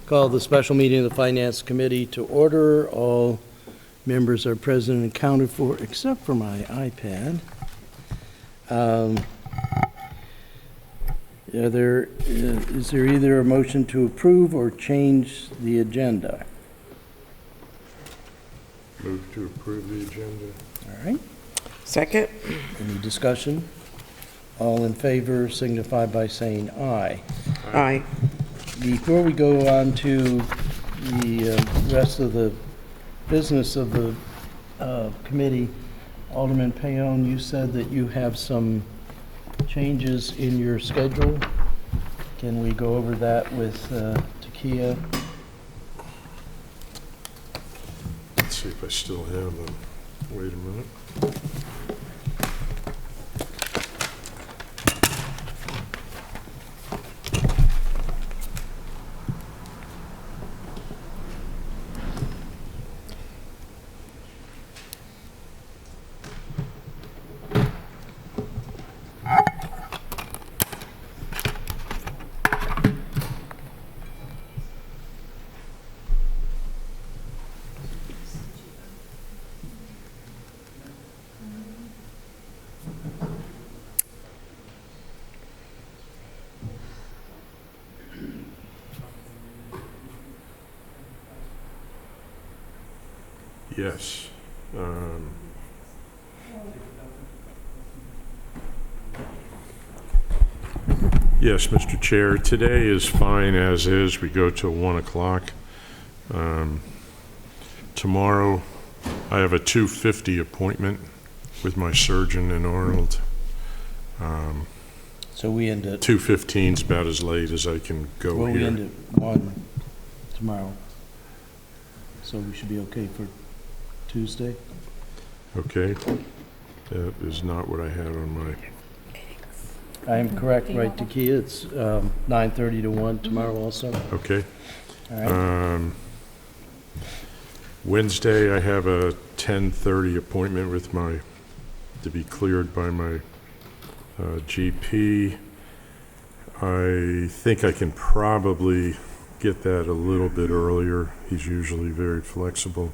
Call the special meeting of the Finance Committee to order. All members are present and accounted for, except for my iPad. Is there either a motion to approve or change the agenda? Move to approve the agenda. All right. Second? Any discussion? All in favor signify by saying aye. Aye. Before we go on to the rest of the business of the committee, Alderman Payon, you said that you have some changes in your schedule. Can we go over that with Takia? Let's see if I still have them. Wait a minute. Yes. Yes, Mr. Chair. Today is fine as is. We go till 1 o'clock. Tomorrow, I have a 2:50 appointment with my surgeon in Arnold. So we end at, 2:15 is about as late as I can go well, we end here. at 1 tomorrow. So we should be okay for Tuesday? Okay. That is not what I had on my... I am correct, right, Takia? It's 9:30 to 1 tomorrow also? Okay. All right. Wednesday, I have a 10:30 appointment with to be cleared by my GP. I think I can probably get that a little bit earlier. He's usually very flexible.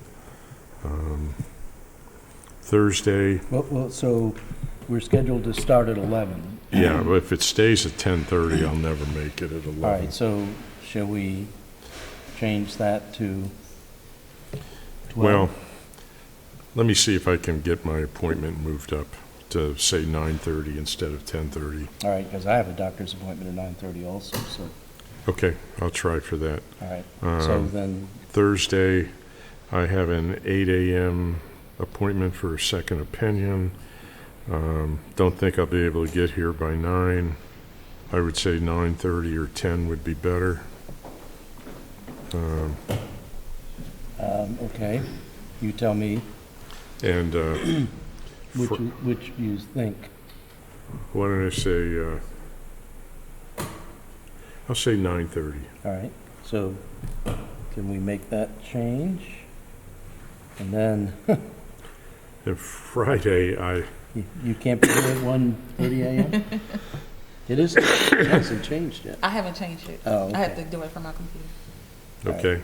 Thursday, Well, so we're scheduled to start at 11. yeah, but if it stays at 10:30, I'll never make it at 11. All right, so shall we change that to 12? Well, let me see if I can get my appointment moved up to, say, 9:30 instead of 10:30. All right, because I have a doctor's appointment at 9:30 also, so, Okay, I'll try for that. all right. So then, Thursday, I have an 8 a.m. appointment for a second opinion. Don't think I'll be able to get here by 9. I would say 9:30 or 10 would be better. okay, you tell me And which you think. why don't I say, I'll say 9:30. All right, so can we make that change? And then, And Friday, you can't be here at 1:30 a.m.? It hasn't changed yet. I haven't changed it. Oh, I had okay. to do it from my computer. okay.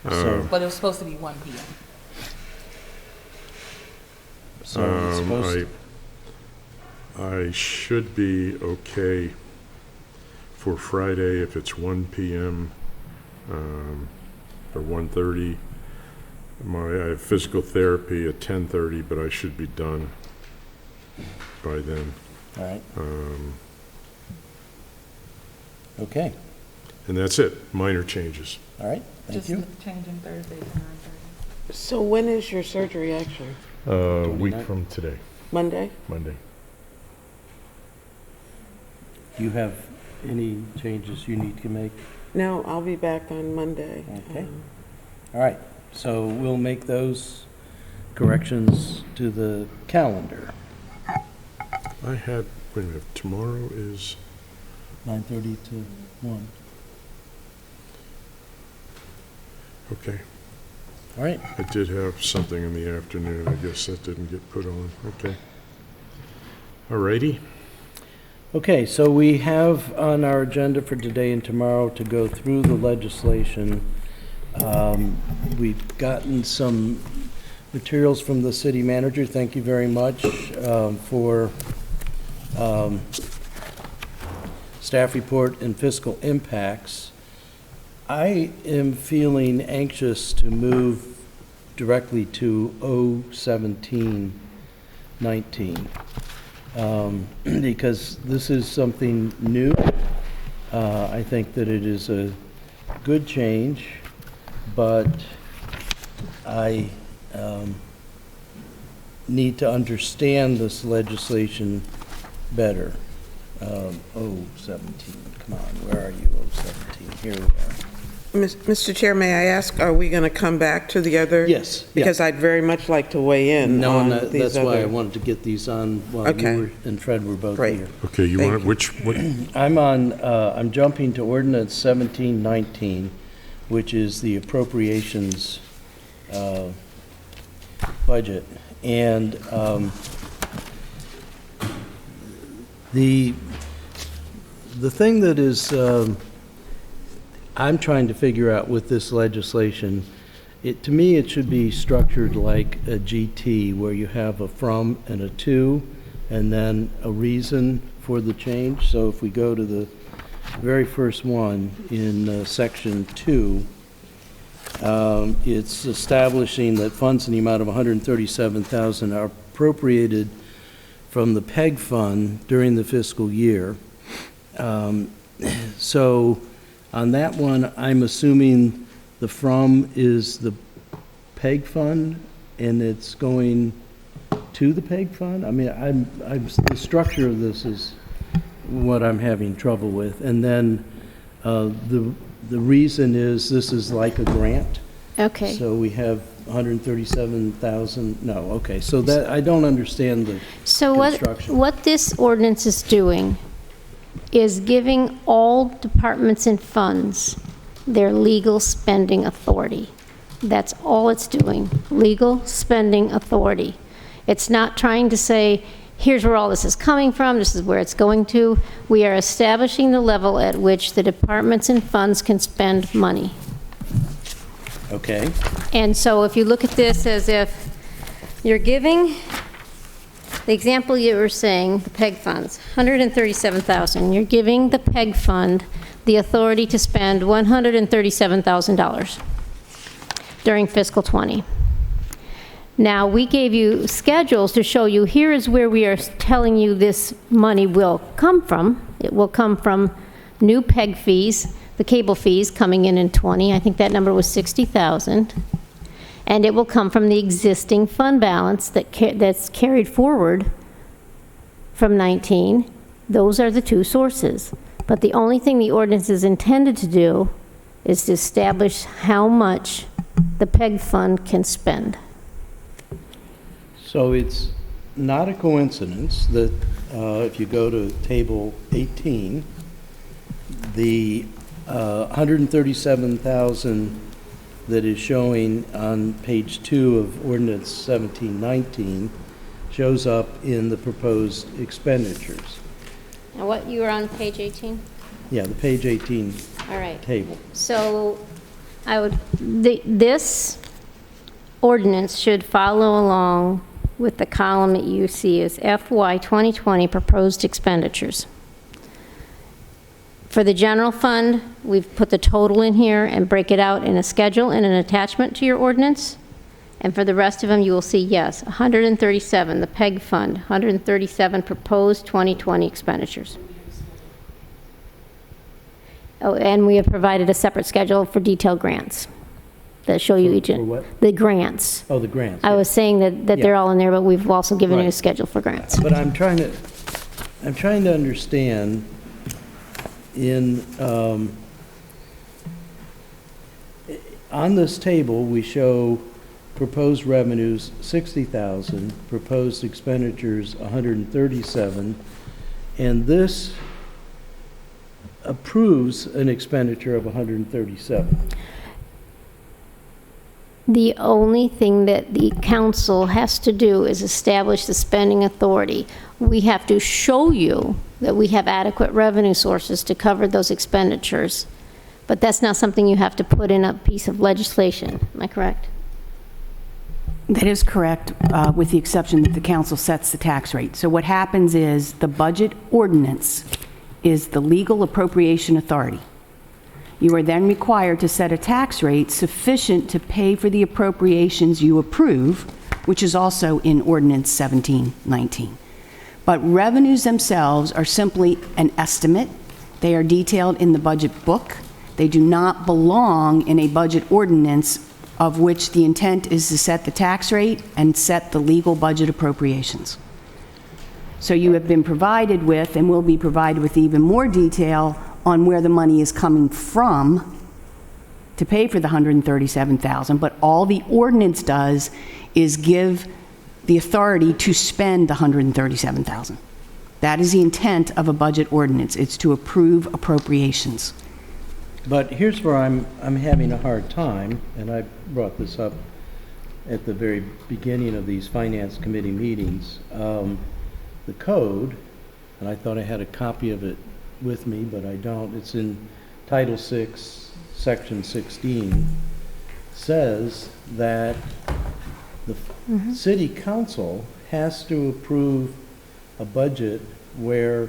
So, But it was supposed to be 1 p.m. so it's supposed to, I should be okay for Friday if it's 1 p.m. Or 1:30. I have physical therapy at 10:30, but I should be done by then. all right, okay, And that's it, minor changes. all right, thank Just you. changing Thursday to 9:30. So when is your surgery actually? A week 29th. from today, Monday? Monday. Do you have any changes you need to make? No, I'll be back on Monday. Okay. All right, so we'll make those corrections to the calendar. I had, wait a minute, tomorrow is, 9:30 to 1. okay. All right, I did have something in the afternoon. I guess that didn't get put on. Okay. All righty. Okay, so we have on our agenda for today and tomorrow to go through the legislation. We've gotten some materials from the city manager. Thank you very much for staff report and fiscal impacts. I am feeling anxious to move directly to 01719. Because this is something new. I think that it is a good change, but I need to understand this legislation better. 017, come on, where are you, 017? Here we are. Mr. Chair, may I ask, are we going to come back to the other? Yes. Yeah. Because I'd very much like to weigh in No, on and these that's why I other. wanted to get these on while Okay. you were and Fred were both Great. here. Okay, you Thank want, you. what, I'm jumping to ordinance 1719, which is the appropriations budget. And the thing that is, I'm trying to figure out with this legislation, to me, it should be structured like a GT, where you have a from and a to, and then a reason for the change. So if we go to the very first one in section 2, it's establishing that funds in the amount of $137,000 are appropriated from the PEG fund during the fiscal year. So on that one, I'm assuming the from is the PEG fund, and it's going to the PEG fund? I mean, the structure of this is what I'm having trouble with. And then the reason is this is like a grant. Okay. So we have 137,000, no, okay. So that, I don't understand the So construction. what this ordinance is doing is giving all departments and funds their legal spending authority. That's all it's doing, legal spending authority. It's not trying to say, here's where all this is coming from, this is where it's going to. We are establishing the level at which the departments and funds can spend money. Okay, And so if you look at this as if you're giving, the example you were saying, the PEG funds, 137,000, you're giving the PEG fund the authority to spend $137,000 during fiscal '20. Now, we gave you schedules to show you, here is where we are telling you this money will come from. It will come from new PEG fees, the cable fees coming in '20. I think that number was 60,000. And it will come from the existing fund balance that's carried forward from '19. Those are the two sources. But the only thing the ordinance is intended to do is to establish how much the PEG fund can spend. so it's not a coincidence that if you go to table 18, the 137,000 that is showing on page 2 of ordinance 1719 shows up in the proposed expenditures. Now, what, you were on page 18? Yeah, the page 18 All right. table. So this ordinance should follow along with the column that you see as FY 2020 proposed expenditures. For the general fund, we've put the total in here and break it out in a schedule and an attachment to your ordinance. And for the rest of them, you will see, yes, 137, the PEG fund, 137 proposed 2020 expenditures. Oh, and we have provided a separate schedule for detailed grants that show you each. For what? The grants. Oh, the grants. I was saying that they're Yeah. all in there, but we've also given you a Right. schedule for grants. But I'm trying to understand in, on this table, we show proposed revenues 60,000, proposed expenditures 137, and this approves an expenditure of 137. The only thing that the council has to do is establish the spending authority. We have to show you that we have adequate revenue sources to cover those expenditures, but that's not something you have to put in a piece of legislation. Am I correct? That is correct, with the exception that the council sets the tax rate. So what happens is the budget ordinance is the legal appropriation authority. You are then required to set a tax rate sufficient to pay for the appropriations you approve, which is also in Ordinance 1719. But revenues themselves are simply an estimate. They are detailed in the budget book. They do not belong in a budget ordinance of which the intent is to set the tax rate and set the legal budget appropriations. So you have been provided with, and will be provided with even more detail on where the money is coming from to pay for the $137,000, but all the ordinance does is give the authority to spend the $137,000. That is the intent of a budget ordinance. It's to approve appropriations. But here's where I'm having a hard time, and I brought this up at the very beginning of these finance committee meetings. The code, and I thought I had a copy of it with me, but I don't. It's in Title VI, Section 16, says that the city council has to approve a budget where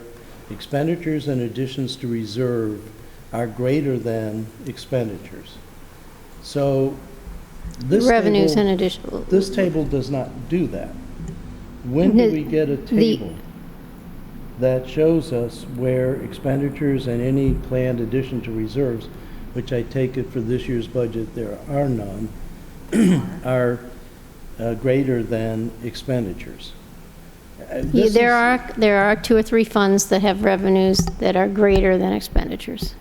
expenditures and additions to reserve are greater than expenditures. So this Revenues table, and additional. this table does not do that. When do we get a table that shows us where expenditures and any planned addition to reserves, which I take it for this year's budget, there are none, are greater than expenditures? There are 2 or 3 funds that have revenues that are greater than expenditures.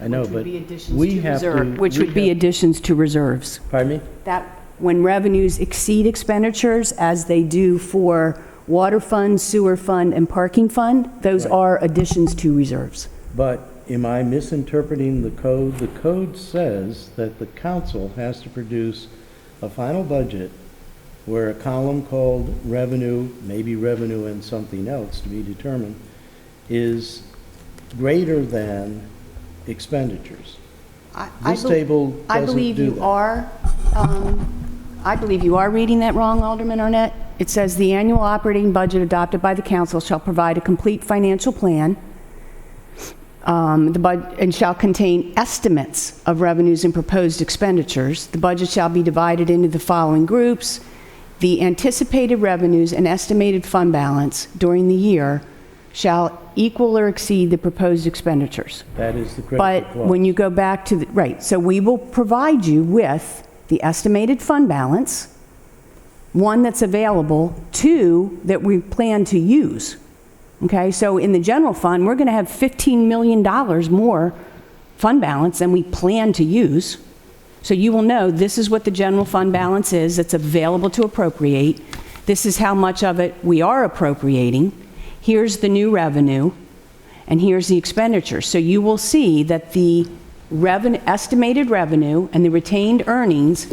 I know, Which would but be additions we to have to... reserve, which we would be have- additions to reserves. Pardon me? That, when revenues exceed expenditures, as they do for water fund, sewer fund, and parking fund, those Right. are additions to reserves. But am I misinterpreting the code? The code says that the council has to produce a final budget where a column called revenue, maybe revenue and something else to be determined, is greater than expenditures. This table I doesn't believe do you that. are, I believe you are reading that wrong, Alderman Arnett. It says, "The annual operating budget adopted by the council shall provide a complete financial plan, and shall contain estimates of revenues and proposed expenditures. The budget shall be divided into the following groups: the anticipated revenues and estimated fund balance during the year shall equal or exceed the proposed expenditures." That is the critical But clause. when you go back to the, right, so we will provide you with the estimated fund balance, 1 that's available, 2 that we plan to use. Okay, so in the general fund, we're going to have $15 million more fund balance than we plan to use. So you will know this is what the general fund balance is that's available to appropriate. This is how much of it we are appropriating. Here's the new revenue, and here's the expenditure. So you will see that the estimated revenue and the retained earnings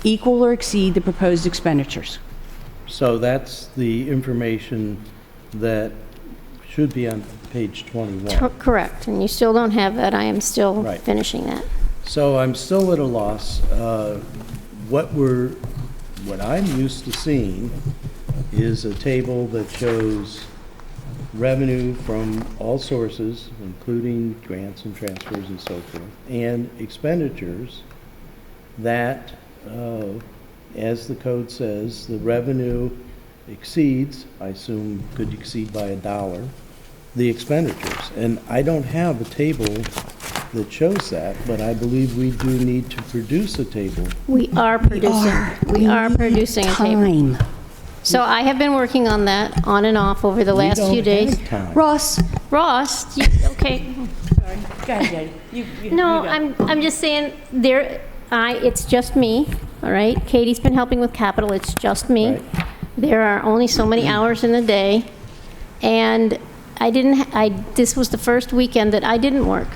equal or exceed the proposed expenditures. So that's the information that should be on page 21. Correct, and you still don't have that. I am still Right. finishing that. So I'm still at a loss. What I'm used to seeing is a table that shows revenue from all sources, including grants and transfers and so forth, and expenditures that, as the code says, the revenue exceeds, I assume could exceed by $1, the expenditures. And I don't have a table that shows that, but I believe we do need to produce a table. We are producing, we are producing a table. Time. So I have been working on that on and off over the last few days. We don't have time. Ross. Ross, okay, Go ahead, Jay. no, I'm just saying, it's just me, all right? Katie's been helping with capital, it's just me. Right. There are only so many hours in the day, and this was the first weekend that I didn't work.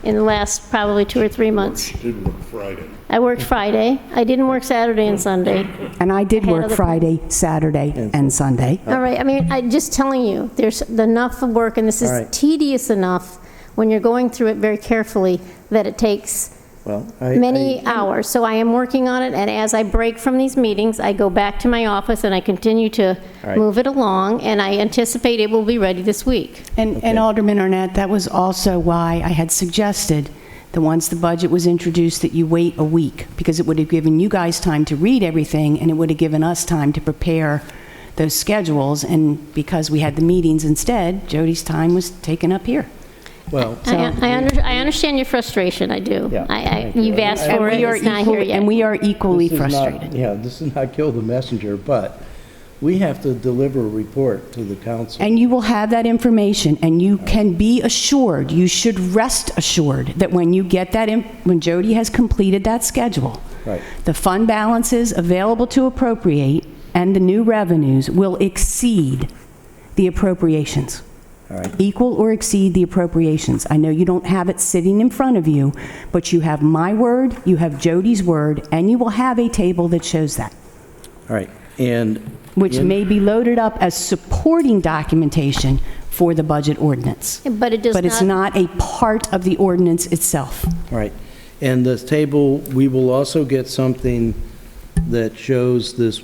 in the last probably 2 or 3 months. Did work Friday. I worked Friday. I didn't work Saturday and Sunday. And I did I had work other- Friday, Saturday, and Sunday. All right, I mean, I'm just telling you, there's enough of work, and this All is right. tedious enough when you're going through it very carefully that it takes Well, many hours. So I am working on it, and as I break from these meetings, I go back to my office and I continue to All right. move it along, and I anticipate it will be ready this week. And Alderman Arnett, that was also why I had suggested that once the budget was introduced, that you wait a week, because it would have given you guys time to read everything, and it would have given us time to prepare those schedules, and because we had the meetings instead, Jody's time was taken up here. Well, I understand your frustration, I do. Yeah, thank you. You've asked And for it, it's not here yet. And we are equally this is not- frustrated. Yeah, this is not kill the messenger, but we have to deliver a report to the council. And you will have that information, and you can be assured, you should rest assured, that when you get that, when Jody has completed that schedule, Right. the fund balances available to appropriate and the new revenues will exceed the appropriations. All right. Equal or exceed the appropriations. I know you don't have it sitting in front of you, but you have my word, you have Jody's word, and you will have a table that shows that, All right, and. which in- may be loaded up as supporting documentation for the budget ordinance. But it does But it's not a part of the ordinance itself. All right, and this table, we will also get something that shows this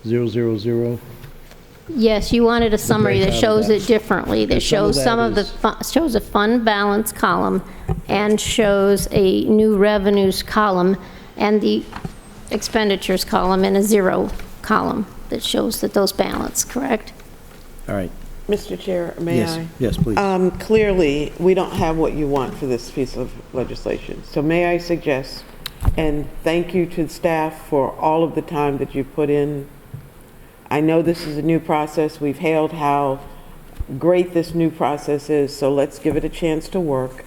1.866000. Yes, you wanted a summary that breakdown of shows that. it differently, that And shows some of the, shows a fund balance column and shows a new revenues column and the expenditures column and a zero column that shows that those balance, correct? All right. Mr. Chair, may Yes, I? yes, please. Clearly, we don't have what you want for this piece of legislation. So may I suggest, and thank you to staff for all of the time that you've put in. I know this is a new process. We've hailed how great this new process is, so let's give it a chance to work.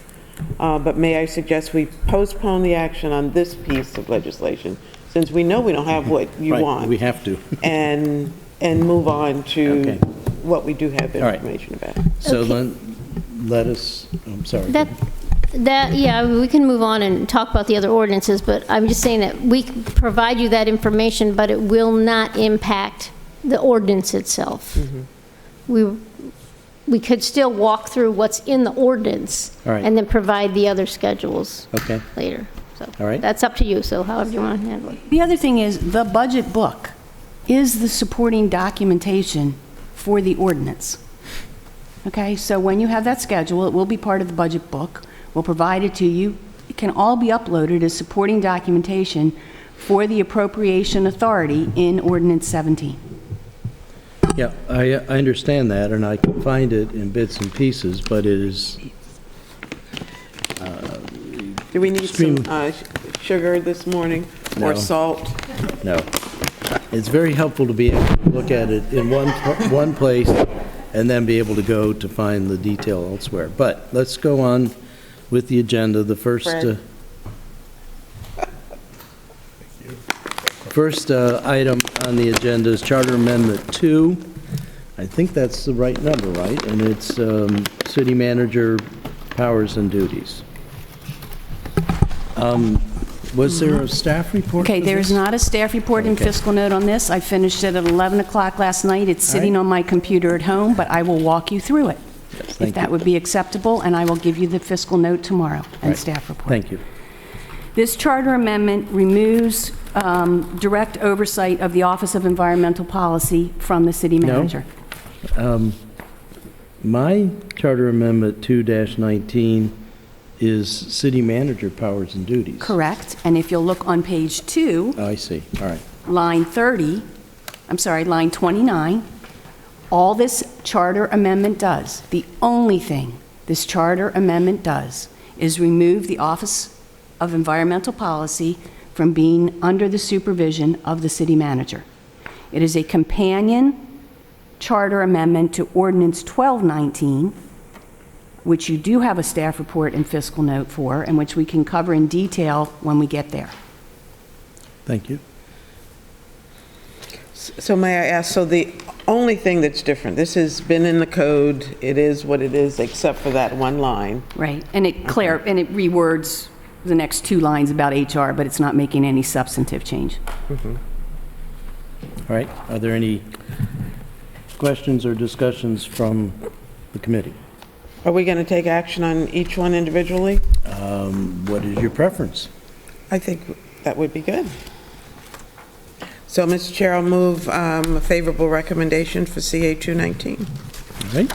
But may I suggest we postpone the action on this piece of legislation, since we know we don't have what you Right, want, we have to. and move on to Okay. what we do have All right. information about. So Okay. then, let us, I'm sorry. Yeah, we can move on and talk about the other ordinances, but I'm just saying that we can provide you that information, but it will not impact the ordinance itself. We could still walk through what's in the ordinance All right. and then provide the other schedules Okay, later. So All right. that's up to you, so however you want to handle it. The other thing is, the budget book is the supporting documentation for the ordinance. Okay, so when you have that schedule, it will be part of the budget book. We'll provide it to you. It can all be uploaded as supporting documentation for the appropriation authority in Ordinance 17. yeah, I understand that, and I can find it in bits and pieces, but it is, Do we need some Extreme- sugar this morning, or No. salt? no. It's very helpful to be able to look at it in one place and then be able to go to find the detail elsewhere. But let's go on with the agenda. The first, Fred. first item on the agenda is Charter Amendment 2. I think that's the right number, right? And it's City Manager Powers and Duties. Was there a staff report? Okay, for there is this? not a staff report and Okay. fiscal note on this. I finished it at 11 o'clock last night. It's sitting right. on my computer at home, but I will walk you through it, thank if that you. would be acceptable, and I will give you the fiscal note tomorrow and Right. staff report. Thank you. This charter amendment removes direct oversight of the Office of Environmental Policy from the city No. manager. My Charter Amendment 2-19 is City Manager Powers and Duties. Correct, and if you'll look on page 2, Oh, I see, all right. line 30, line 29, all this charter amendment does, the only thing this charter amendment does, is remove the Office of Environmental Policy from being under the supervision of the city manager. It is a companion charter amendment to Ordinance 1219, which you do have a staff report and fiscal note for, and which we can cover in detail when we get there. Thank you. So may I ask, so the only thing that's different, this has been in the code, it is what it is, except for that one line. Right, and it rewords the next two lines about HR, but it's not making any substantive change. All right, are there any questions or discussions from the committee? Are we going to take action on each one individually? What is your preference? I think that would be good. So, Mr. Chair, I'll move a favorable recommendation for CA 219. All right,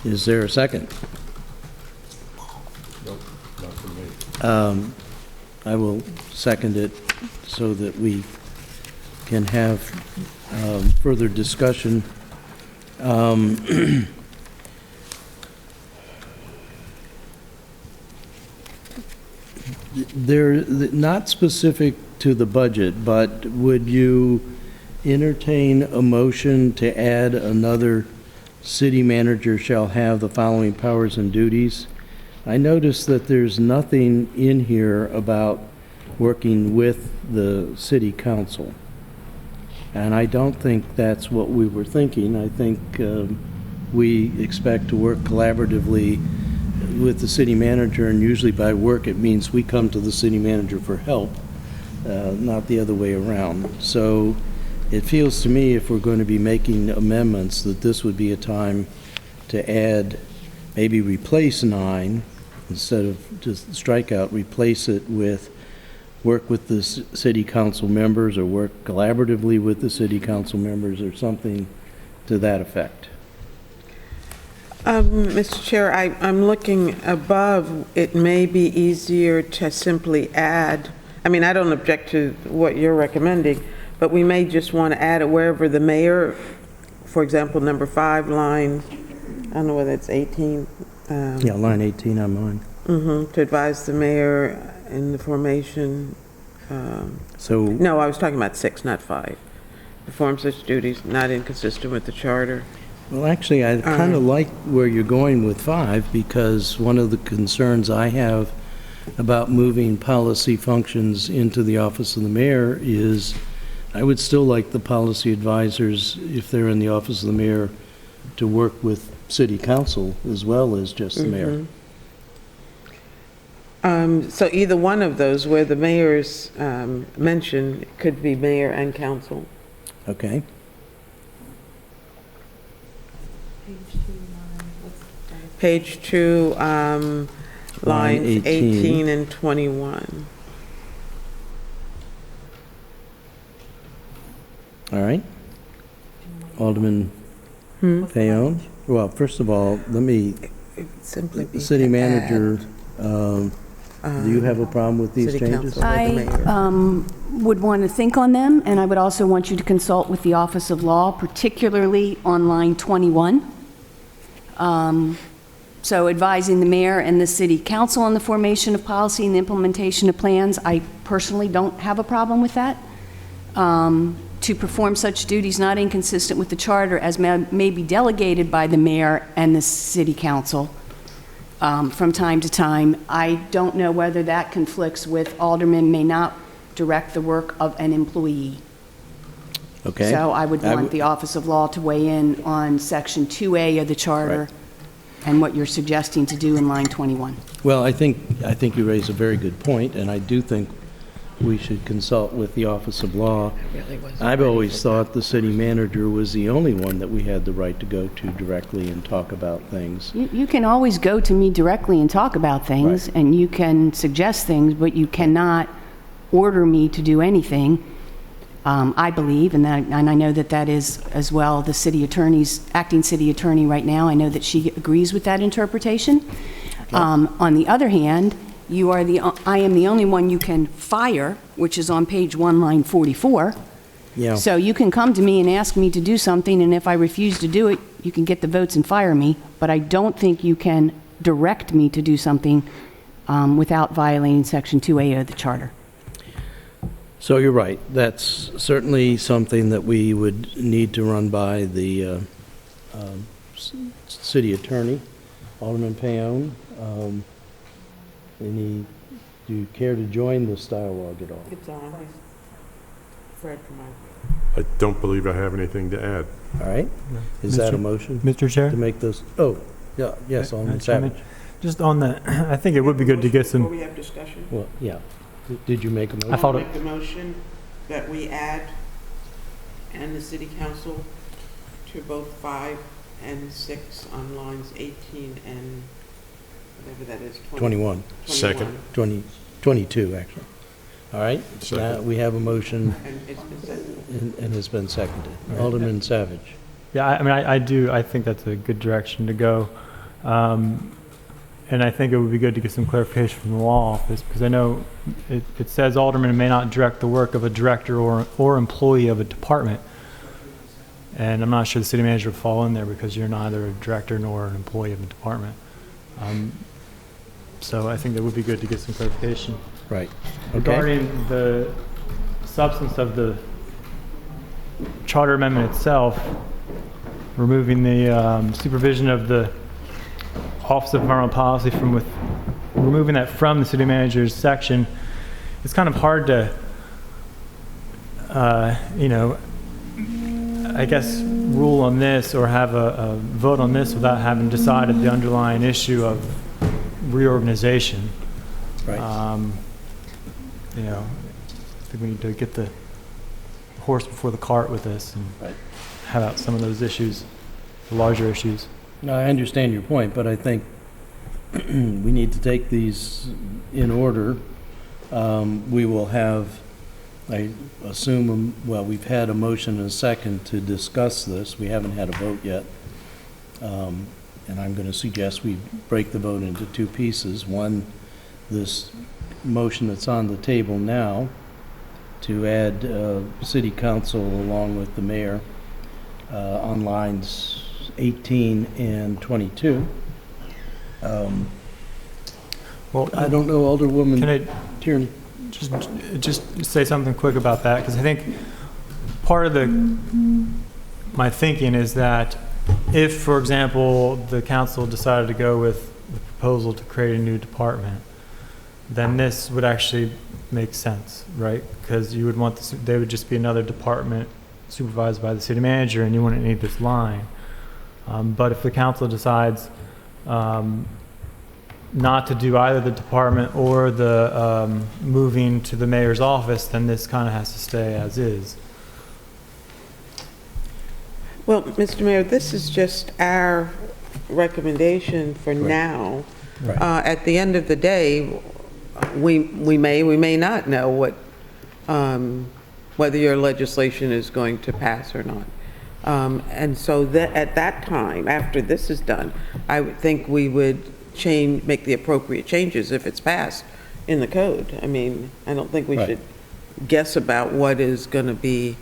is there a second? I will second it so that we can have further discussion. They're not specific to the budget, but would you entertain a motion to add another city manager shall have the following powers and duties? I noticed that there's nothing in here about working with the city council. And I don't think that's what we were thinking. I think we expect to work collaboratively with the city manager, and usually by work it means we come to the city manager for help, not the other way around. So it feels to me, if we're going to be making amendments, that this would be a time to add, maybe replace 9, instead of just strike out, replace it with work with the city council members, or work collaboratively with the city council members, or something to that effect. Mr. Chair, I'm looking above. It may be easier to simply add, I mean, I don't object to what you're recommending, but we may just want to add it wherever the mayor, for example, number 5, line, I don't know whether it's 18. Yeah, line 18 on mine. To advise the mayor in the formation. So, No, I was talking about 6, not 5. Perform such duties not inconsistent with the charter. well, actually, I kind of like where you're going with 5, because one of the concerns I have about moving policy functions into the office of the mayor is I would still like the policy advisors, if they're in the office of the mayor, to work with city council as well as just the mayor. So either one of those, where the mayor's mentioned, could be mayor and council. Okay? Page 2, Line lines 18. 18 and 21. All right. Alderman Payon? Well, first of all, let me, Simply be the city to manager, do you have a problem with these city changes? council. Or the mayor. I would want to think on them, and I would also want you to consult with the Office of Law, particularly on line 21. So advising the mayor and the city council on the formation of policy and the implementation of plans, I personally don't have a problem with that. To perform such duties not inconsistent with the charter as may be delegated by the mayor and the city council from time to time. I don't know whether that conflicts with aldermen may not direct the work of an employee. Okay. So I would want the Office of Law to weigh in on Section 2A of the charter and what you're suggesting to do in line 21. Well, I think you raise a very good point, and I do think we should consult with the Office of Law. I've always thought the city manager was the only one that we had the right to go to directly and talk about things. You can always go to me directly and talk about things, Right. and you can suggest things, but you cannot order me to do anything, I believe, and I know that that is as well the city attorney's, acting city attorney right now. I know that she agrees with that interpretation. On the other hand, I am the only one you can fire, which is on page 1, line 44. Yeah. So you can come to me and ask me to do something, and if I refuse to do it, you can get the votes and fire me, but I don't think you can direct me to do something without violating Section 2A of the charter. So you're right. That's certainly something that we would need to run by the city attorney, Alderman Payon. Do you care to join this dialogue at all? It's on. Fred from my... I don't believe I have anything to add. All right? Is that a motion Mr. Chair? to make those? Oh, yeah, yes, Alderman Savage. Just on the, I think it would be good to get Before some, we have discussion, Well, yeah. Did you make a motion? I thought I'll it- make the motion that we add and the city council to both 5 and 6 on lines 18 and whatever that is. 21, Second. 22, actually. All right? Now, Second. we have a motion And it's been seconded. and it's been seconded. Alderman Savage. yeah, I mean, I think that's a good direction to go. And I think it would be good to get some clarification from the law office, because I know it says alderman may not direct the work of a director or employee of a department. And I'm not sure the city manager would fall in there because you're neither a director nor an employee of a department. So I think that would be good to get some clarification. Right. Okay. Regarding the substance of the charter amendment itself, removing the supervision of the Office of Environmental Policy removing that from the city manager's section, it's kind of hard to, I guess, rule on this or have a vote on this without having decided the underlying issue of reorganization. Right. I think we need to get the horse before the cart with this and Right. have out some of those issues, the larger issues. No, I understand your point, but I think we need to take these in order. We will have, I assume, well, we've had a motion and a second to discuss this. We haven't had a vote yet. And I'm going to suggest we break the vote into two pieces. One, this motion that's on the table now to add city council along with the mayor on lines 18 and 22. Well, I don't know, Alderwoman can I Tierney. just say something quick about that? Because I think part of my thinking is that if, for example, the council decided to go with the proposal to create a new department, then this would actually make sense, right? Because you would want this, they would just be another department supervised by the city manager, and you wouldn't need this line. But if the council decides not to do either the department or the moving to the mayor's office, then this kind of has to stay as is. Well, Mr. Mayor, this is just our recommendation for now. Right. At the end of the day, we may not know what, whether your legislation is going to pass or not. And so that, at that time, after this is done, I would think we would make the appropriate changes if it's passed in the code. I mean, I don't think we Right. should guess about what is going to be.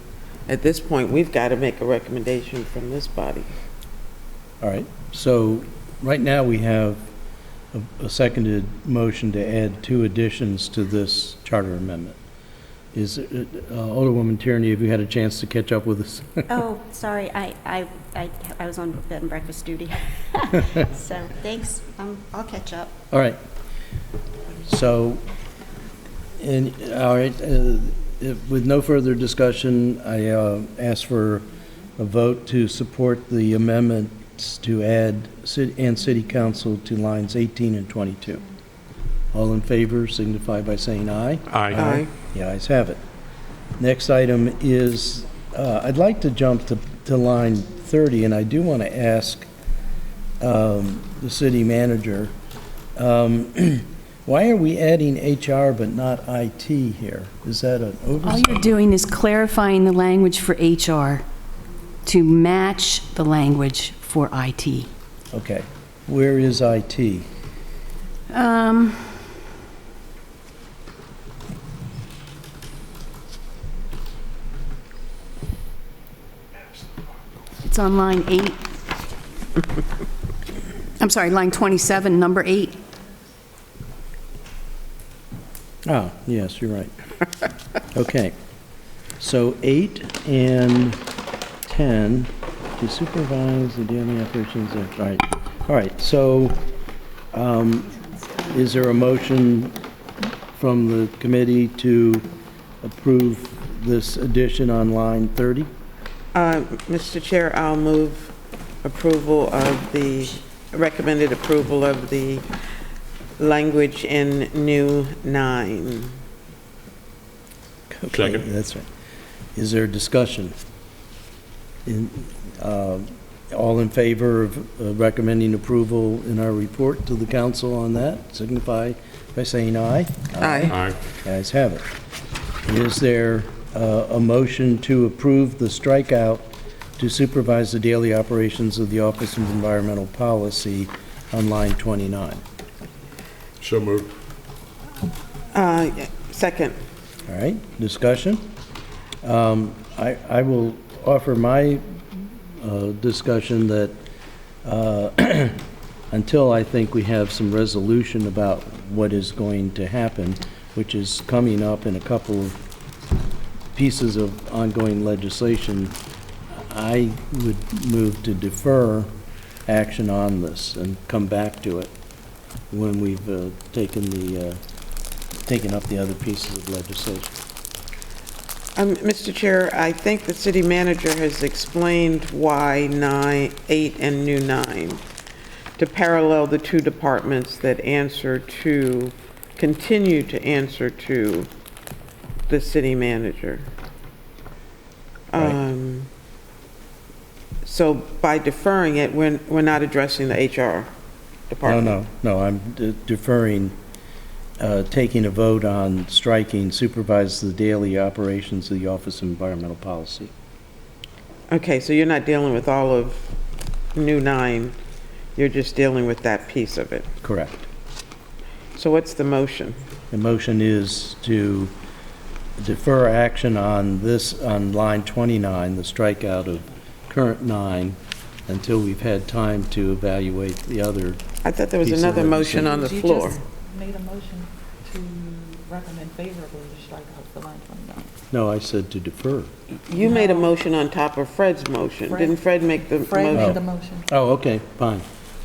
At this point, we've got to make a recommendation from this body. All right, so right now we have a seconded motion to add two additions to this charter amendment. Is, Alderwoman Tierney, have you had a chance to catch up with us? Oh, sorry, I was on bed and breakfast duty. So, thanks, I'll catch up. All right, so, all right, with no further discussion, I ask for a vote to support the amendments to add city council to lines 18 and 22. All in favor signify by saying aye. Aye. The ayes have it. Next item is, I'd like to jump to line 30, and I do want to ask the city manager, why are we adding HR but not IT here? Is that an All oversight? you're doing is clarifying the language for HR to match the language for IT. Okay, where is IT? It's on line 8. I'm sorry, line 27, number 8. Oh, yes, you're right. Okay. So 8 and 10, to supervise the daily operations of, right. All right, so is there a motion from the committee to approve this addition on line 30? Mr. Chair, I'll move recommended approval of the language in new 9. Okay, Second. that's right. Is there discussion? All in favor of recommending approval in our report to the council on that, signify by saying aye. Aye. Aye. Ayes have it. Is there a motion to approve the strikeout to supervise the daily operations of the Office of Environmental Policy on line 29? So moved. Second. All right, discussion? I will offer my discussion that until I think we have some resolution about what is going to happen, which is coming up in a couple of pieces of ongoing legislation, I would move to defer action on this and come back to it when we've taken up the other pieces of legislation. Mr. Chair, I think the city manager has explained why 8 and new 9, to parallel the two departments that continue to answer to the city manager. Right. So by deferring it, we're not addressing the HR department. No, I'm deferring, taking a vote on striking supervise the daily operations of the Office of Environmental Policy. Okay, so you're not dealing with all of new 9, you're just dealing with that piece of it. Correct. So what's the motion? The motion is to defer action on this, on line 29, the strikeout of current 9, until we've had time to evaluate the other. I thought there was Piece of another motion on the You floor. just made a motion to recommend favorably to strike out the line 29. No, I said to defer. You made a motion on top of Fred's motion. Didn't Fred make the Fred motion? made the motion, Oh, okay, fine.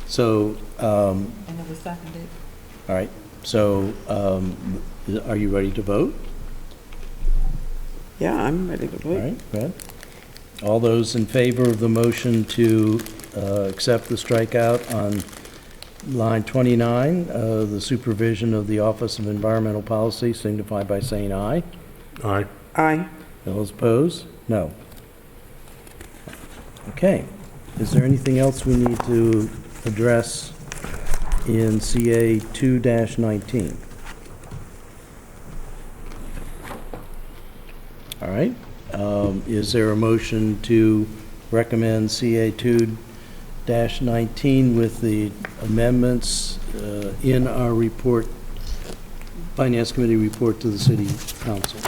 So, and it was seconded. all right, so are you ready to vote? Yeah, I'm ready to All vote. right, Brad? All those in favor of the motion to accept the strikeout on line 29, the supervision of the Office of Environmental Policy, signify by saying aye. Aye. Aye. Those opposed? No. Okay. Is there anything else we need to address in CA 2-19? All right. Is there a motion to recommend CA 2-19 with the amendments in our report, Finance Committee report to the City Council?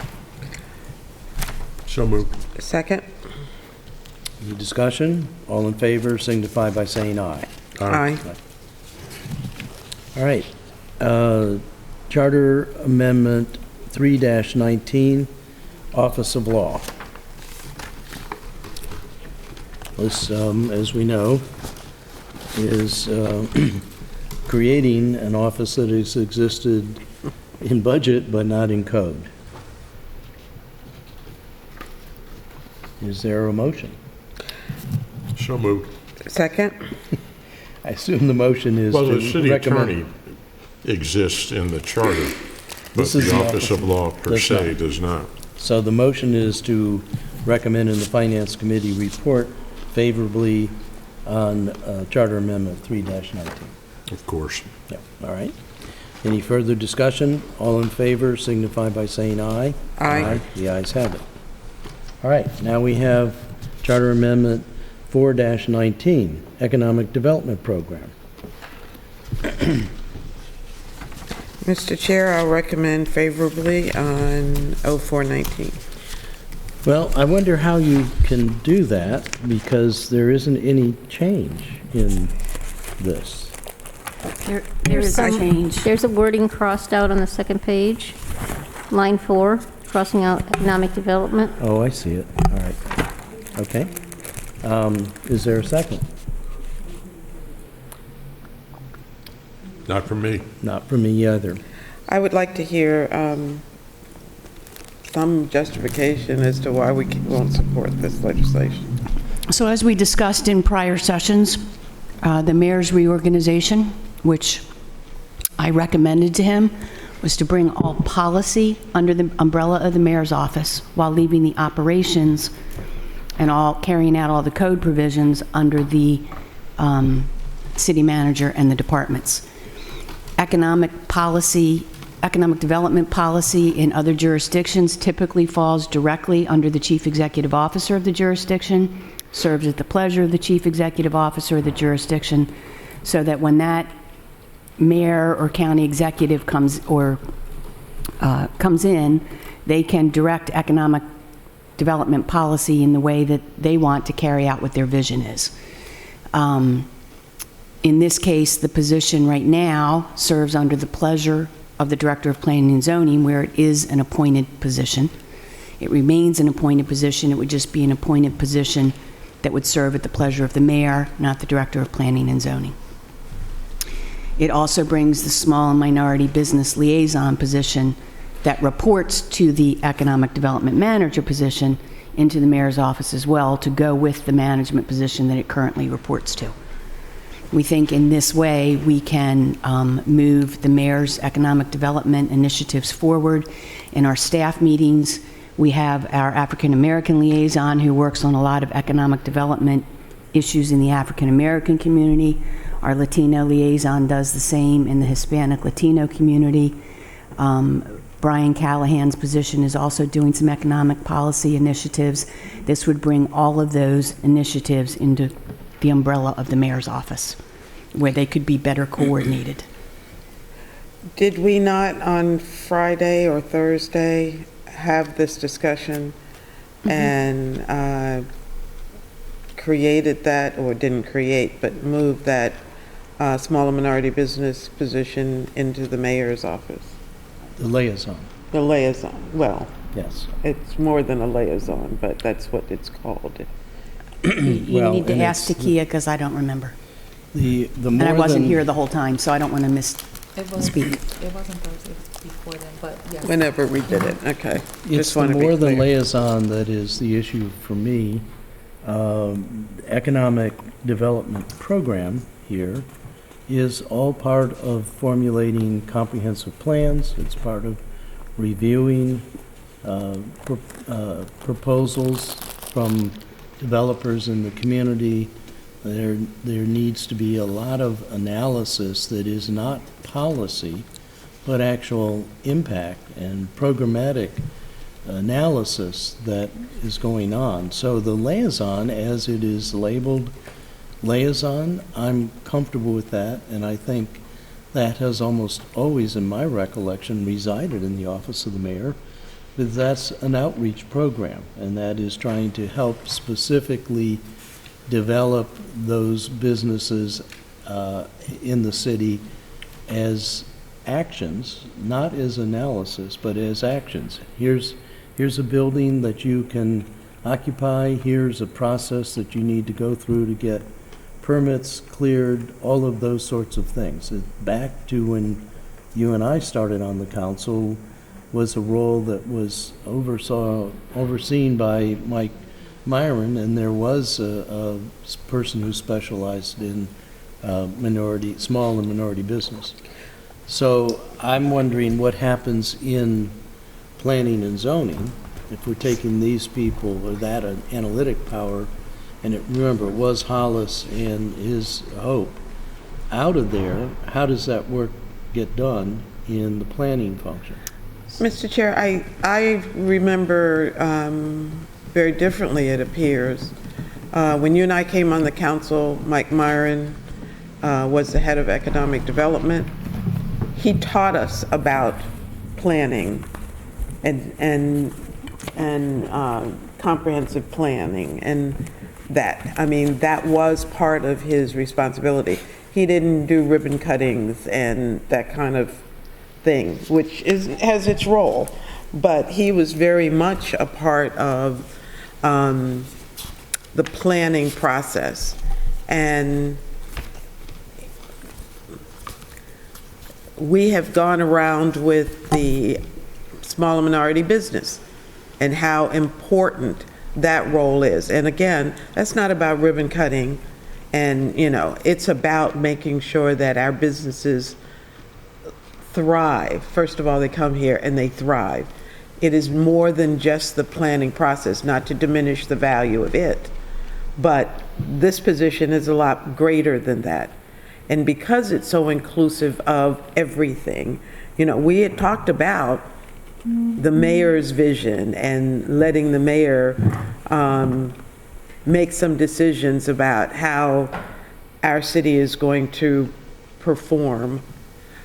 So moved. Second? Any discussion? All in favor signify by saying aye. Aye. All right. Charter Amendment 3-19, Office of Law. This, as we know, is creating an office that has existed in budget but not in code. Is there a motion? So moved. Second? I assume the motion is to Well, the city recommend- attorney exists in the charter, but This is the the office of law per does se not. does not. So the motion is to recommend in the Finance Committee report favorably on Charter Amendment 3-19. Of course. Yeah, all right. Any further discussion? All in favor signify by saying aye. Aye. The ayes have it. All right, now we have Charter Amendment 4-19, Economic Development Program. Mr. Chair, I'll recommend favorably on 0419. Well, I wonder how you can do that, because there isn't any change in this. There There's is a some- change. There's a wording crossed out on the second page, line 4, crossing out economic development. Oh, I see it. All right. Okay. Is there a second? Not for me. Not for me either. I would like to hear some justification as to why we won't support this legislation. So as we discussed in prior sessions, the mayor's reorganization, which I recommended to him, was to bring all policy under the umbrella of the mayor's office while leaving the operations and all carrying out all the code provisions under the city manager and the departments. Economic development policy in other jurisdictions typically falls directly under the chief executive officer of the jurisdiction, serves at the pleasure of the chief executive officer of the jurisdiction, so that when that mayor or county executive comes in, they can direct economic development policy in the way that they want to carry out what their vision is. In this case, the position right now serves under the pleasure of the Director of Planning and Zoning, where it is an appointed position. It remains an appointed position. It would just be an appointed position that would serve at the pleasure of the mayor, not the Director of Planning and Zoning. It also brings the small and minority business liaison position that reports to the economic development manager position into the mayor's office as well, to go with the management position that it currently reports to. We think in this way we can move the mayor's economic development initiatives forward. In our staff meetings, we have our African American liaison who works on a lot of economic development issues in the African American community. Our Latino liaison does the same in the Hispanic Latino community. Brian Callahan's position is also doing some economic policy initiatives. This would bring all of those initiatives into the umbrella of the mayor's office, where they could be better coordinated. Did we not on Friday or Thursday have this discussion and created that, or didn't create, but moved that small and minority business position into the mayor's office? The liaison, The liaison, well, yes. it's more than a liaison, but that's what it's called. You Well, need to and ask it's Takia, because I don't remember. The And more I wasn't than- here the whole time, so I don't want to miss. It was, Speak. it wasn't Thursday, it was before then, but yes. Whenever we did it, okay. It's Just the want to be more than clear. liaison that is the issue for me. Economic development program here is all part of formulating comprehensive plans. It's part of reviewing proposals from developers in the community. There needs to be a lot of analysis that is not policy, but actual impact and programmatic analysis that is going on. So the liaison, as it is labeled liaison, I'm comfortable with that, and I think that has almost always, in my recollection, resided in the office of the mayor. But that's an outreach program, and that is trying to help specifically develop those businesses in the city as actions, not as analysis, but as actions. Here's a building that you can occupy. Here's a process that you need to go through to get permits cleared, all of those sorts of things. Back to when you and I started on the council was a role that was overseen by Mike Myron, and there was a person who specialized in small and minority business. So I'm wondering what happens in planning and zoning if we're taking these people or that analytic power, and remember, it was Hollis and his Hope, out of there. How does that work get done in the planning function? Mr. Chair, I remember very differently, it appears. When you and I came on the council, Mike Myron was the head of economic development. He taught us about planning and comprehensive planning, and that was part of his responsibility. He didn't do ribbon cuttings and that kind of thing, which has its role, but he was very much a part of the planning process. And we have gone around with the small and minority business and how important that role is. And again, that's not about ribbon cutting, and, it's about making sure that our businesses thrive. First of all, they come here and they thrive. It is more than just the planning process, not to diminish the value of it, but this position is a lot greater than that. And because it's so inclusive of everything, we had talked about the mayor's vision and letting the mayor make some decisions about how our city is going to perform.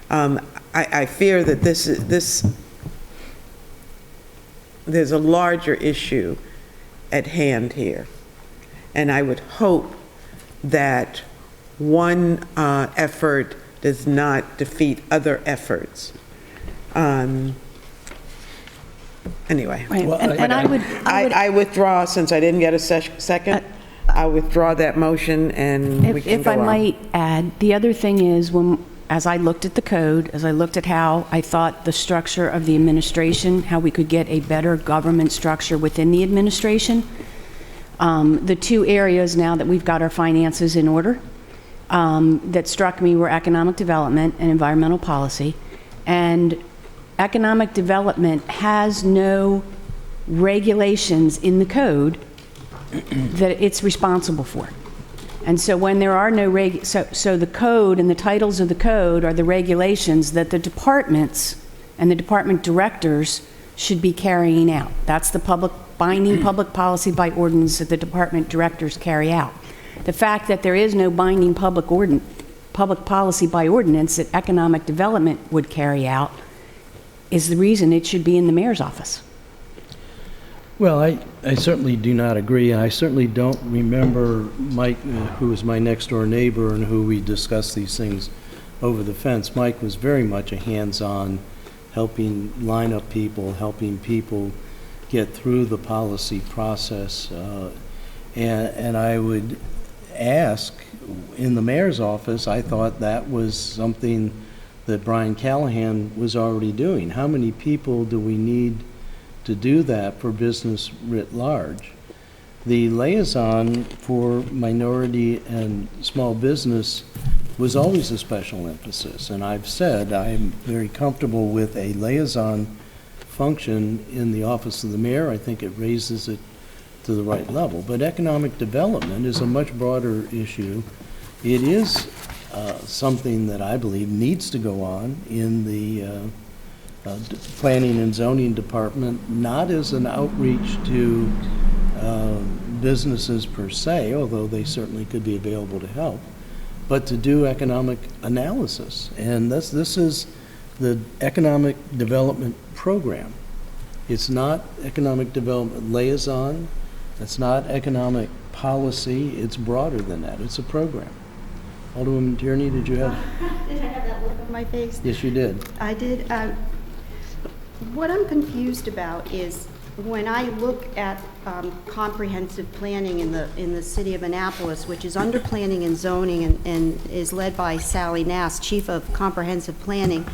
I fear that there's a larger issue at hand here. And I would hope that one effort does not defeat other efforts. Anyway. Right. Well, And I would, I withdraw, since I didn't get a second, I withdraw that motion and we can if go I on. might add, the other thing is, as I looked at the code, as I looked at how I thought the structure of the administration, how we could get a better government structure within the administration, the two areas now that we've got our finances in order, that struck me were economic development and environmental policy. And economic development has no regulations in the code that it's responsible for. And so when there are no so the code and the titles of the code are the regulations that the departments and the department directors should be carrying out. That's the binding public policy by ordinance that the department directors carry out. The fact that there is no binding public policy by ordinance that economic development would carry out is the reason it should be in the mayor's office. Well, I certainly do not agree. I certainly don't remember Mike, who was my next-door neighbor and who we discussed these things over the fence. Mike was very much a hands-on, helping line up people, helping people get through the policy process. And I would ask, in the mayor's office, I thought that was something that Brian Callahan was already doing. How many people do we need to do that for business writ large? The liaison for minority and small business was always a special emphasis, and I've said I'm very comfortable with a liaison function in the office of the mayor. I think it raises it to the right level. But economic development is a much broader issue. It is something that I believe needs to go on in the planning and zoning department, not as an outreach to businesses per se, although they certainly could be available to help, but to do economic analysis. And this is the economic development program. It's not economic development liaison. It's not economic policy. It's broader than that. It's a program. Alderwoman Tierney, did you have? Did I have that look on my face? Yes, you did. I did. What I'm confused about is when I look at comprehensive planning in the city of Annapolis, which is under planning and zoning and is led by Sally Nass, Chief of Comprehensive Planning.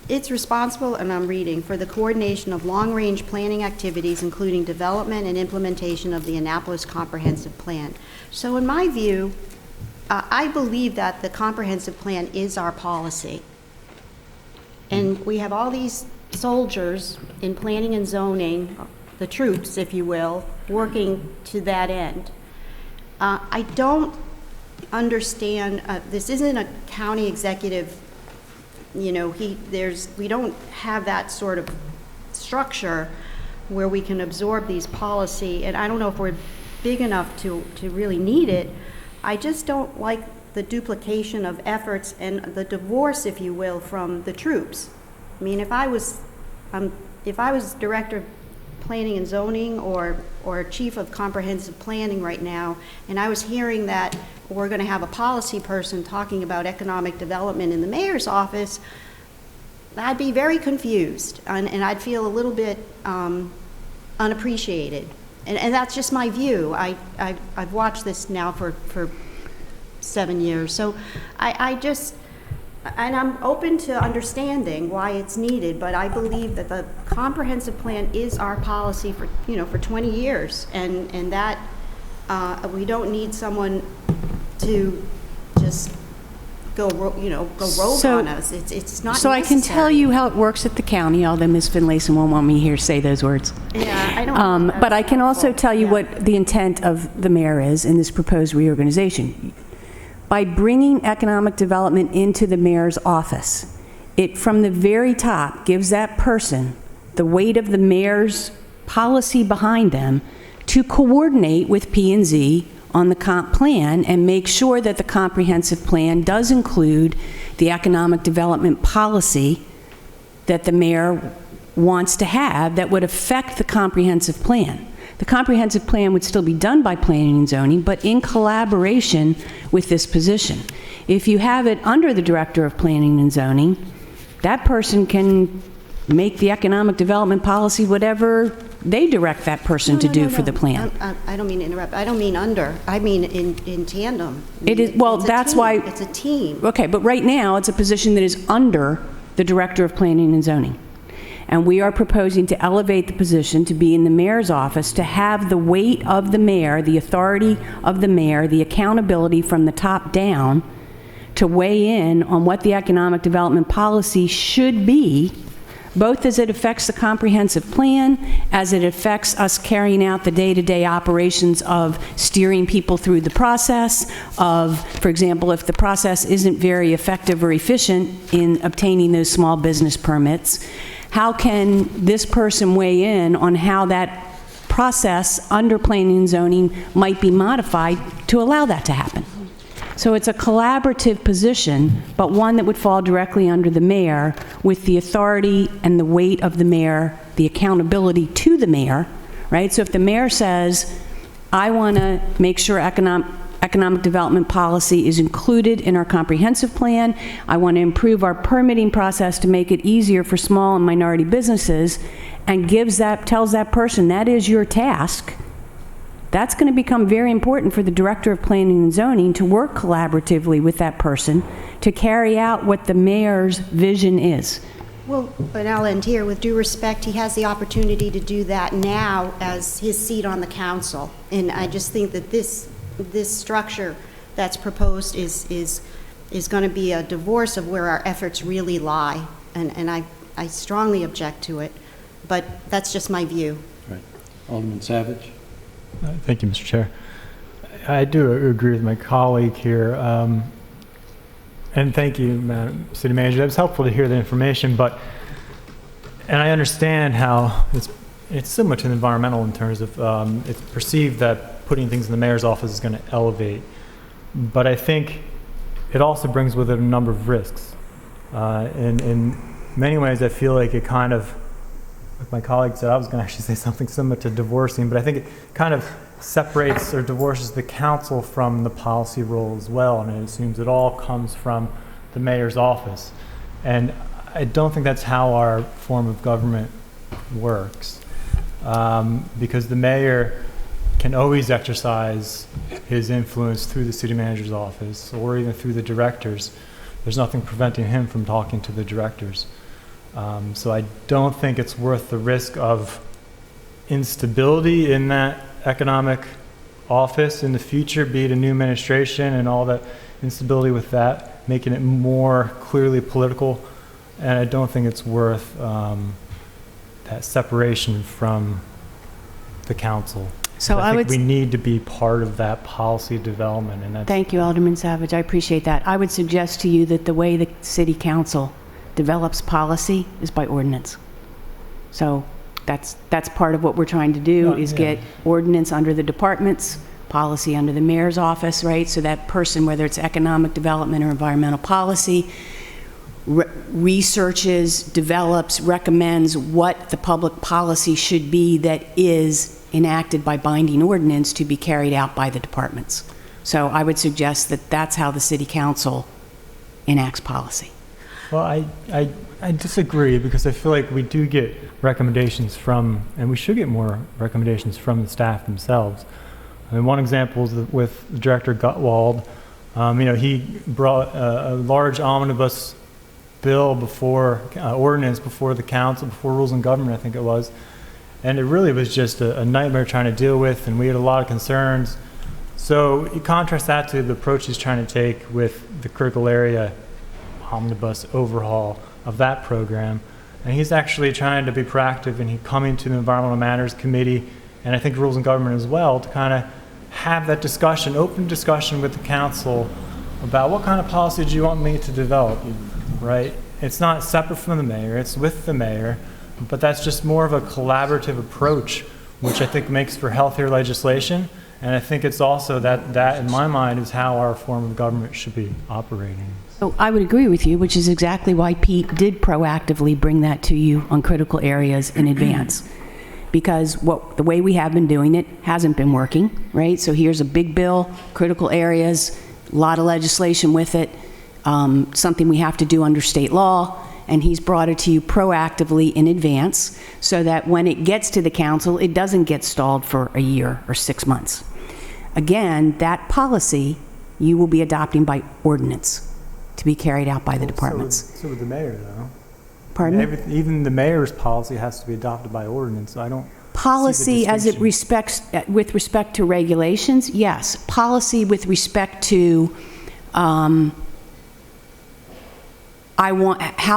It's responsible, and I'm reading, for the coordination of long-range planning activities, including development and implementation of the Annapolis Comprehensive Plan. So in my view, I believe that the comprehensive plan is our policy. And we have all these soldiers in planning and zoning, the troops, if you will, working to that end. I don't understand, this isn't a county executive, we don't have that sort of structure where we can absorb these policy, and I don't know if we're big enough to really need it. I just don't like the duplication of efforts and the divorce, if you will, from the troops. I mean, if I was director of planning and zoning or chief of comprehensive planning right now, and I was hearing that we're going to have a policy person talking about economic development in the mayor's office, I'd be very confused, and I'd feel a little bit unappreciated. And that's just my view. I've watched this now for 7 years. So I just, And I'm open to understanding why it's needed, but I believe that the comprehensive plan is our policy for, for 20 years. And that we don't need someone to just go rogue on us. It's not So I can tell necessary. you how it works at the county, although Ms. Finlayson won't want me here to say those words. Yeah, I don't. But I can also helpful. tell you Yeah. what the intent of the mayor is in this proposed reorganization. By bringing economic development into the mayor's office, it, from the very top, gives that person the weight of the mayor's policy behind them to coordinate with P&Z on the comp plan and make sure that the comprehensive plan does include the economic development policy that the mayor wants to have that would affect the comprehensive plan. The comprehensive plan would still be done by planning and zoning, but in collaboration with this position. If you have it under the director of planning and zoning, that person can make the economic development policy whatever they direct that person to do for the plan. I don't mean to interrupt. I don't mean under. I mean in tandem. It is, well, It's a that's team. why. It's a team. Okay, but right now, it's a position that is under the director of planning and zoning. And we are proposing to elevate the position to be in the mayor's office, to have the weight of the mayor, the authority of the mayor, the accountability from the top down to weigh in on what the economic development policy should be, both as it affects the comprehensive plan, as it affects us carrying out the day-to-day operations of steering people through the process, of, for example, if the process isn't very effective or efficient in obtaining those small business permits, how can this person weigh in on how that process under planning and zoning might be modified to allow that to happen? So it's a collaborative position, but one that would fall directly under the mayor with the authority and the weight of the mayor, the accountability to the mayor, right? So if the mayor says, I want to make sure economic development policy is included in our comprehensive plan, I want to improve our permitting process to make it easier for small and minority businesses, and tells that person that is your task, that's going to become very important for the director of planning and zoning to work collaboratively with that person to carry out what the mayor's vision is. Well, but I'll end here. With due respect, he has the opportunity to do that now as his seat on the council. And I just think that this structure that's proposed is going to be a divorce of where our efforts really lie. And I strongly object to it. But that's just my view. Right. Alderman Savage? Thank you, Mr. Chair. I do agree with my colleague here. And thank you, Madam City Manager. That was helpful to hear the information, and I understand how it's similar to the environmental in terms of it's perceived that putting things in the mayor's office is going to elevate. But I think it also brings with it a number of risks. In many ways, I feel like it kind of, like my colleague said, I was going to actually say something similar to divorcing, but I think it kind of separates or divorces the council from the policy role as well, and it assumes it all comes from the mayor's office. And I don't think that's how our form of government works, because the mayor can always exercise his influence through the city manager's office or even through the directors. There's nothing preventing him from talking to the directors. So I don't think it's worth the risk of instability in that economic office in the future, be it a new administration and all that instability with that, making it more clearly political. And I don't think it's worth that separation from the council. So I think we need to be part of that policy development. And that's, Thank you, Alderman Savage. I appreciate that. I would suggest to you that the way the city council develops policy is by ordinance. So that's part of what we're trying to do, is get ordinance under the departments, policy under the mayor's office, right? So that person, whether it's economic development or environmental policy, researches, develops, recommends what the public policy should be that is enacted by binding ordinance to be carried out by the departments. So I would suggest that that's how the city council enacts policy. well, I disagree, because I feel like we do get recommendations from, and we should get more recommendations from the staff themselves. I mean, one example is with Director Gutwald. He brought a large omnibus bill before, ordinance before the council, before Rules and Government, I think it was. And it really was just a nightmare trying to deal with, and we had a lot of concerns. So you contrast that to the approach he's trying to take with the critical area omnibus overhaul of that program. And he's actually trying to be proactive, and he's coming to the Environmental Matters Committee, and I think Rules and Government as well, to kind of have that discussion, open discussion with the council about what kind of policy do you want me to develop, right? It's not separate from the mayor, it's with the mayor, but that's just more of a collaborative approach, which I think makes for healthier legislation. And I think it's also that in my mind, is how our form of government should be operating. So I would agree with you, which is exactly why Pete did proactively bring that to you on critical areas in advance. Because the way we have been doing it hasn't been working, right? So here's a big bill, critical areas, a lot of legislation with it, something we have to do under state law, and he's brought it to you proactively in advance so that when it gets to the council, it doesn't get stalled for a year or 6 months. Again, that policy you will be adopting by ordinance to be carried out by the departments. So with the mayor, though. Pardon? Even the mayor's policy has to be adopted by ordinance, so I don't. Policy as it respects, with respect to regulations, yes. Policy with respect to, how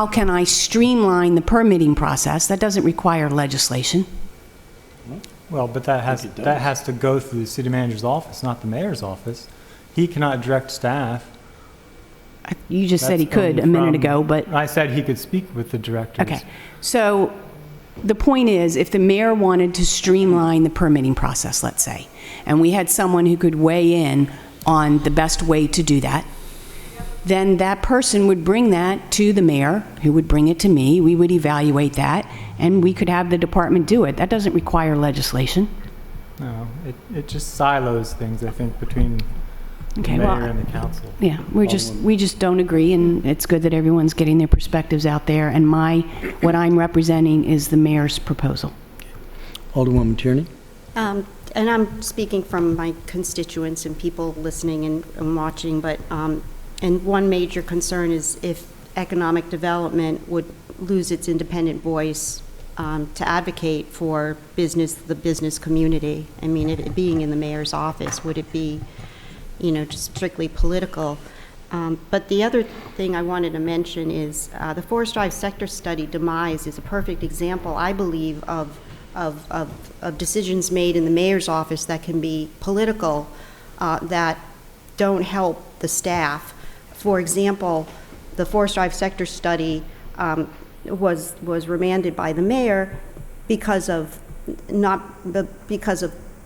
can I streamline the permitting process? That doesn't require legislation. Well, but that has to go through the city manager's office, not the mayor's office. He cannot direct staff. You just said he That's could a coming minute from- ago, but, I said he could speak with the directors. okay. So the point is, if the mayor wanted to streamline the permitting process, let's say, and we had someone who could weigh in on the best way to do that, then that person would bring that to the mayor, who would bring it to me, we would evaluate that, and we could have the department do it. That doesn't require legislation. No, it just silos things, I think, between the Okay, mayor well, and the council. yeah, we just don't agree, and it's good that everyone's getting their perspectives out there, and what I'm representing is the mayor's proposal. Alderwoman Tierney? And I'm speaking from my constituents and people listening and watching, but, and one major concern is if economic development would lose its independent voice to advocate for the business community. I mean, it being in the mayor's office, would it be, just strictly political? But the other thing I wanted to mention is the Forest Drive sector study demise is a perfect example, I believe, of decisions made in the mayor's office that can be political, that don't help the staff. For example, the Forest Drive sector study was remanded by the mayor because of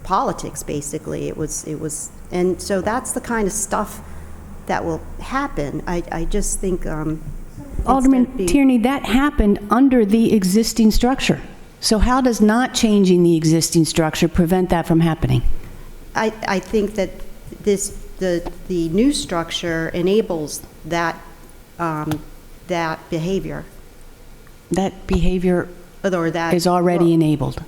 politics, basically. It was, and so that's the kind of stuff that will happen. I just think. Alderman Tierney, that happened under the existing structure. So how does not changing the existing structure prevent that from happening? I think that the new structure enables that behavior. That behavior Or that is already enabled.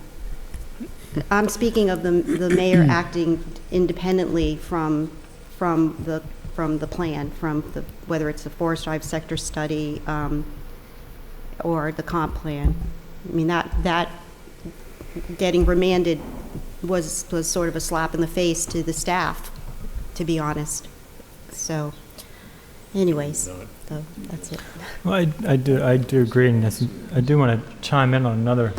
I'm speaking of the mayor acting independently from the plan, whether it's the Forest Drive sector study or the comp plan. I mean, that getting remanded was sort of a slap in the face to the staff, to be honest. So, anyways, so that's it. Well, I do agree, and I do want to chime in on another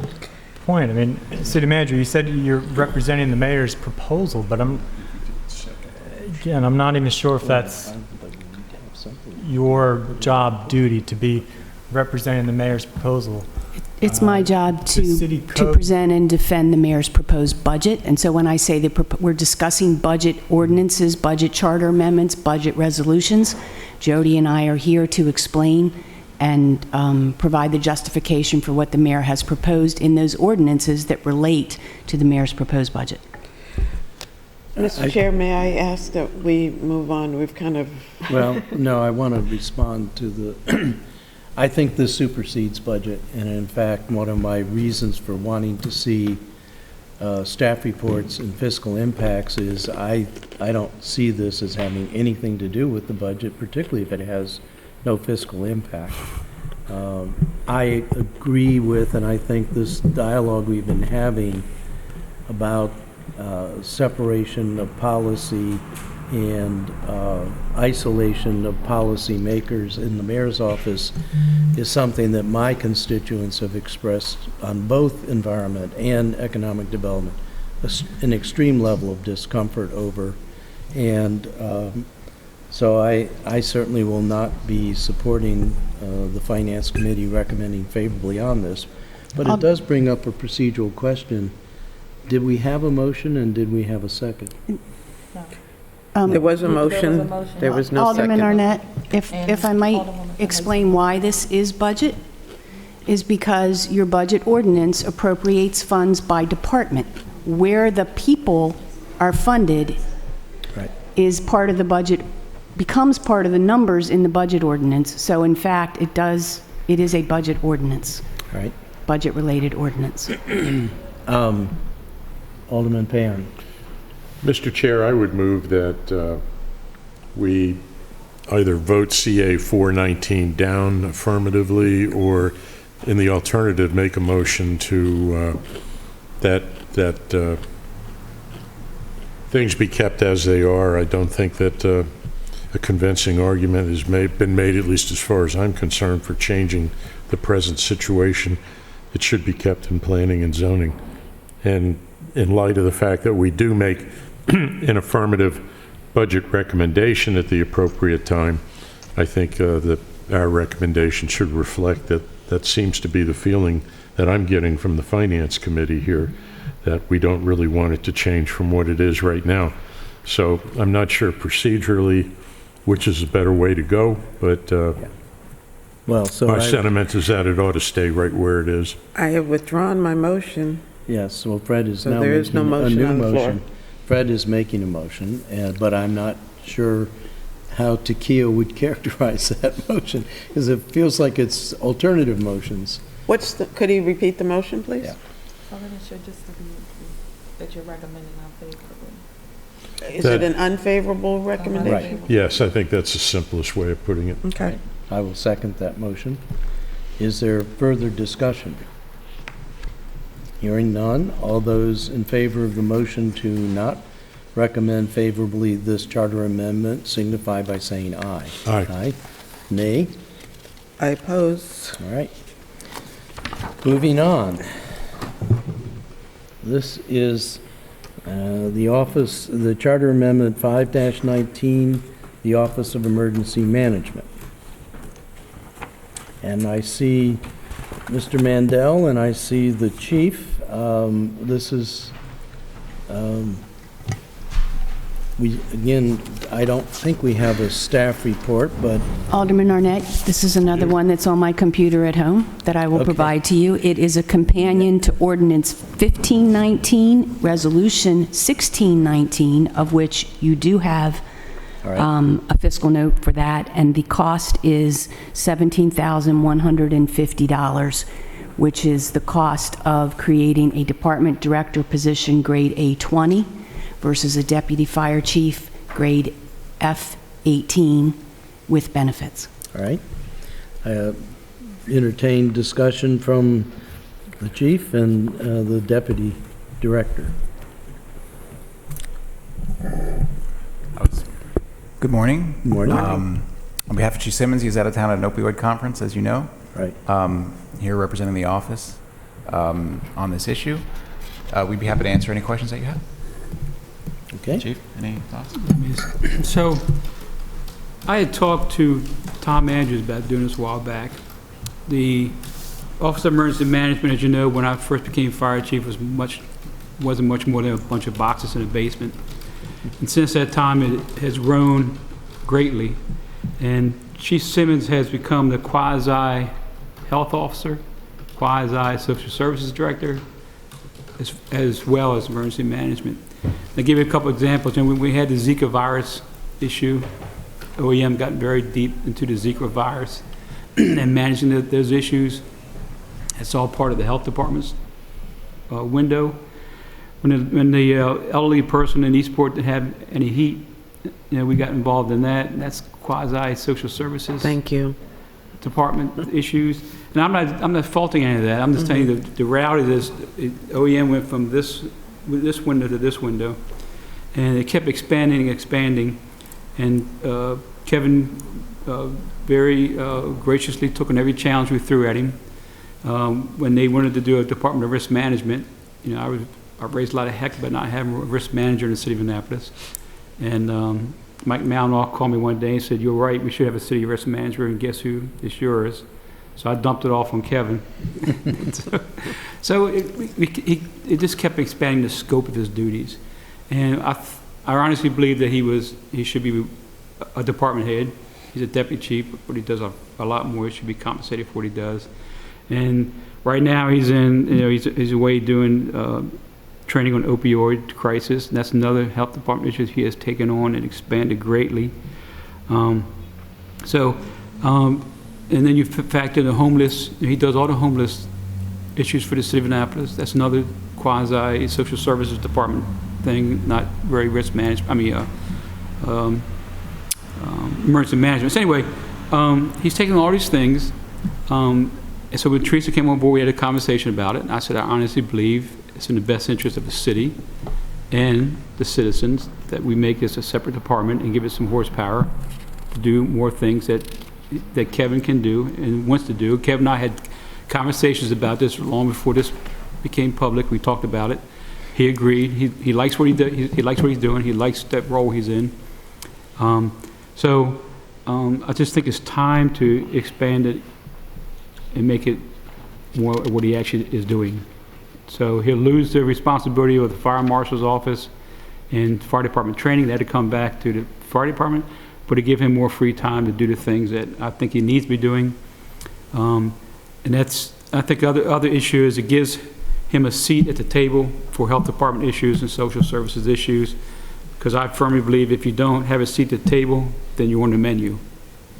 point. I mean, city manager, you said you're representing the mayor's proposal, but I'm not even sure if that's your job duty to be representing the mayor's proposal. It's my job city to code- present and defend the mayor's proposed budget. And so when I say we're discussing budget ordinances, budget charter amendments, budget resolutions, Jody and I are here to explain and provide the justification for what the mayor has proposed in those ordinances that relate to the mayor's proposed budget. Mr. Chair, may I ask that we move on? We've kind of... Well, no, I want to respond to the, I think this supersedes budget, and in fact, one of my reasons for wanting to see staff reports and fiscal impacts is I don't see this as having anything to do with the budget, particularly if it has no fiscal impact. I agree with, and I think this dialogue we've been having about separation of policy and isolation of policymakers in the mayor's office is something that my constituents have expressed on both environment and economic development an extreme level of discomfort over. And so I certainly will not be supporting the Finance Committee recommending favorably on this. But it does bring up a procedural question. Did we have a motion and did we have a second? There was a motion. There was no Alderman second. Arnett, if I might Alderwoman explain why this is budget, is because your budget ordinance appropriates funds by department. Where the people are funded Right. is part of the budget, becomes part of the numbers in the budget ordinance. So in fact, it is a budget ordinance, Right. budget-related ordinance. Alderman Payon. Mr. Chair, I would move that we either vote CA 419 down affirmatively, or in the alternative, make a motion to that things be kept as they are. I don't think that a convincing argument has been made, at least as far as I'm concerned, for changing the present situation. It should be kept in planning and zoning. And in light of the fact that we do make an affirmative budget recommendation at the appropriate time, I think that our recommendation should reflect that. That seems to be the feeling that I'm getting from the Finance Committee here, that we don't really want it to change from what it is right now. So I'm not sure procedurally which is a better way to go, but Well, so my sentiment is that it ought to stay right where it is. I have withdrawn my motion. yes, well, Fred is So now there is no making a motion new on the floor. motion. Fred is making a motion, but I'm not sure how Takia would characterize that motion, because it feels like it's alternative motions. Could he repeat the motion, please? Yeah. So then it should just be that you're recommending unfavorably. Is it an unfavorable recommendation? Yes, I think that's the simplest way of putting it. Okay. I will second that motion. Is there further discussion? Hearing none, all those in favor of the motion to not recommend favorably this charter amendment signify by saying aye. Aye. Aye. Nay? I oppose. All right. Moving on. This is the Charter Amendment 5-19, the Office of Emergency Management. And I see Mr. Mandel and I see the chief. This is, again, I don't think we have a staff report, but Alderman Arnett, this is another one that's on my computer at home that I will Okay. provide to you. It is a companion to Ordinance 1519, Resolution 1619, of which you do have all right. a fiscal note for that, and the cost is $17,150, which is the cost of creating a department director position grade A20 versus a deputy fire chief grade F18 with benefits. All right. Entertain discussion from the chief and the deputy director. Good morning. Good morning. On behalf of Chief Simmons, he's out of town at an opioid conference, as you know. Right. Here representing the office on this issue. We'd be happy to answer any questions that you have. Okay. Chief, any thoughts? So, I had talked to Tom Andrews about doing this a while back. The Office of Emergency Management, as you know, when I first became fire chief, wasn't much more than a bunch of boxes in a basement. And since that time, it has grown greatly. And Chief Simmons has become the quasi-health officer, quasi-social services director, as well as emergency management. I'll give you a couple examples. And when we had the Zika virus issue, OEM got very deep into the Zika virus and managing those issues. It's all part of the health department's window. when the elderly person in Eastport didn't have any heat, we got involved in that. And that's quasi-social services. Thank you. Department issues. And I'm not faulting any of that. I'm just telling you the reality of this. OEM went from this window to this window, and it kept expanding and expanding. And Kevin very graciously took on every challenge we threw at him. When they wanted to do a Department of Risk Management, I raised a lot of heck about not having a risk manager in the city of Annapolis. And Mike Malinoff called me one day and said, "You're right, we should have a city risk manager, and guess who? It's yours." So I dumped it off on Kevin. So it just kept expanding the scope of his duties. And I honestly believe that he should be a department head. He's a deputy chief, but he does a lot more. He should be compensated for what he does. And right now he's he's away doing training on opioid crisis. And that's another health department issue he has taken on and expanded greatly. And then you factor the homeless. He does all the homeless issues for the city of Annapolis. That's another quasi social services department thing, not very risk management. I mean, emergency management. So anyway, he's taking all these things. And so when Teresa came on board, we had a conversation about it. And I said, I honestly believe it's in the best interest of the city and the citizens that we make this a separate department and give it some horsepower to do more things that Kevin can do and wants to do. Kevin and I had conversations about this long before this became public. We talked about it. He agreed. He likes what he does. He likes what he's doing. He likes that role he's in. I just think it's time to expand it and make it more what he actually is doing. So he'll lose the responsibility of the fire marshal's office and fire department training. That had to come back to the fire department, but to give him more free time to do the things that I think he needs to be doing. And that's, I think, other issue is it gives him a seat at the table for health department issues and social services issues, because I firmly believe if you don't have a seat at the table, then you're on the menu.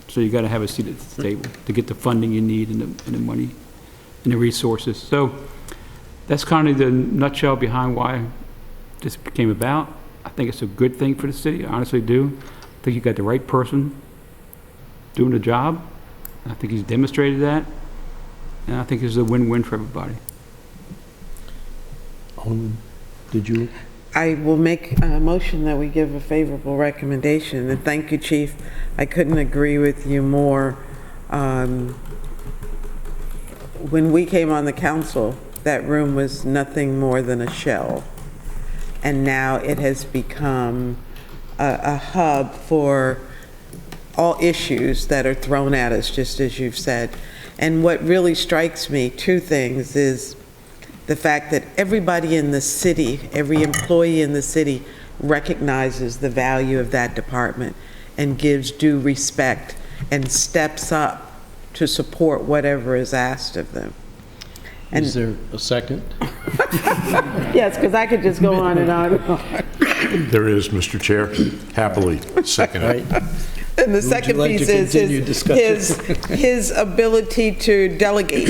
So you got to have a seat at the table to get the funding you need and the money and the resources. So that's kind of the nutshell behind why this came about. I think it's a good thing for the city. I honestly do. I think you got the right person doing the job. I think he's demonstrated that. And I think it's a win-win for everybody. Did you? I will make a motion that we give a favorable recommendation. And thank you, Chief. I couldn't agree with you more. When we came on the council, that room was nothing more than a shell. And now it has become a hub for all issues that are thrown at us, just as you've said. And what really strikes me, two things, is the fact that everybody in the city, every employee in the city recognizes the value of that department and gives due respect and steps up to support whatever is asked of them. And is there a second? yes, because I could just go on and on and on. There is, Mr. Chair. Happily second. Right. And the second like piece is his ability to delegate.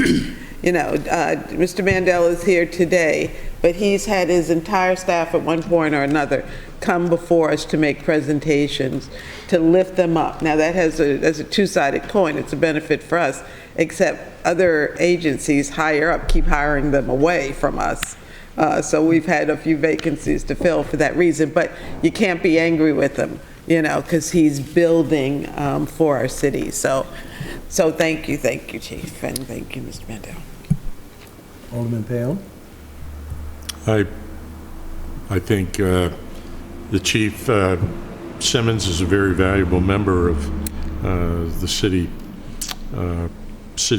Mr. Mandel is here today, but he's had his entire staff at one point or another come before us to make presentations, to lift them up. Now that's a two-sided coin. It's a benefit for us, except other agencies higher up keep hiring them away from us. So we've had a few vacancies to fill for that reason, but you can't be angry with him, because he's building for our city. So thank you, Chief, and thank you, Mr. Mandel. Alderman Payon? I think the Chief Simmons is a very valuable member of the city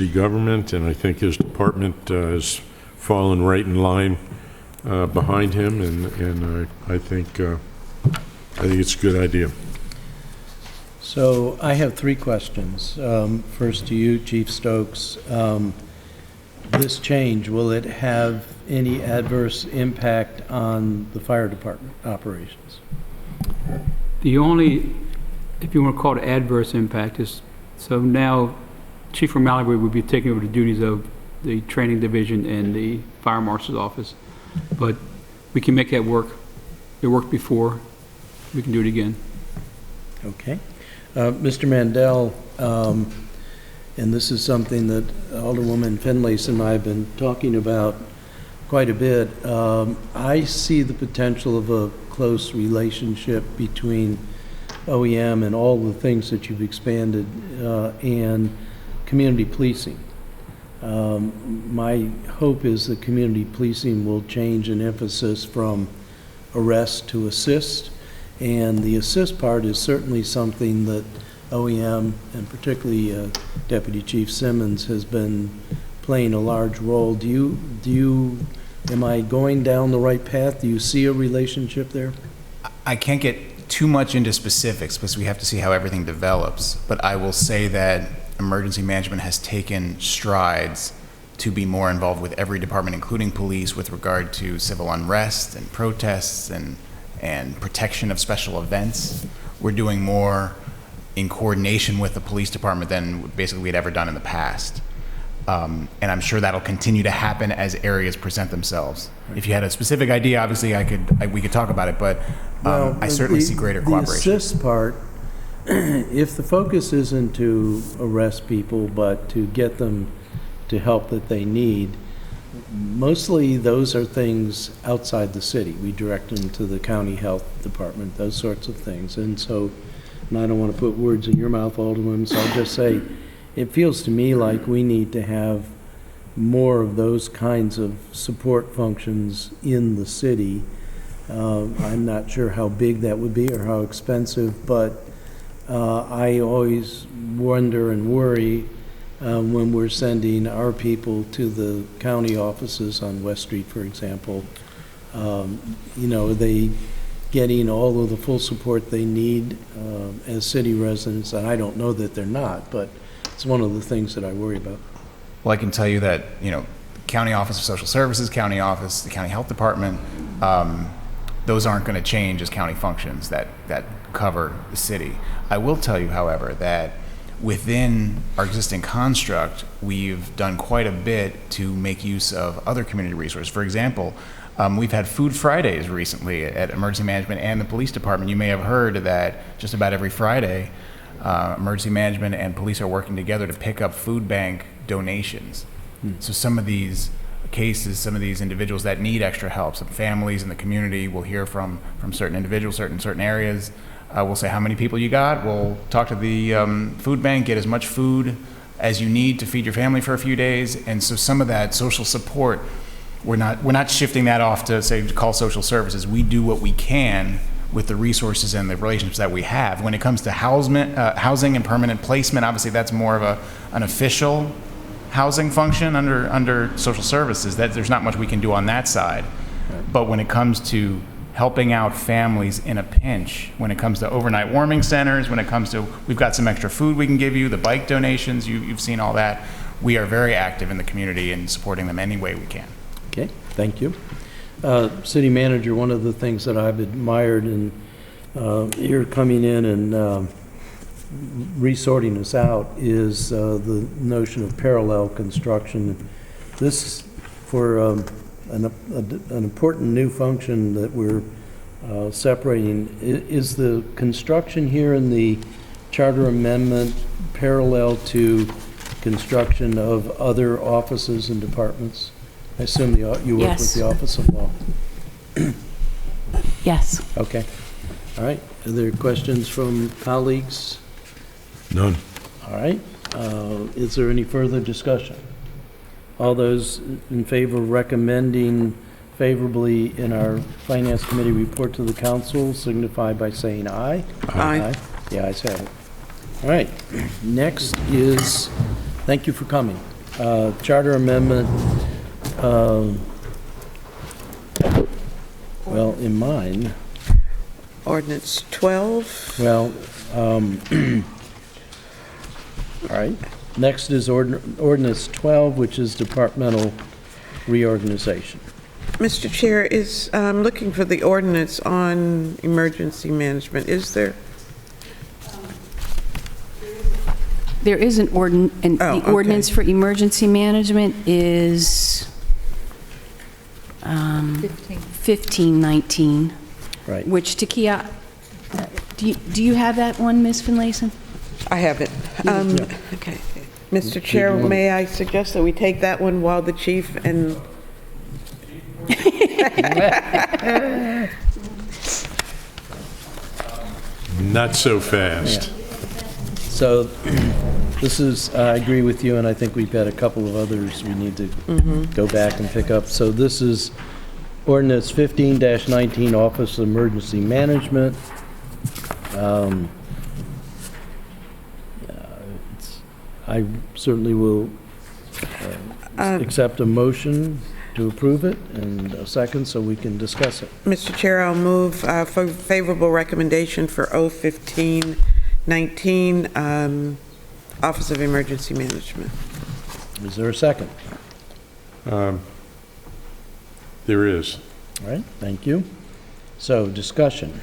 government, and I think his department has fallen right in line behind him, and I think it's a good idea. So I have three questions. First to you, Chief Stokes. This change, will it have any adverse impact on the fire department operations? The only, if you want to call it adverse impact, is so now Chief O'Malley would be taking over the duties of the training division and the fire marshal's office. But we can make that work. It worked before. We can do it again. Okay. Mr. Mandel, and this is something that Alderwoman Finlayson and I have been talking about quite a bit. I see the potential of a close relationship between OEM and all the things that you've expanded and community policing. My hope is that community policing will change in emphasis from arrest to assist, and the assist part is certainly something that OEM and particularly Deputy Chief Simmons has been playing a large role. Am I going down the right path? Do you see a relationship there? I can't get too much into specifics because we have to see how everything develops, but I will say that emergency management has taken strides to be more involved with every department, including police, with regard to civil unrest and protests and protection of special events. We're doing more in coordination with the police department than basically we'd ever done in the past. And I'm sure that'll continue to happen as areas present themselves. If you had a specific idea, obviously we could talk about it, but I certainly see greater cooperation. The assist part, if the focus isn't to arrest people, but to get them to help that they need, mostly those are things outside the city. We direct them to the county health department, those sorts of things. And so, and I don't want to put words in your mouth, Alderman, so I'll just say, it feels to me like we need to have more of those kinds of support functions in the city. I'm not sure how big that would be or how expensive, but I always wonder and worry when we're sending our people to the county offices on West Street, for example. Are they getting all of the full support they need as city residents? And I don't know that they're not, but it's one of the things that I worry about. Well, I can tell you that, County Office of Social Services, County Office, the County Health Department, those aren't going to change as county functions that cover the city. I will tell you, however, that within our existing construct, we've done quite a bit to make use of other community resources. For example, we've had Food Fridays recently at Emergency Management and the Police Department. You may have heard that just about every Friday, Emergency Management and police are working together to pick up food bank donations. So some of these cases, some of these individuals that need extra help, some families in the community will hear from certain individuals, certain areas. We'll say how many people you got. We'll talk to the food bank, get as much food as you need to feed your family for a few days. And so some of that social support, we're not shifting that off to say call social services. We do what we can with the resources and the relationships that we have. When it comes to housing and permanent placement, obviously that's more of an official housing function under social services. That there's not much we can do on that side. But when it comes to helping out families in a pinch, when it comes to overnight warming centers, when it comes to we've got some extra food we can give you, the bike donations, you've seen all that. We are very active in the community and supporting them any way we can. Okay, thank you. City Manager, one of the things that I've admired in you're coming in and resorting us out is the notion of parallel construction. This, for an important new function that we're separating, is the construction here in the charter amendment parallel to construction of other offices and departments? I assume you work with the Office of Law. Yes. Okay. All right. Are there questions from colleagues? None. All right. Is there any further discussion? All those in favor of recommending favorably in our Finance Committee report to the council signify by saying aye. Aye. The ayes have it. All right. Next is, thank you for coming. Charter amendment. Well, in mine, Ordinance 12. well, all right. Next is ordinance 12, which is departmental reorganization. Mr. Chair, I'm looking for the ordinance on emergency management. Is there? There is an ordinance, and Oh, the ordinance for emergency management is, 1519, Right. which Takia, do you have that one, Ms. Finlayson? I have it. Okay. Mr. Chair, may I suggest that we take that one while the chief and... Not so fast. So this is, I agree with you, and I think we've got a couple of others we need to go back and pick up. So this is ordinance 15-19, Office of Emergency Management. I certainly will accept a motion to approve it and a second so we can discuss it. Mr. Chair, I'll move for favorable recommendation for O1519, Office of Emergency Management. Is there a second? There is. All right, thank you. So, discussion.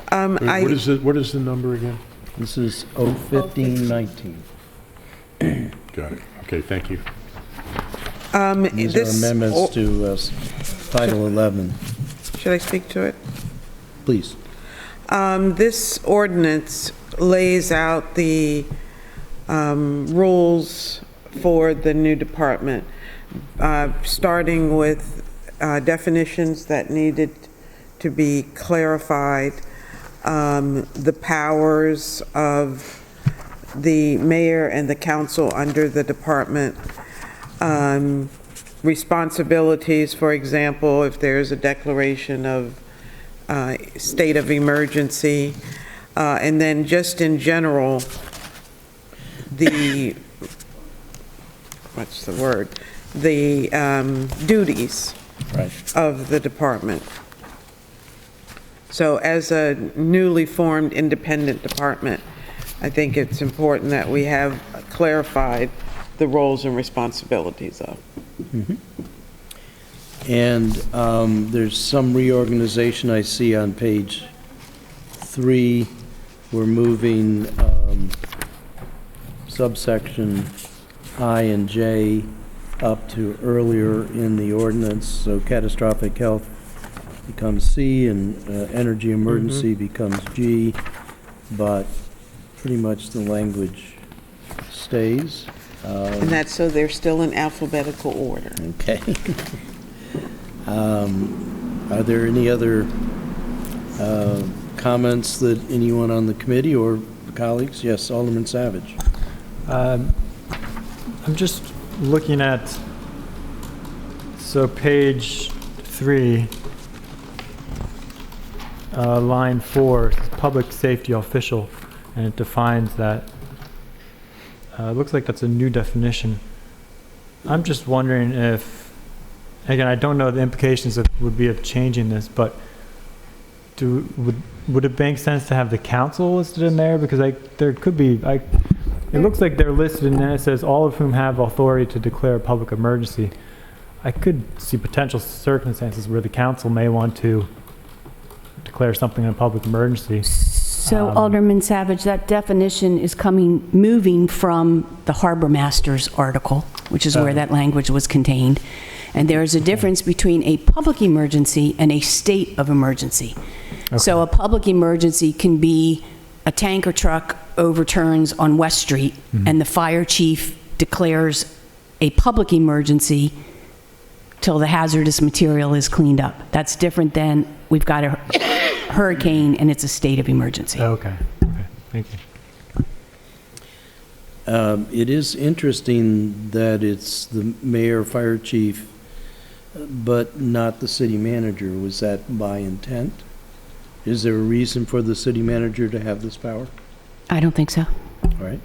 What is it? What is the number again? This is 01519. Got it. Okay, thank you. These are amendments to Title 11. Should I speak to it? Please. This ordinance lays out the rules for the new department, starting with definitions that needed to be clarified, the powers of the mayor and the council under the department, responsibilities, for example, if there's a declaration of state of emergency, and then just in general, the, what's the word? The duties of the department. So as a newly formed independent department, I think it's important that we have clarified the roles and responsibilities of. And there's some reorganization I see on page 3. We're moving subsection I and J up to earlier in the ordinance. So catastrophic health becomes C and energy emergency becomes G, but pretty much the language stays. And that's so they're still in alphabetical order. Okay. Are there any other comments that anyone on the committee or colleagues? Yes, Alderman Savage. I'm just looking at, so page 3, line 4, public safety official, and it defines that. It looks like that's a new definition. I'm just wondering if, again, I don't know the implications that would be of changing this, but would it make sense to have the council listed in there? Because there could be, it looks like they're listed and then it says all of whom have authority to declare a public emergency. I could see potential circumstances where the council may want to declare something a public emergency. So Alderman Savage, that definition is moving from the Harbor Master's article, which is where that language was contained. And there is a difference between a public emergency and a state of emergency. Okay. So a public emergency can be a tanker truck overturns on West Street and the fire chief declares a public emergency till the hazardous material is cleaned up. That's different than we've got a hurricane and it's a state of emergency. Okay, thank you. It is interesting that it's the mayor, fire chief, but not the city manager. Was that by intent? Is there a reason for the city manager to have this power? I don't think so. All right.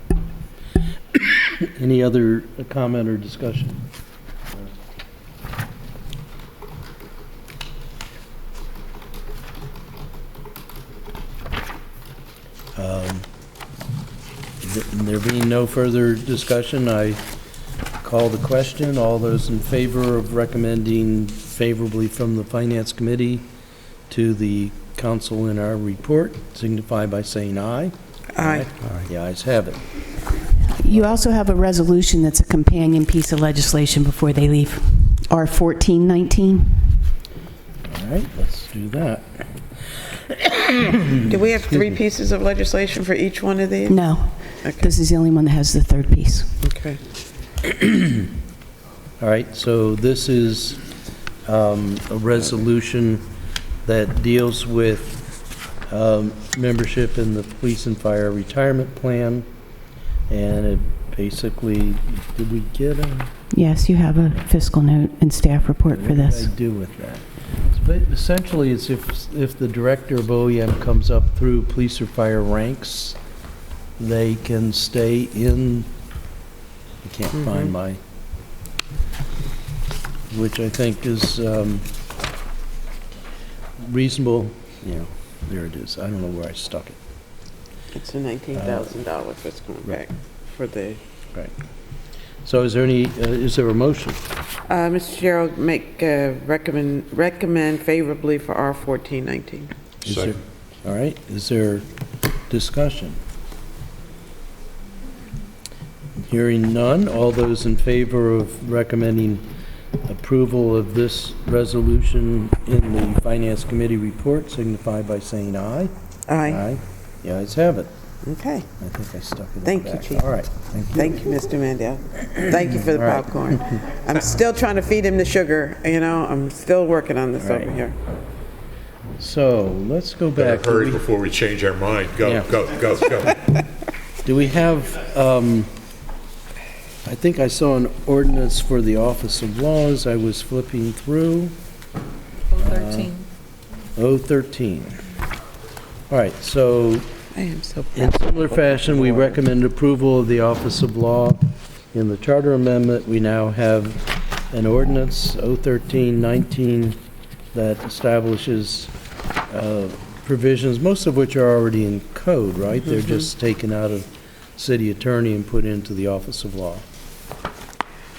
Any other comment or discussion? There being no further discussion, I call the question. All those in favor of recommending favorably from the Finance Committee to the council in our report signify by saying aye. Aye. The ayes have it. You also have a resolution that's a companion piece of legislation before they leave. R1419? All right, let's do that. Do we have three pieces of legislation for each one of these? No. Okay. This is the only one that has the third piece. Okay. All right, so this is a resolution that deals with membership in the police and fire retirement plan. And it basically, did we get a? Yes, you have a fiscal note and staff report for What did this. I do with that? But essentially, it's if the director of OEM comes up through police or fire ranks, they can stay in, I can't find my, which I think is reasonable, there it is. I don't know where I stuck it. It's a $19,000 fiscal impact for the, Right. So is there a motion? Mr. Chair, I'll recommend favorably for R1419. Is there- Second. All right, is there discussion? Hearing none, all those in favor of recommending approval of this resolution in the Finance Committee report signify by saying aye. Aye. The ayes have it. Okay. I think I stuck it in Thank the you, back. Chief. All right, thank you. Thank you, Mr. Mandel. Thank you for the All right. popcorn. I'm still trying to feed him the sugar, I'm still working on this All right. over here. So, let's go Better back. hurry before we change our mind. Go, Yeah. go, go, go. Do we have, I think I saw an ordinance for the Office of Laws. I was flipping through. 013. 013. All right, so I am so in proud. similar fashion, we recommend approval of the Office of Law. In the Charter Amendment, we now have an ordinance, 013-19, that establishes provisions, most of which are already in code, right? They're just taken out of city attorney and put into the Office of Law.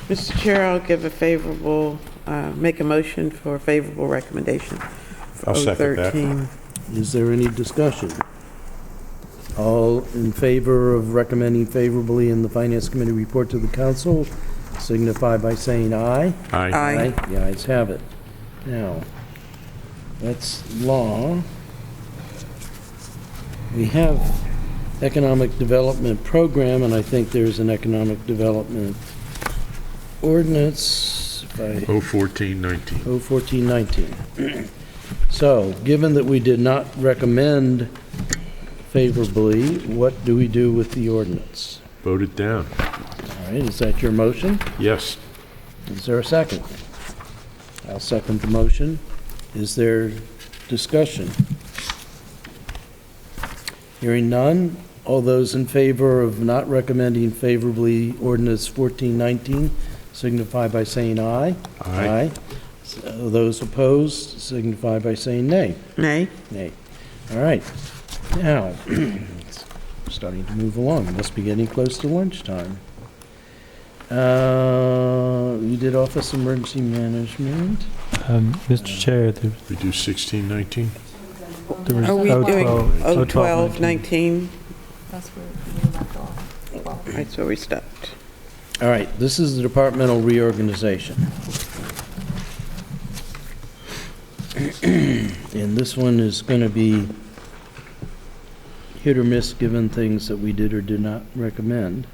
Mr. Chair, I'll give a favorable, make a motion for a favorable recommendation. for I'll second that. 013. Is there any discussion? All in favor of recommending favorably in the Finance Committee report to the council, signify by saying aye. Aye. Aye. The ayes have it. Now, that's law. We have economic development program, and I think there's an economic development ordinance by 01419. 01419. So, given that we did not recommend favorably, what do we do with the ordinance? Vote it down. All right, is that your motion? Yes. Is there a second? I'll second the motion. Is there discussion? Hearing none, all those in favor of not recommending favorably ordinance 1419 signify by saying aye. Aye. So those opposed signify by saying nay. Nay? Nay. All right. Now, it's starting to move along. It must be getting close to lunchtime. We did Office Emergency Management. Mr. Chair, We do 1619? there was Are we doing 012, 012, 19? That's where we left off. Well, That's where we stopped. All right, this is the departmental reorganization. And this one is going to be hit or miss given things that we did or did not recommend.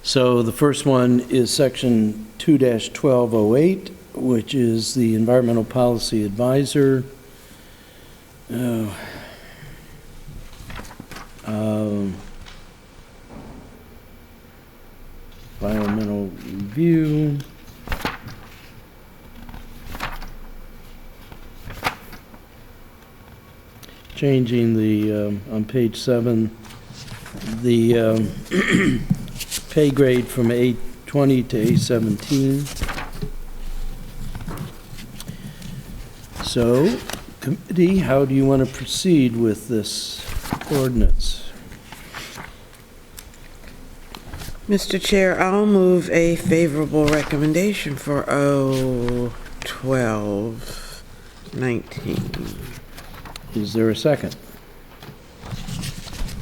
So the first one is section 2-1208, which is the Environmental Policy Advisor. Environmental review. Changing the, on page 7, the pay grade from A20 to A17. So, committee, how do you want to proceed with this ordinance? Mr. Chair, I'll move a favorable recommendation for 012, 19. Is there a second?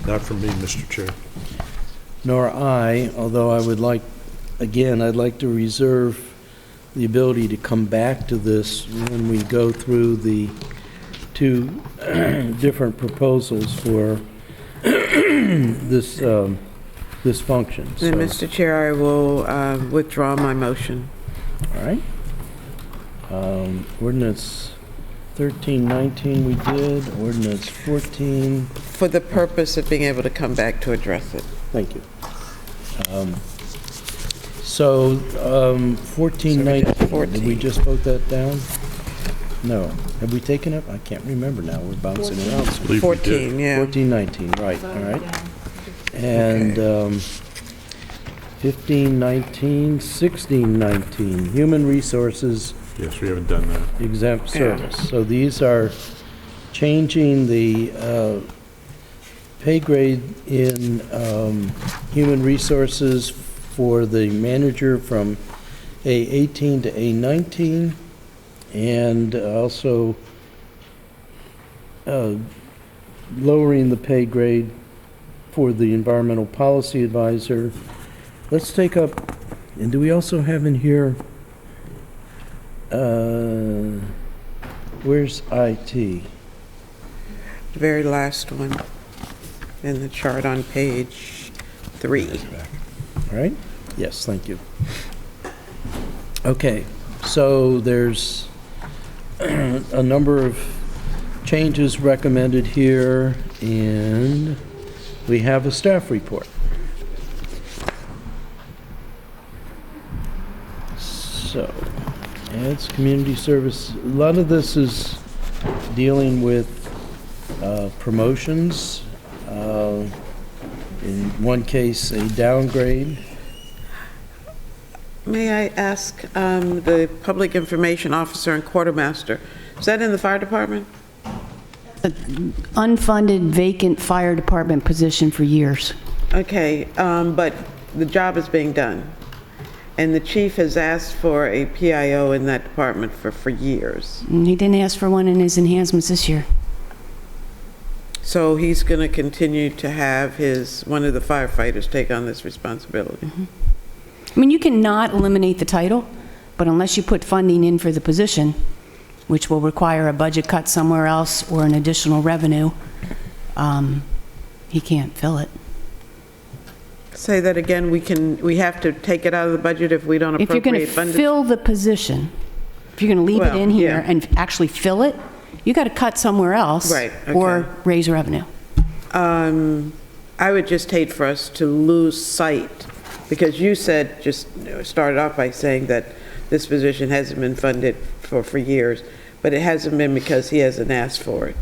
Not from me, Mr. Chair. nor I, although I would like, again, I'd like to reserve the ability to come back to this when we go through the two different proposals for this, this function. Then, So, Mr. Chair, I will withdraw my motion. all right. Ordinance 1319 we did, ordinance 14, For the purpose of being able to come back to address it. thank you. So, 1419, did we just vote that down? No. Have we taken it? I can't remember now. We're bouncing around. I believe we did. 14, yeah. 1419, right, all right. And 1519, 1619, human resources Yes, we haven't done that. exempt service. So these are changing the pay grade in human resources for the manager from A18 to A19, and also lowering the pay grade for the environmental policy advisor. Let's take up, and do we also have in here, where's IT? The very last one in the chart on page 3. All right? Yes, thank you. Okay, so there's a number of changes recommended here, and we have a staff report. So, adds community service. A lot of this is dealing with promotions. In one case, a downgrade. May I ask the public information officer and quartermaster, is that in the fire department? Unfunded vacant fire department position for years. Okay, but the job is being done. And the chief has asked for a PIO in that department for years. And he didn't ask for one in his enhancements this year. So he's going to continue to have one of the firefighters take on this responsibility. I mean, you can not eliminate the title, but unless you put funding in for the position, which will require a budget cut somewhere else or an additional revenue, he can't fill it. Say that again, we have to take it out of the budget if we don't If you're going appropriate to funding? fill the position, if you're going to leave it Well, in here yeah. and actually fill it, you got to cut somewhere else. Right, Or okay. raise revenue. I would just hate for us to lose sight, because you said, started off by saying that this position hasn't been funded for years, but it hasn't been because he hasn't asked for it.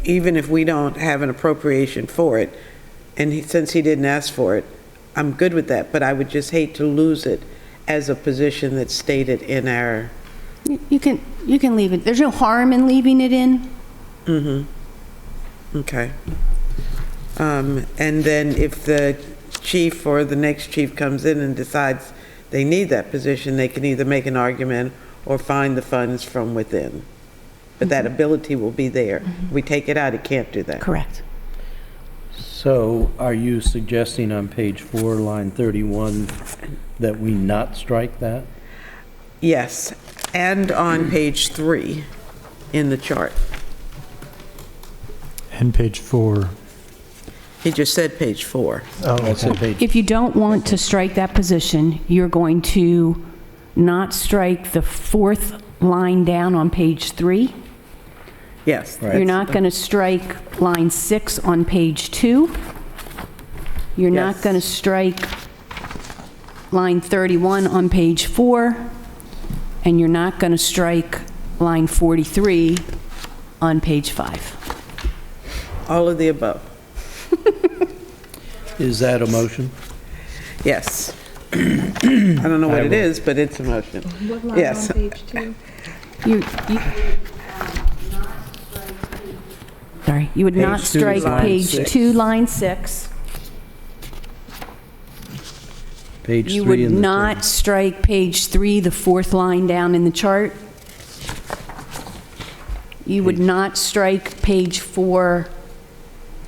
Even if we don't have an appropriation for it, and since he didn't ask for it, I'm good with that, but I would just hate to lose it as a position that's stated in our, You can leave it. There's no harm in leaving it in. okay. And then if the chief or the next chief comes in and decides they need that position, they can either make an argument or find the funds from within. But that ability will be there. We take it out, it can't do that. Correct. So are you suggesting on page 4, line 31, that we not strike that? Yes, and on page 3 in the chart. And page 4. He just said page 4. Oh, that's on page, If you don't want to strike that position, you're going to not strike the fourth line down on page 3. Yes. Right. You're not going to strike line 6 on page 2. You're not Yes. going to strike line 31 on page 4. And you're not going to strike line 43 on page 5. All of the above. is that a motion? Yes. I don't know what I it will- is, but it's a motion. What line Yes. on page 2? Sorry, you would not Page 2, strike line page 6. 2, line 6. Page 3 You would in the not strike page 3, the fourth line down in the chart. You would not strike page 4,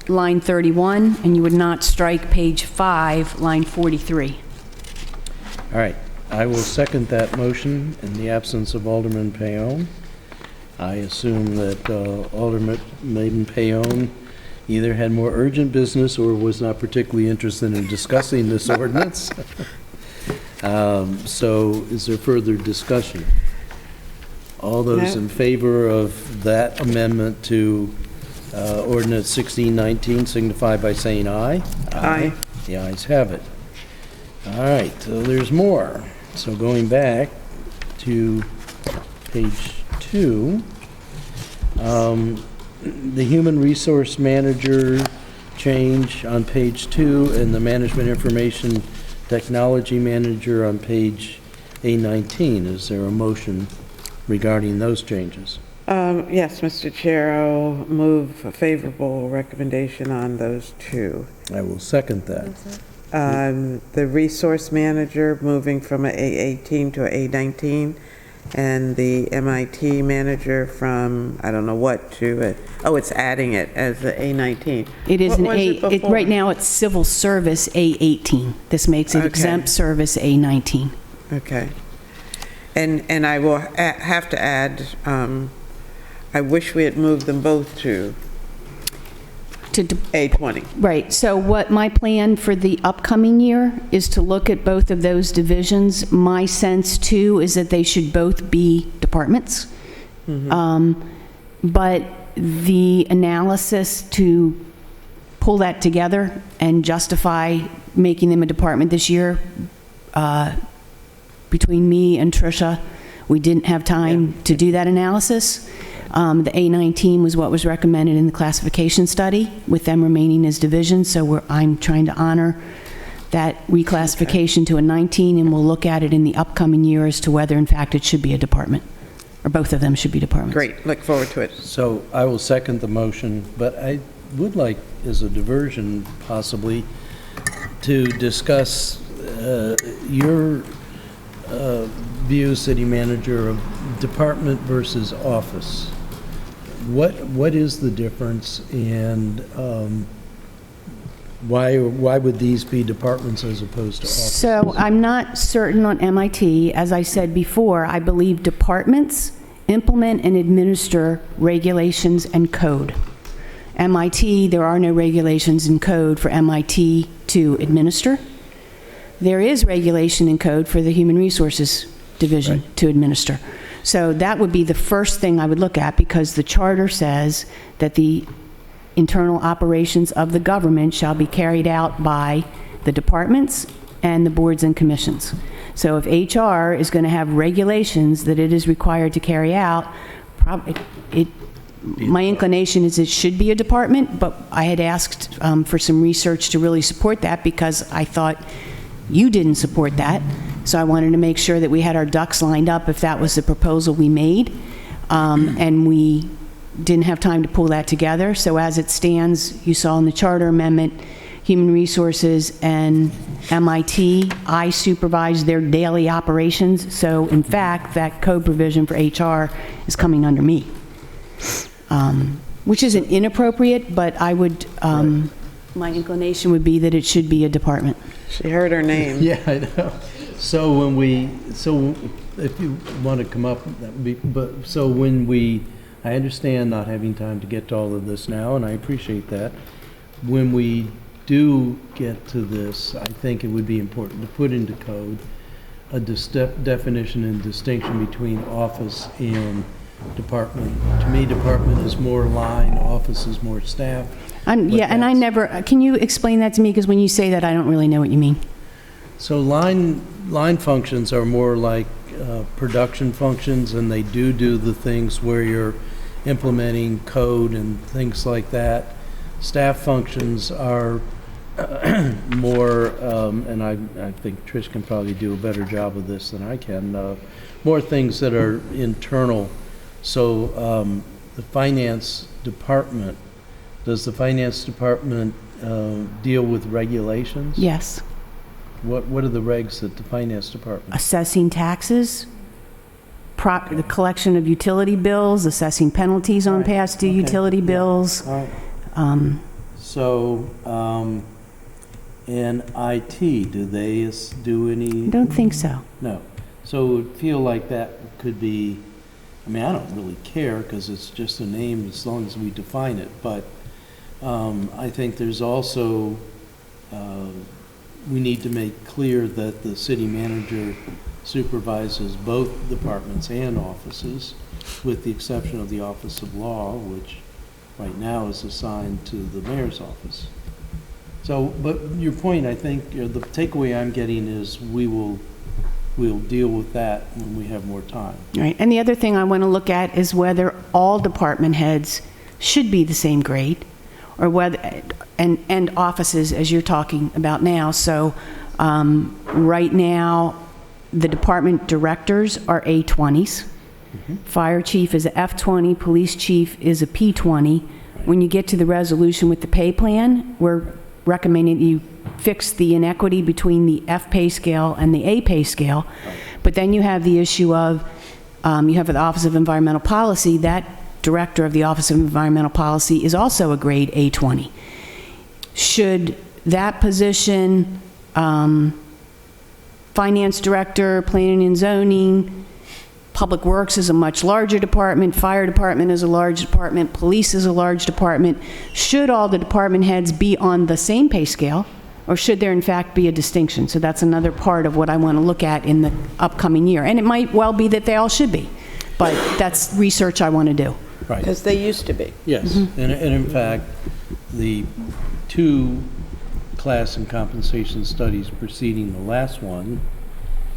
line 31, and you would not strike page 5, line 43. All right, I will second that motion in the absence of Alderman Payon. I assume that Alderman Payon either had more urgent business or was not particularly interested in discussing this ordinance. So is there further discussion? All those No. in favor of that amendment to ordinance 1619 signify by saying aye. Aye. The ayes have it. All right, so there's more. So going back to page 2, the human resource manager change on page 2 and the management information technology manager on page A19. Is there a motion regarding those changes? Yes, Mr. Chair, I'll move a favorable recommendation on those two. I will second that. The resource manager moving from a A18 to a A19, and the MIT manager from, I don't know what, to it's adding it as the A19. It is What an was it before? right now it's civil service A18. This makes it Okay. exempt service A19. Okay. And I will have to add, I wish we had moved them both to A20. Right, so what my plan for the upcoming year is to look at both of those divisions. My sense, too, is that they should both be departments. But the analysis to pull that together and justify making them a department this year, between me and Tricia, we didn't have time to do that analysis. The A19 was what was recommended in the classification study, with them remaining as divisions, so I'm trying to honor that reclassification to a 19, and we'll look at it in the upcoming year as to whether, in fact, it should be a department, or both of them should be departments. Great, look forward to it. So I will second the motion, but I would like, as a diversion possibly, to discuss your view, city manager, of department versus office. What is the difference, and why would these be departments as opposed to offices? So I'm not certain on MIT. As I said before, I believe departments implement and administer regulations and code. MIT, there are no regulations and code for MIT to administer. There is regulation and code for the Human Resources Division to administer. So that would be the first thing I would look at, because the charter says that the internal operations of the government shall be carried out by the departments and the boards and commissions. So if HR is going to have regulations that it is required to carry out, my inclination is it should be a department, but I had asked for some research to really support that, because I thought you didn't support that. So I wanted to make sure that we had our ducks lined up if that was the proposal we made. And we didn't have time to pull that together. So as it stands, you saw in the charter amendment, Human Resources and MIT, I supervise their daily operations. So in fact, that code provision for HR is coming under me, which isn't inappropriate, but I would, my inclination would be that it should be a department. She heard her name. Yeah, I know. So if you want to come up, that would be, but, so I understand not having time to get to all of this now, and I appreciate that. When we do get to this, I think it would be important to put into code a definition and distinction between office and department. To me, department is more line, office is more staff. Yeah, and I never, can you explain that to me? Because when you say that, I don't really know what you mean. So line functions are more like production functions, and they do the things where you're implementing code and things like that. Staff functions are more, and I think Trish can probably do a better job of this than I can, more things that are internal. So the finance department, does the finance department deal with regulations? Yes. What are the regs that the finance department? Assessing taxes, the collection of utility bills, assessing penalties on past due utility bills. So, and IT, do they do any? I don't think so. No. So it would feel like that could be, I mean, I don't really care because it's just a name as long as we define it. But I think there's also, we need to make clear that the city manager supervises both departments and offices, with the exception of the Office of Law, which right now is assigned to the mayor's office. So, but your point, I think, the takeaway I'm getting is we'll deal with that when we have more time. Right, and the other thing I want to look at is whether all department heads should be the same grade, or whether, and offices, as you're talking about now. So, right now, the department directors are A20s. Fire chief is a F20, police chief is a P20. When you get to the resolution with the pay plan, we're recommending you fix the inequity between the F pay scale and the A pay scale. But then you have the issue of, you have the Office of Environmental Policy. That director of the Office of Environmental Policy is also a grade A20. Should that position, finance director, planning and zoning, Public Works is a much larger department, fire department is a large department, police is a large department. Should all the department heads be on the same pay scale, or should there in fact be a distinction? So that's another part of what I want to look at in the upcoming year. And it might well be that they all should be, but that's research I want to do. Right. Because they used to be. Yes, and in fact, the two class and compensation studies preceding the last one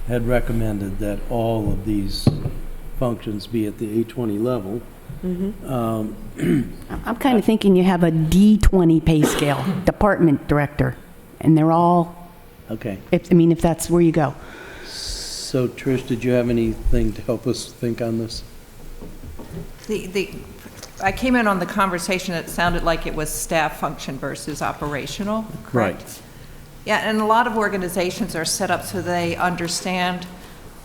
had recommended that all of these functions be at the A20 level. I'm kind of thinking you have a D20 pay scale, department director, and they're all, Okay. if that's where you go. So Trish, did you have anything to help us think on this? I came in on the conversation, it sounded like it was staff function versus operational, correct? Right. Yeah, and a lot of organizations are set up so they understand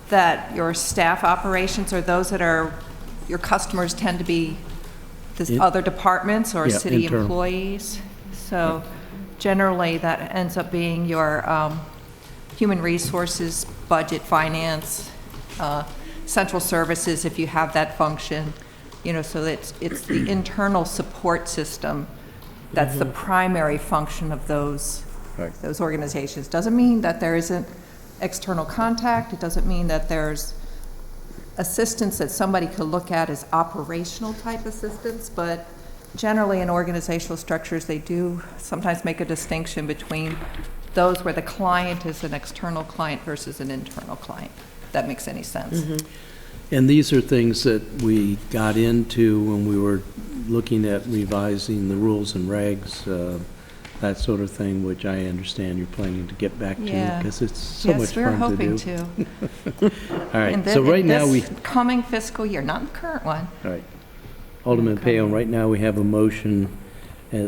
that your staff operations are those that are, your customers tend to be the other departments or Yeah, city internal. employees. So generally, that ends up being your human resources, budget, finance, central services, if you have that function. You know, so it's the internal support system that's the primary function of those organizations. Doesn't mean that there isn't external contact. It doesn't mean that there's assistance that somebody could look at as operational type assistance, but generally in organizational structures, they do sometimes make a distinction between those where the client is an external client versus an internal client, if that makes any sense. And these are things that we got into when we were looking at revising the rules and regs, that sort of thing, which I understand you're planning to get back to, Yeah. because it's so much Yes, we're fun to do. hoping to. All right, And so right now we, this coming fiscal year, not the current one. all right. Alderman Payon, right now we have a motion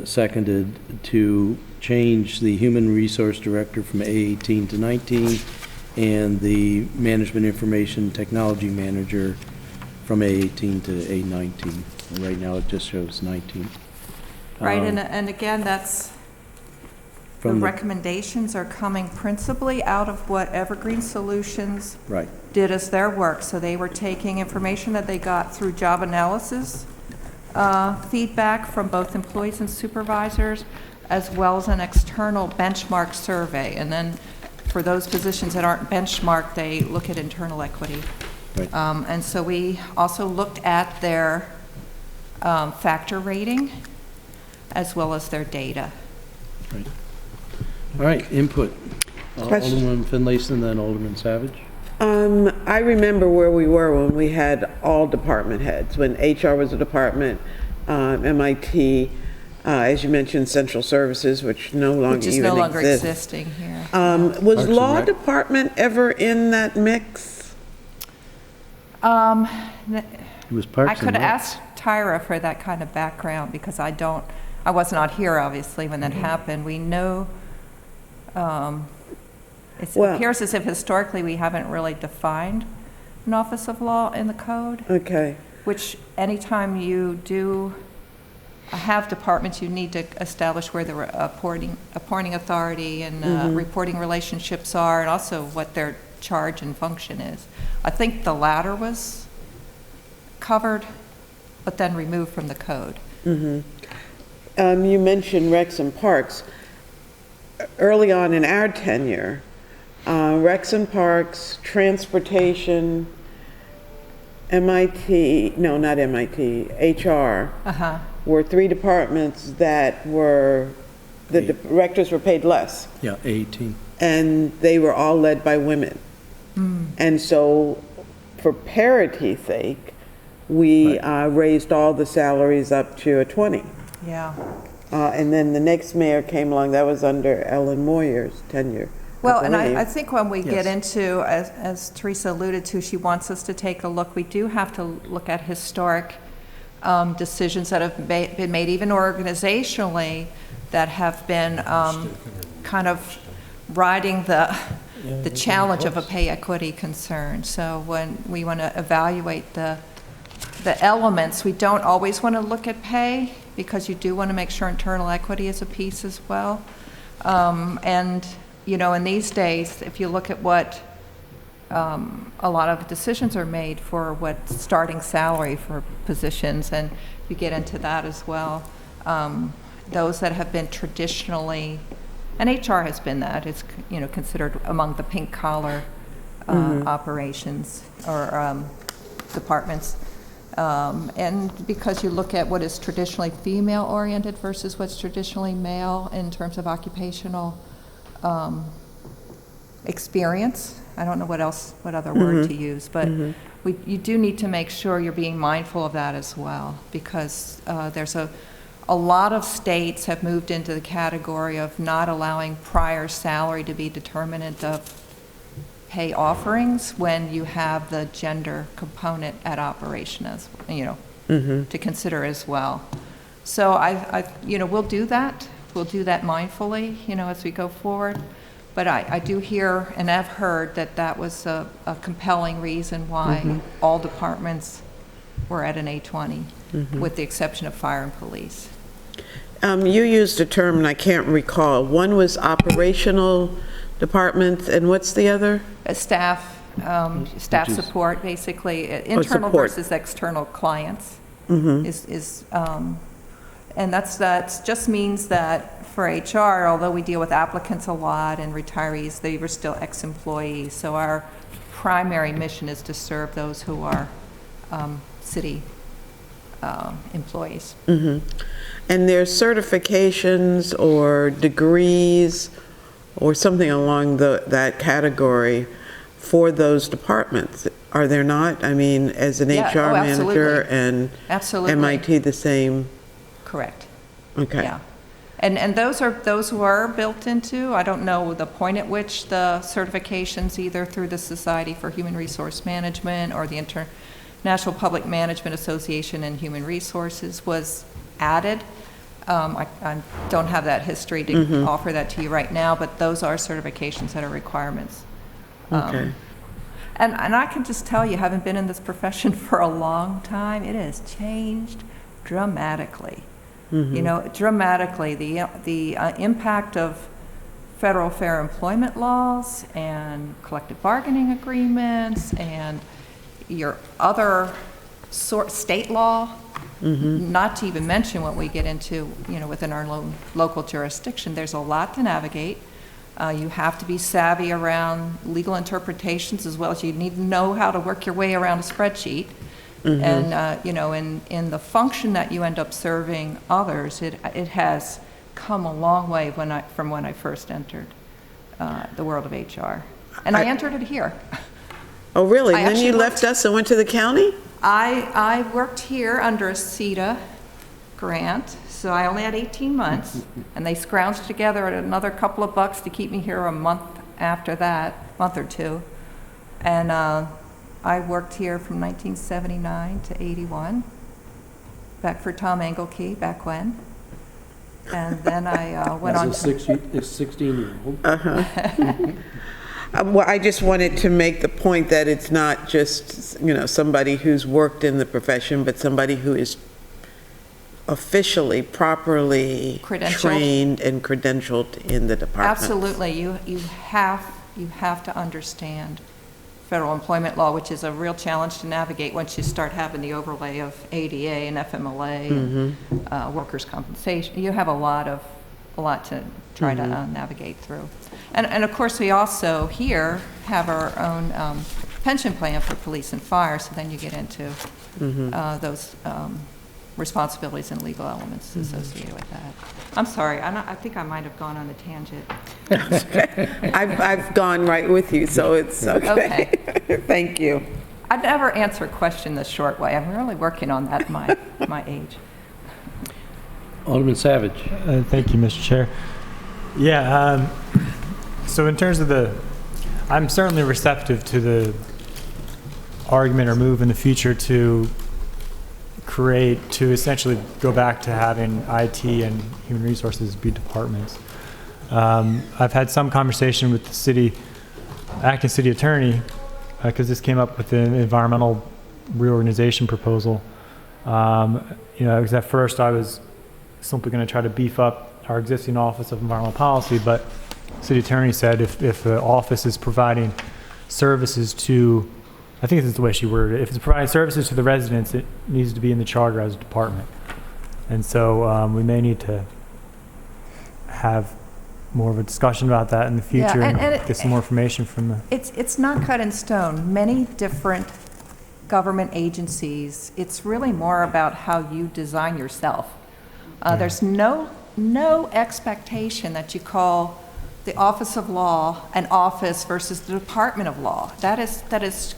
seconded to change the Human Resource Director from A18 to 19 and the Management Information Technology Manager from A18 to A19. And right now it just shows 19. Right, and again, that's, the From the, recommendations are coming principally out of what Evergreen Solutions right, did as their work. So they were taking information that they got through job analysis, feedback from both employees and supervisors, as well as an external benchmark survey. And then for those positions that aren't benchmarked, they look at internal equity. right. And so we also looked at their factor rating as well as their data. Right. All right, input. Question. Alderman Finlayson, then Alderman Savage. I remember where we were when we had all department heads, when HR was a department, MIT, as you mentioned, central services, which no longer Which is even no longer exists. existing here. Was Parks and law Rec. department ever in that mix? Um, It was Parks I and could Rec. ask Tyra for that kind of background because I was not here, obviously, when that happened. We know, it Well- appears as if historically we haven't really defined an office of law in the code, Okay, which anytime you do have departments, you need to establish where the appointing authority and reporting relationships are, and also what their charge and function is. I think the latter was covered, but then removed from the code. You mentioned Recs and Parks. Early on in our tenure, Recs and Parks, Transportation, MIT, no, not MIT, HR, were three departments that were, the directors were paid less. Yeah, 18. And they were all led by women. And so, for parity's sake, we raised all the salaries up to a 20. Yeah. And then the next mayor came along, that was under Ellen Moyer's tenure. Well, and believe. I think when we get Yes. into, as Teresa alluded to, she wants us to take a look, we do have to look at historic decisions that have been made, even organizationally, that have been kind of riding the challenge of a pay equity concern. So when we want to evaluate the elements, we don't always want to look at pay, because you do want to make sure internal equity is a piece as well. And, you know, in these days, if you look at what a lot of decisions are made for what starting salary for positions, and you get into that as well. Those that have been traditionally, and HR has been that, it's, you know, considered among the pink collar operations or departments. And because you look at what is traditionally female-oriented versus what's traditionally male in terms of occupational experience. I don't know what other word to use, but you do need to make sure you're being mindful of that as well, because there's a lot of states have moved into the category of not allowing prior salary to be determinant of pay offerings when you have the gender component at operation, as you know, to consider as well. So I you know, we'll do that mindfully, you know, as we go forward. But I do hear and have heard that that was a compelling reason why all departments were at an A20, with the exception of fire and police. You used a term, and I can't recall. One was operational departments, and what's the other? Staff support, basically, internal support. versus external clients and that just means that for HR, although we deal with applicants a lot and retirees, they were still ex-employees. So our primary mission is to serve those who are city employees. And there's certifications or degrees or something along that category for those departments, are there not? I mean, as an Yeah, HR manager absolutely. and Absolutely. MIT the same? Correct. Okay. Yeah. And those who are built into, I don't know the point at which the certifications, either through the Society for Human Resource Management or the International Public Management Association and Human Resources, was added. I don't have that history to offer that to you right now, but those are certifications that are requirements. Okay. And I can just tell you, having been in this profession for a long time, it has changed dramatically. You know, dramatically. The impact of federal fair employment laws and collective bargaining agreements and your other state law, not to even mention what we get into, you know, within our local jurisdiction. There's a lot to navigate. You have to be savvy around legal interpretations, as well as you need to know how to work your way around a spreadsheet. And, you know, in the function that you end up serving others, it has come a long way from when I first entered the world of HR. And I entered it here. Oh, really? I And then you actually left us and went to the county? I worked here under a CETA grant, so I only had 18 months, and they scrounged together another couple of bucks to keep me here a month after that, month or two. And I worked here from 1979 to 81, back for Tom Engelke, back when. And then I went on. As a 16-year-old. Well, I just wanted to make the point that it's not just, you know, somebody who's worked in the profession, but somebody who is officially, properly Credentialed. trained and credentialed in the department. Absolutely. You have to understand federal employment law, which is a real challenge to navigate once you start having the overlay of ADA and FMLA and workers' compensation. You have a lot to try to navigate through. And of course, we also here have our own pension plan for police and fire, so then you get into those responsibilities and legal elements associated with that. I'm sorry, I think I might have gone on a tangent. I've gone right with you, so it's okay. Thank you. I'd never answer a question the short way. I'm really working on that at my age. Alderman Savage. Thank you, Mr. Chair. Yeah, so in terms of I'm certainly receptive to the argument or move in the future to essentially go back to having IT and human resources be departments. I've had some conversation with the acting city attorney, because this came up with the environmental reorganization proposal. Because at first I was simply going to try to beef up our existing Office of Environmental Policy, but city attorney said if the office is providing services to, I think this is the way she worded it, if it's providing services to the residents, it needs to be in the charter as a department. And so we may need to have more of a discussion about that in the future and get some more information from the... It's not cut in stone. Many different government agencies, it's really more about how you design yourself. There's no expectation that you call the Office of Law an office versus the Department of Law. That is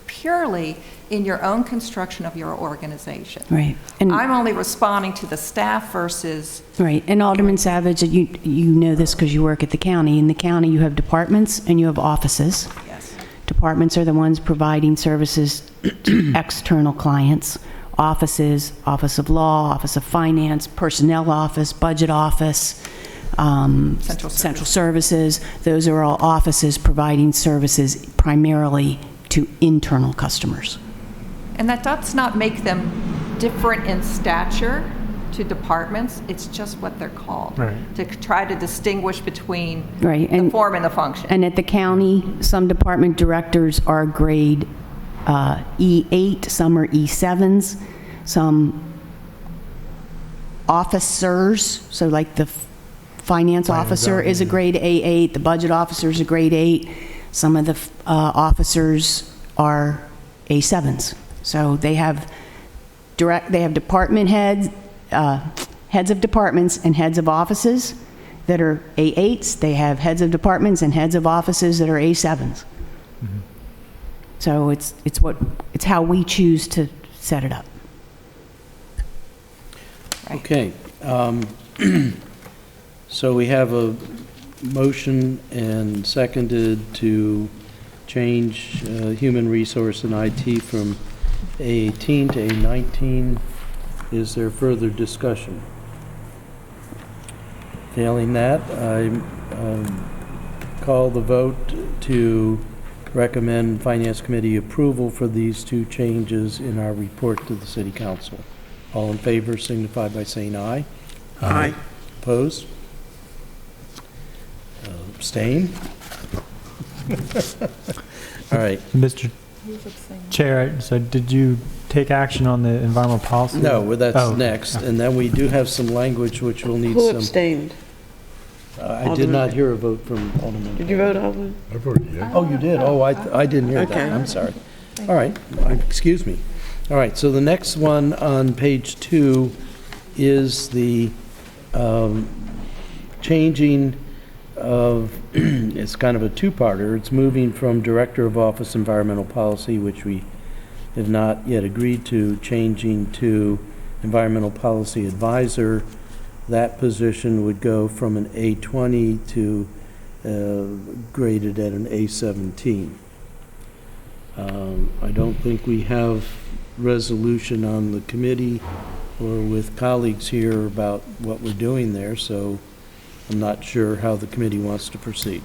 purely in your own construction of your organization. Right. And I'm only responding to the staff versus... right. And Alderman Savage, you know this because you work at the county. In the county, you have departments and you have offices. Yes. Departments are the ones providing services to external clients. Offices, Office of Law, Office of Finance, Personnel Office, Budget Office, Central Services. Those are all offices providing services primarily to internal customers. And that does not make them different in stature to departments. It's just what they're called. Right. To try to distinguish between Right. the form and the function. And at the county, some department directors are grade E8, some are E7s, some officers, so like the finance officer is a grade A8, the budget officer is a grade 8, some of the officers are A7s. So they have department heads, heads of departments and heads of offices that are A8s. They have heads of departments and heads of offices that are A7s. Mm-hmm. So it's how we choose to set it up. Okay. So we have a motion and seconded to change human resource and IT from A18 to A19. Is there further discussion? Failing that, I call the vote to recommend Finance Committee approval for these two changes in our report to the City Council. All in favor signify by saying aye. Aye. Opposed? Abstain? All right. Mr. Chair, so did you take action on the environmental policy? No, well, that's Oh, next. And then we do have some language which will need Who some... abstained? I did not hear a vote from Alderman. Did you vote, Alderman? I've voted yes. Oh, you did? Oh, I didn't hear Okay. that. I'm sorry. All right, excuse me. All right, so the next one on page 2 is the changing of, it's kind of a two-parter. It's moving from Director of Office Environmental Policy, which we have not yet agreed to, changing to Environmental Policy Advisor. That position would go from an A20 to graded at an A17. I don't think we have resolution on the committee or with colleagues here about what we're doing there, so I'm not sure how the committee wants to proceed.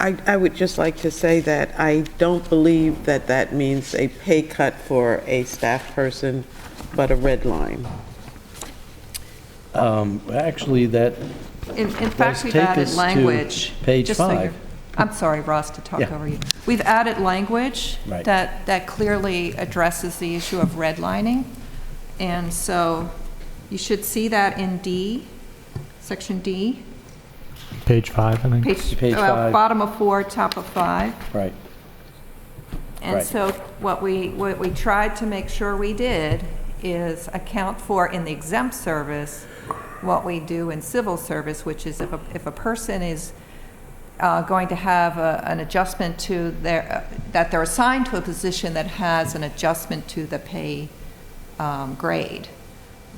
I would just like to say that I don't believe that that means a pay cut for a staff person but a red line. Actually, that In fact, does we've take added us to language. page just so 5. you're- I'm sorry, Ross, to talk Yeah. over you. We've added language Right. that clearly addresses the issue of redlining. And so you should see that in D, section D, Page 5, I think. Page 5. bottom of 4, top of 5. Right. And Right. so what we tried to make sure we did is account for in the exempt service what we do in civil service, which is if a person is going to have an adjustment to their, that they're assigned to a position that has an adjustment to the pay grade,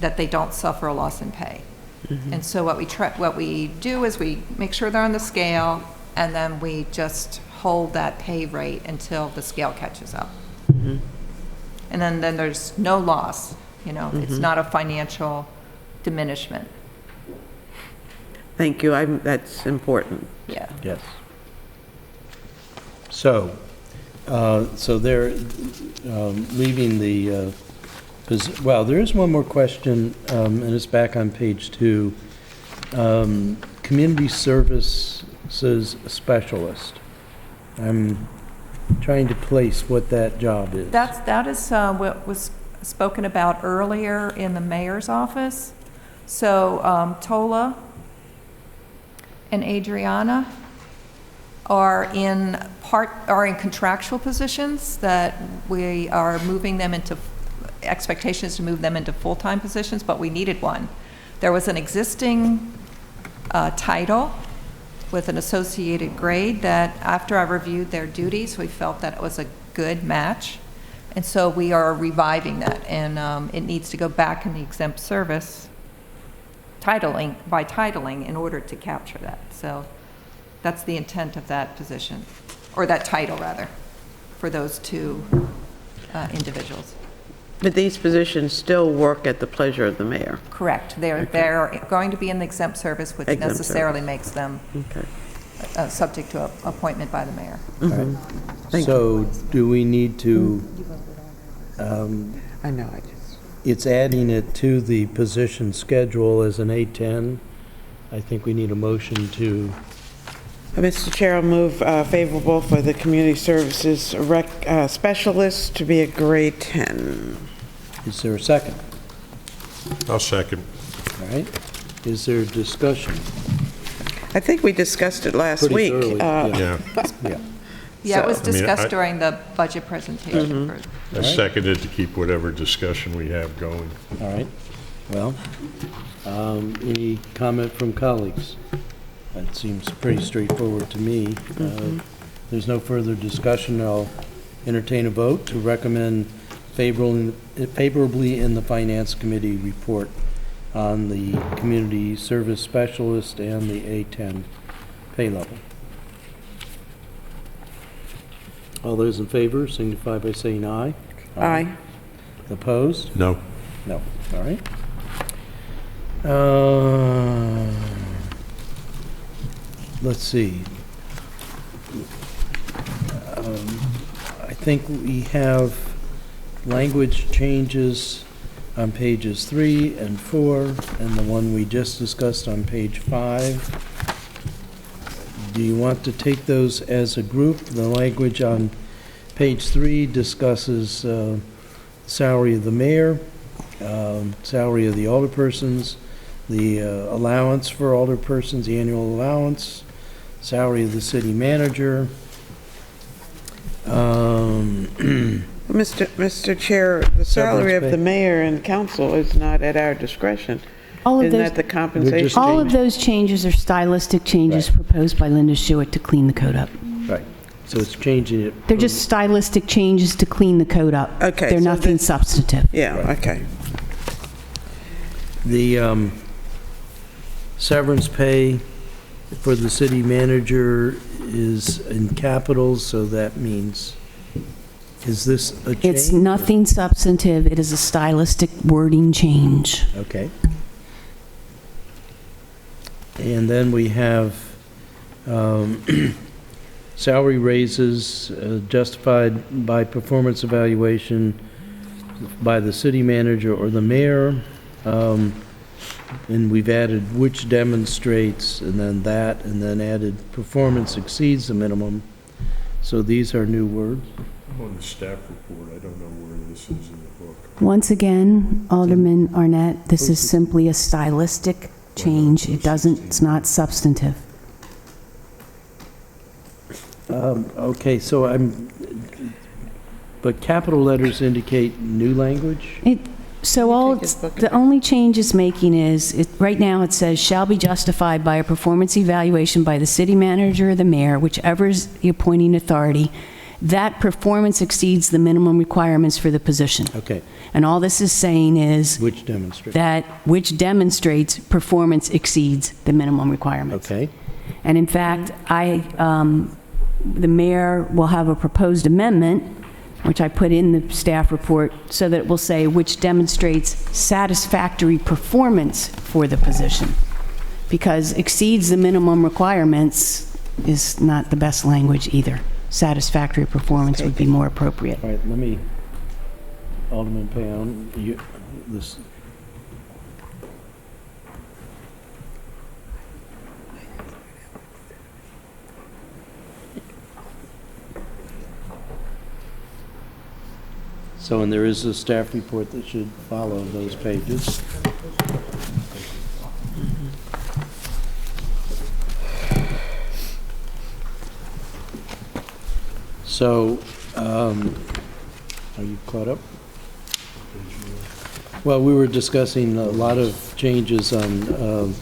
that they don't suffer a loss in pay. And so what we do is we make sure they're on the scale, and then we just hold that pay rate until the scale catches up. And then there's no loss, it's not a financial diminishment. Thank you, that's important. Yeah. Yes. So they're leaving the, well, there is one more question, and it's back on page 2. Community services specialist. I'm trying to place what that job is. That is what was spoken about earlier in the mayor's office. So Tola and Adriana are in contractual positions that we are moving them into, expectations to move them into full-time positions, but we needed one. There was an existing title with an associated grade that after I reviewed their duties, we felt that it was a good match. And so we are reviving that, and it needs to go back in the exempt service by titling in order to capture that. So that's the intent of that position, or that title rather, for those two individuals. But these positions still work at the pleasure of the mayor. Correct. They're going to be in the exempt service, which Exempt necessarily service. makes them Okay. subject to appointment by the mayor. All right. Thank So do we need to, I know, it's adding it to the position schedule as an A10. I think we need a motion to, Mr. Chair, I'll move favorable for the community services specialist to be a grade 10. is there a second? I'll second. All right. Is there discussion? I think we discussed it last Pretty week. thoroughly, yeah. Yeah. Yeah, it was I mean, discussed I- during the budget presentation. I seconded to keep whatever discussion we have going. All right. Well, any comment from colleagues? That seems pretty straightforward to me. There's no further discussion. I'll entertain a vote to recommend favorably in the Finance Committee report on the Community Service Specialist and the A10 pay level. All those in favor signify by saying aye. Aye. Opposed? No. No. All right. Let's see. I think we have language changes on pages 3 and 4, and the one we just discussed on page 5. Do you want to take those as a group? The language on page 3 discusses salary of the mayor, salary of the alderpersons, the allowance for alderpersons, the annual allowance, salary of the city manager. Mr. Chair, the salary of pay. the mayor and council is not at our discretion. All of Isn't those, that the compensation? all of those changes are stylistic changes Right. proposed by Linda Schuett to clean the code up. Right, so it's changing it. They're just stylistic changes to clean the code up. Okay, They're so nothing this- substantive. Yeah, okay. The severance pay for the city manager is in capitals, so that means, is this a change? It's nothing substantive. It is a stylistic wording change. Okay. And then we have salary raises justified by performance evaluation by the city manager or the mayor. And we've added which demonstrates, and then that, and then added performance exceeds the minimum. So these are new words. I'm on the staff report. I don't know where this is in the book. Once again, Alderman Arnett, this is simply a stylistic change. It's not substantive. Okay, so but capital letters indicate new language? The only change it's making is, right now it says, shall be justified by a performance evaluation by the city manager or the mayor, whichever is the appointing authority, that performance exceeds the minimum requirements for the position. Okay, And all this is saying is which demonstrates? which demonstrates performance exceeds the minimum requirements. Okay, And in fact, the mayor will have a proposed amendment, which I put in the staff report, so that it will say which demonstrates satisfactory performance for the position. Because exceeds the minimum requirements is not the best language either. Satisfactory performance would be more appropriate. all right, Alderman Payon, this. So, and there is a staff report that should follow those pages. So, are you caught up? Well, we were discussing a lot of changes on,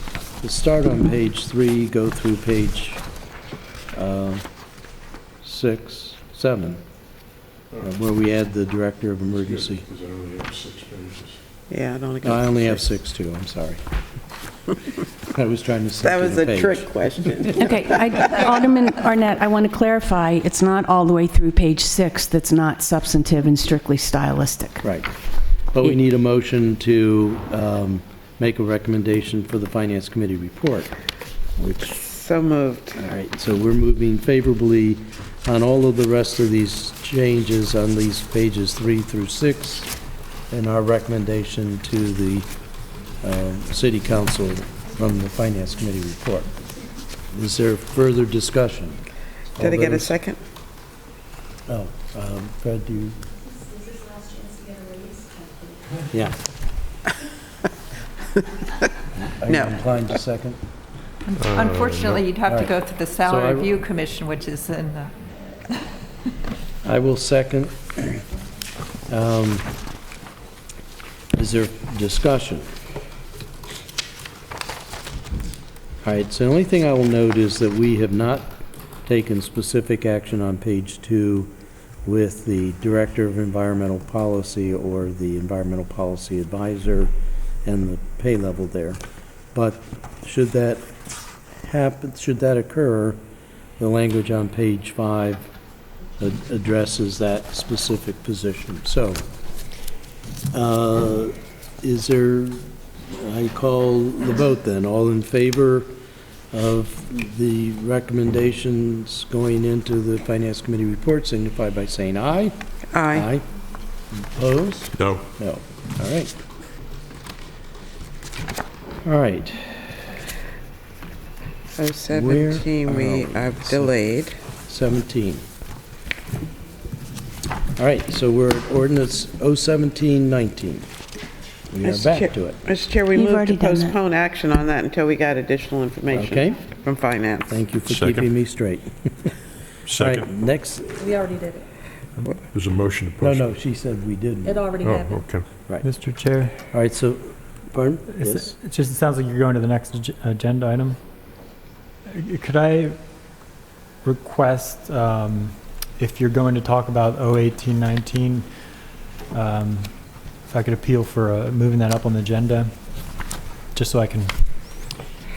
start on page 3, go through page 6, 7. Where we add the Director of Emergency. Because I only have 6 pages. Yeah, I only No, I got only have 6. 6 too, I'm sorry. I was trying to stick That to was the a page. trick question. Okay, Alderman Arnett, I want to clarify, it's not all the way through page 6 that's not substantive and strictly stylistic. Right. But we need a motion to make a recommendation for the Finance Committee report, which, So moved. all right, so we're moving favorably on all of the rest of these changes on these pages 3 through 6, and our recommendation to the City Council from the Finance Committee report. Is there further discussion? Did I get a All those- second? Oh, Fred, do you? Yeah. Are you No. inclined to second? Unfortunately, you'd have All to right. go through the So I- Salary Review Commission, which is in the... I will second. Is there discussion? All right, so the only thing I will note is that we have not taken specific action on page 2 with the Director of Environmental Policy or the Environmental Policy Advisor and the pay level there. But should that happen, should that occur, the language on page 5 addresses that specific position. So, is there, I call the vote then. All in favor of the recommendations going into the Finance Committee report signify by saying aye. Aye. Opposed? No. No. All right. All right. 017, we have delayed. 17. All right, so we're at ordinance 01719. We are Mr. back Chair- to it. Mr. Chair, we You've move to already done that. postpone action on that until we got additional Okay. information from finance. Thank you for Second. keeping me straight. All right, Second. next, There's a motion to no, post. no, she said we didn't. already Oh, okay. Mr. Chair, All right, so, pardon? it's- Yes? it sounds like you're going to the next agenda item. Could I request, if you're going to talk about 01819, if I could appeal for moving that up on the agenda, just so I can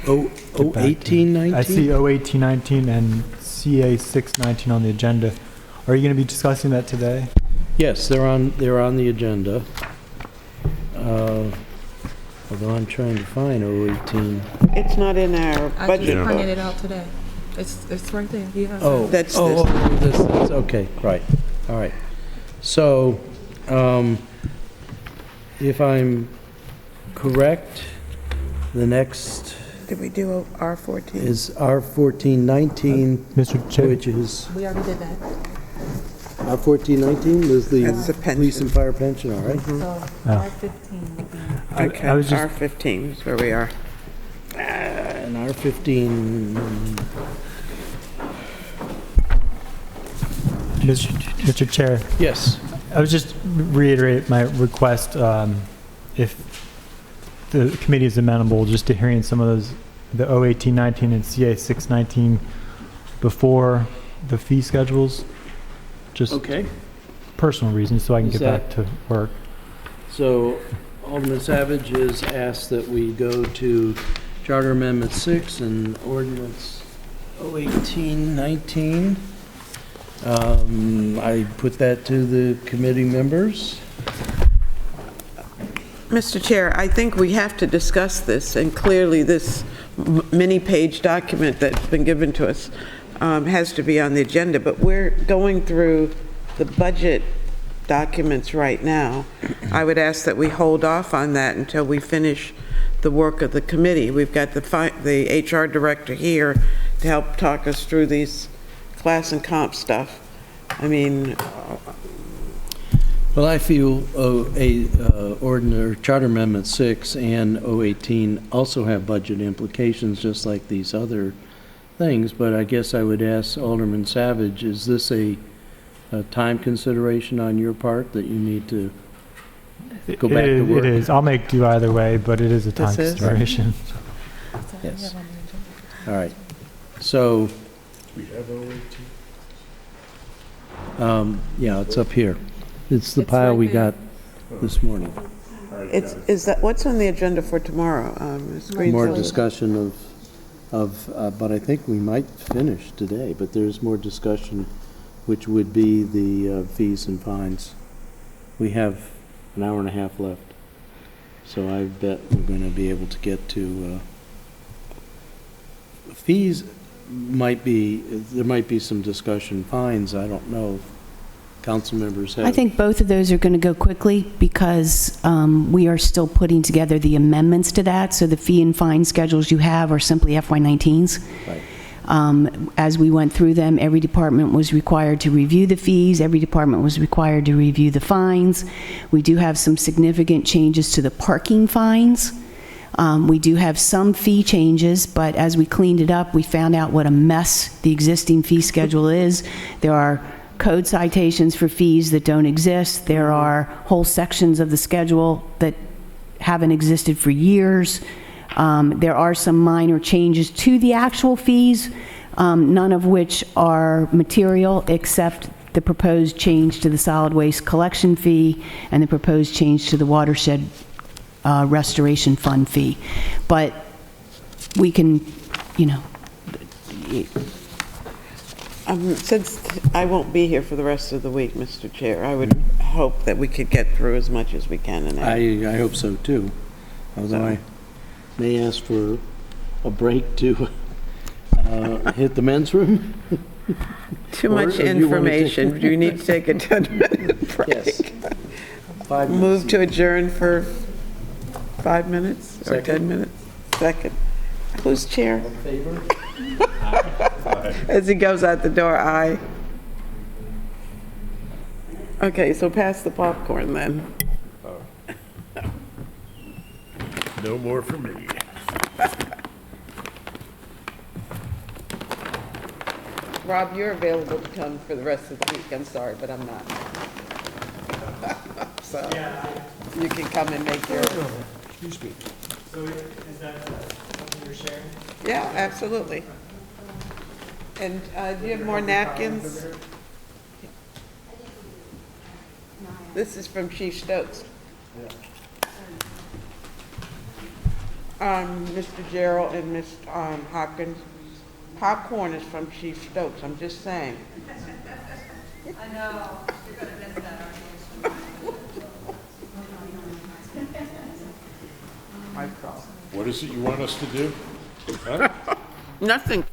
Oh, get back to- 1819? I see 01819 and CA 619 on the agenda. Are you going to be discussing that today? Yes, they're on the agenda. Although I'm trying to find 018. It's not in our I budget just printed book. it out today. It's right there. You have Oh, That's this, okay, right, all right. So, if I'm correct, the next Did we do R14? is R1419, Mr. Chair, which is, We already did that. R1419 was That's the the pension. police and fire pension, all right? So R15 would be. Okay, I was just- R15 is where we are. And R15, Mr. Chair, yes. I was just reiterate my request, if the committee is amenable, just to hearing some of those, the 01819 and CA 619 before the fee schedules, just Okay. personal reasons, so I can Is get back to work. So Alderman Savage has asked that we go to Charter Amendment 6 and Ordinance 01819. I put that to the committee members. Mr. Chair, I think we have to discuss this, and clearly this many-page document that's been given to us has to be on the agenda, but we're going through the budget documents right now. I would ask that we hold off on that until we finish the work of the committee. We've got the HR director here to help talk us through these class and comp stuff. I mean, Well, I feel Charter Amendment 6 and 018 also have budget implications, just like these other things, but I guess I would ask Alderman Savage, is this a time consideration on your part that you need to go back to work? It is. I'll make do either way, but it is a time This is? consideration. Yes. All right. So, We have 018? yeah, it's up here. It's the It's pile right we there. got this morning. is that, what's on the agenda for tomorrow? Ms. More Greenfield? discussion but I think we might finish today, but there's more discussion, which would be the fees and fines. We have an hour and a half left, so I bet we're going to be able to get to, fees might be, there might be some discussion. Fines, I don't know. Council members have. I think both of those are going to go quickly because we are still putting together the amendments to that. So the fee and fine schedules you have are simply FY19s. Right. As we went through them, every department was required to review the fees. Every department was required to review the fines. We do have some significant changes to the parking fines. We do have some fee changes, but as we cleaned it up, we found out what a mess the existing fee schedule is. There are code citations for fees that don't exist. There are whole sections of the schedule that haven't existed for years. There are some minor changes to the actual fees, none of which are material except the proposed change to the solid waste collection fee and the proposed change to the watershed restoration fund fee. But we can, you know, Since I won't be here for the rest of the week, Mr. Chair, I would hope that we could get through as much as we can in that. I hope so too, although I may ask for a break to hit the men's room. Too Or much you wanna take- information. Do you need to take a 10-minute break? Yes. 5 minutes. Move to adjourn for 5 minutes or Second. 10 minutes? Second. Who's chair? Favor? As he goes out the door, aye. Okay, so pass the popcorn then. No more for me. Rob, you're available to come for the rest of the week. I'm sorry, but I'm not. So you can come and make your, Excuse me. So is that something you're sharing? yeah, absolutely. And do you have more napkins? This is from Chief Stokes. Mr. Gerald and Ms. Hopkins, popcorn is from Chief Stokes, I'm just saying. I know, you're going to miss that, aren't you? What is it you want us to do? Huh? Nothing.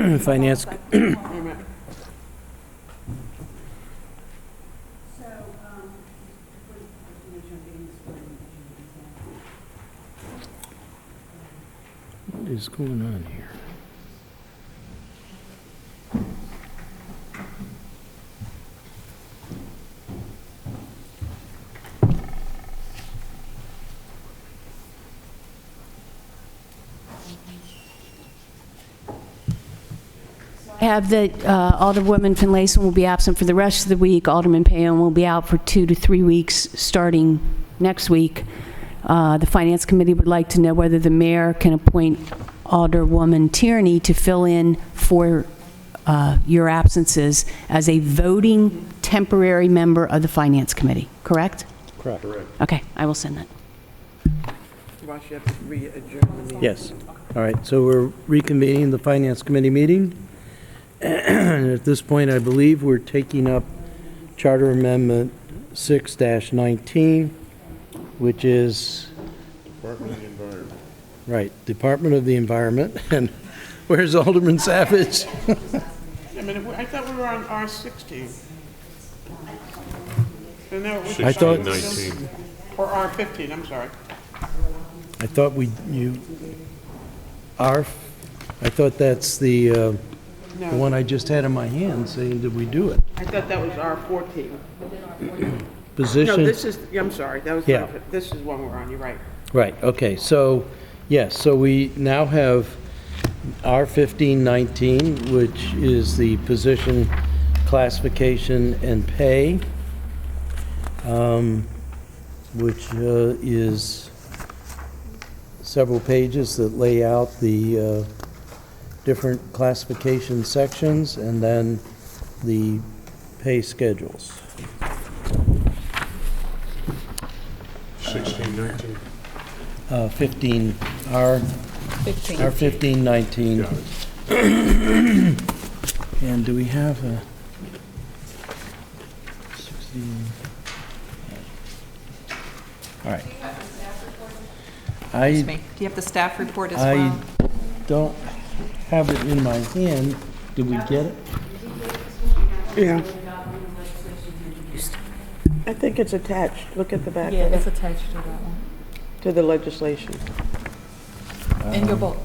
Finance, what is going on here? I have that Alderwoman Finlayson will be absent for the rest of the week. Alderman Payon will be out for 2 to 3 weeks, starting next week. The Finance Committee would like to know whether the mayor can appoint Alderwoman Tierney to fill in for your absences as a voting temporary member of the Finance Committee, correct? Correct. Okay, I will send that. Watch, you have to re-adjourn the meeting. Yes. All right, so we're reconvening the Finance Committee meeting. And at this point, I believe we're taking up Charter Amendment 6-19, which is, Department of the Environment. right, Department of the Environment. And where's Alderman Savage? I thought we were on R16. No, it was I thought- 1619. Or R15, I'm sorry. I thought I thought that's the one I just had in my hand saying, did we do it? I thought that was R14. Position? No, this is, I'm sorry, that was, Yeah. this is one we're on, you're right. Right, okay, so, yes, so we now have R1519, which is the position classification and pay, which is several pages that lay out the different classification sections and then the pay schedules. 1619. 15, R1519. Got it. And do we have a 16? All right. Excuse me. Do you have the staff report as I well? don't have it in my hand. Did we get it? Yeah. I think it's attached. Look at the back Yeah, of it's it, attached to that one. to the legislation. In your book.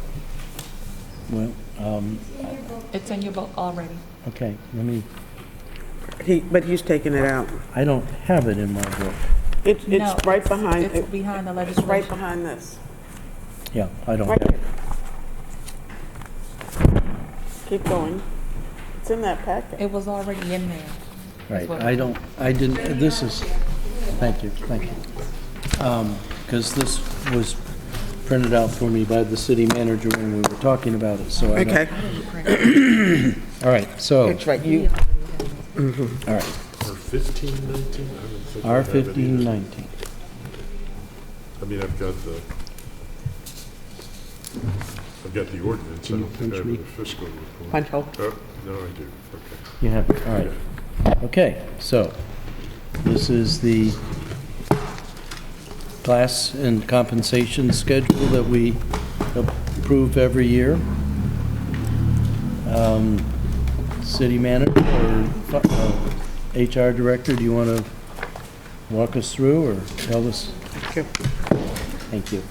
Well, It's in your book already. okay, let me, But he's taking it out. I don't have it in my book. It's No, right behind, It's behind the it's right legislation. behind this. Yeah, I don't Right have here. it. Keep going. It's in that packet. It was already in there. Right, what- I didn't, this is, thank you. Because this was printed out for me by the city manager when we were talking about it, so I don't. Okay, All right, so, that's right, you, all right, Or 1519? I don't think I have it either. R1519. I mean, I've got the ordinance. I Can you don't think I punch have me? the fiscal report. punch hole. Oh, no, I do. Okay. You have it, all right. Okay, so this is the class and compensation schedule that we approve every year. City manager or HR director, do you want to walk us through or tell us? Sure. Thank you.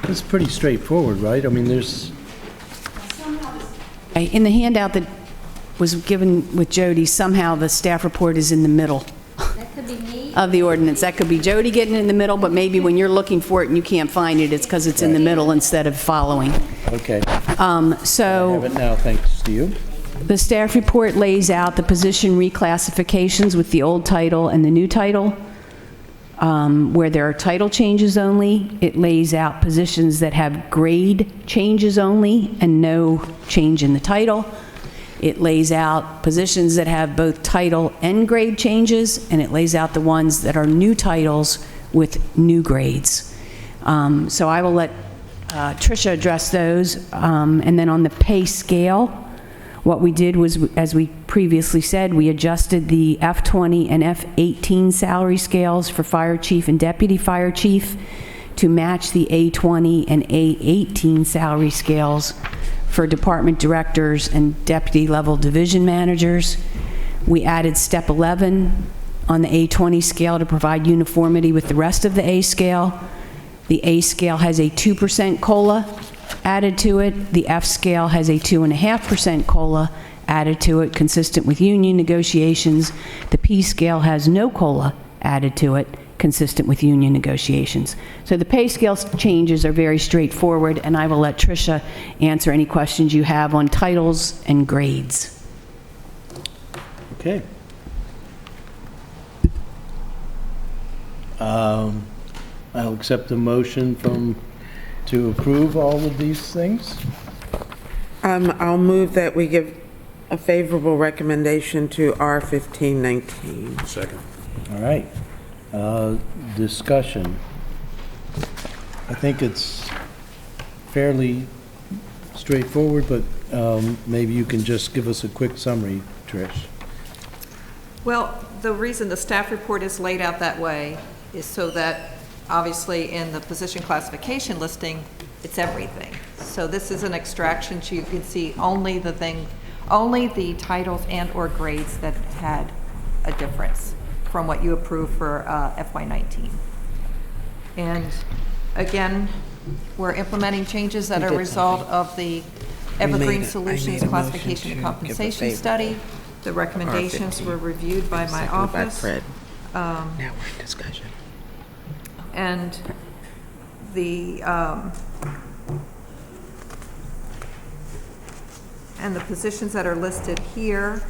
It's pretty straightforward, right? I mean, there's, In the handout that was given with Jody, somehow the staff report is in the middle That could be me. of the ordinance. That could be Jody getting it in the middle, but maybe when you're looking for it and you can't find it, it's because it's in the middle instead of following. okay. So. I have it now, thanks to you. The staff report lays out the position reclassifications with the old title and the new title. Where there are title changes only, it lays out positions that have grade changes only and no change in the title. It lays out positions that have both title and grade changes, and it lays out the ones that are new titles with new grades. So I will let Tricia address those. And then on the pay scale, what we did was, as we previously said, we adjusted the F20 and F18 salary scales for fire chief and deputy fire chief to match the A20 and A18 salary scales for department directors and deputy level division managers. We added step 11 on the A20 scale to provide uniformity with the rest of the A scale. The A scale has a 2% COLA added to it. The F scale has a 2.5% COLA added to it, consistent with union negotiations. The P scale has no COLA added to it, consistent with union negotiations. So the pay scale changes are very straightforward, and I will let Tricia answer any questions you have on titles and grades. Okay. I'll accept the motion to approve all of these things. I'll move that we give a favorable recommendation to R1519. Second. All right. Discussion. I think it's fairly straightforward, but maybe you can just give us a quick summary, Trish. Well, the reason the staff report is laid out that way is so that, obviously, in the position classification listing, it's everything. So this is an extraction, so you can see only the titles and/or grades that had a difference from what you approved for FY19. And again, we're implementing changes that are a result of the Evergreen Solutions Classification and Compensation Study. The recommendations were reviewed by my office. Now we're in discussion. And the positions that are listed here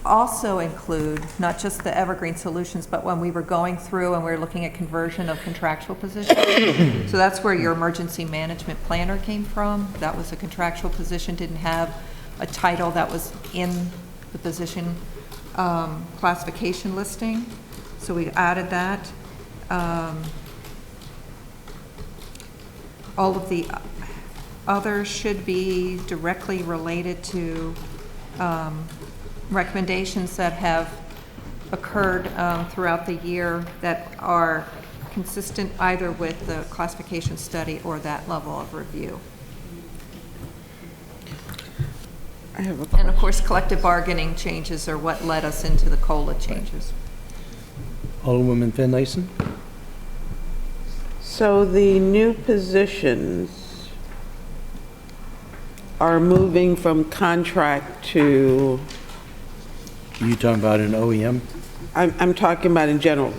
also include not just the Evergreen Solutions, but when we were going through and we were looking at conversion of contractual positions. So that's where your emergency management planner came from. That was a contractual position, didn't have a title that was in the position classification listing. So we added that. All of the others should be directly related to recommendations that have occurred throughout the year that are consistent either with the classification study or that level of review. I have a question. And of course, collective bargaining changes are what led us into the COLA changes. Alderwoman Finlayson? So the new positions are moving from contract to, You talking about an OEM? I'm talking about in general,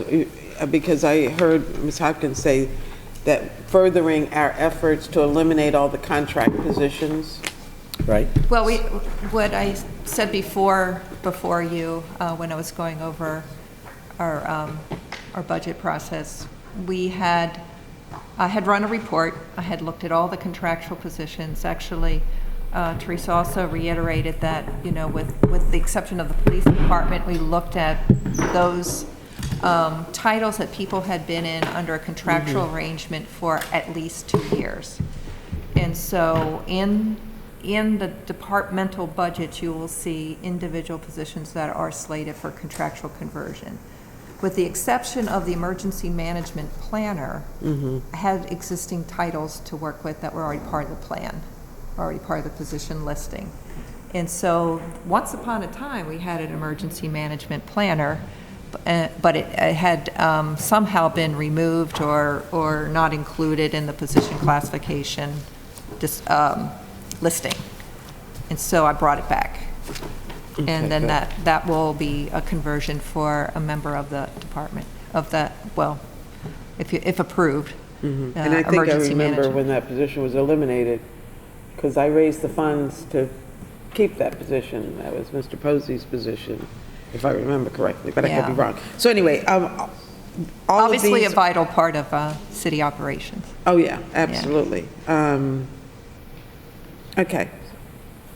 because I heard Ms. Hopkins say that furthering our efforts to eliminate all the contract positions. Right? Well, what I said before you, when I was going over our budget process, I had run a report. I had looked at all the contractual positions. Actually, Teresa also reiterated that, with the exception of the police department, we looked at those titles that people had been in under a contractual arrangement for at least 2 years. And so in the departmental budget, you will see individual positions that are slated for contractual conversion. With the exception of the emergency management planner, had existing titles to work with that were already part of the plan, already part of the position listing. And so once upon a time, we had an emergency management planner, but it had somehow been removed or not included in the position classification listing. And so I brought it back. And then that will be a conversion for a member of the department, if approved. And I think I remember when that position was eliminated, because I raised the funds to keep that position. That was Mr. Posey's position, if I remember correctly, but I could be wrong. So anyway, obviously a vital part of city operations. Oh, yeah, absolutely. Okay.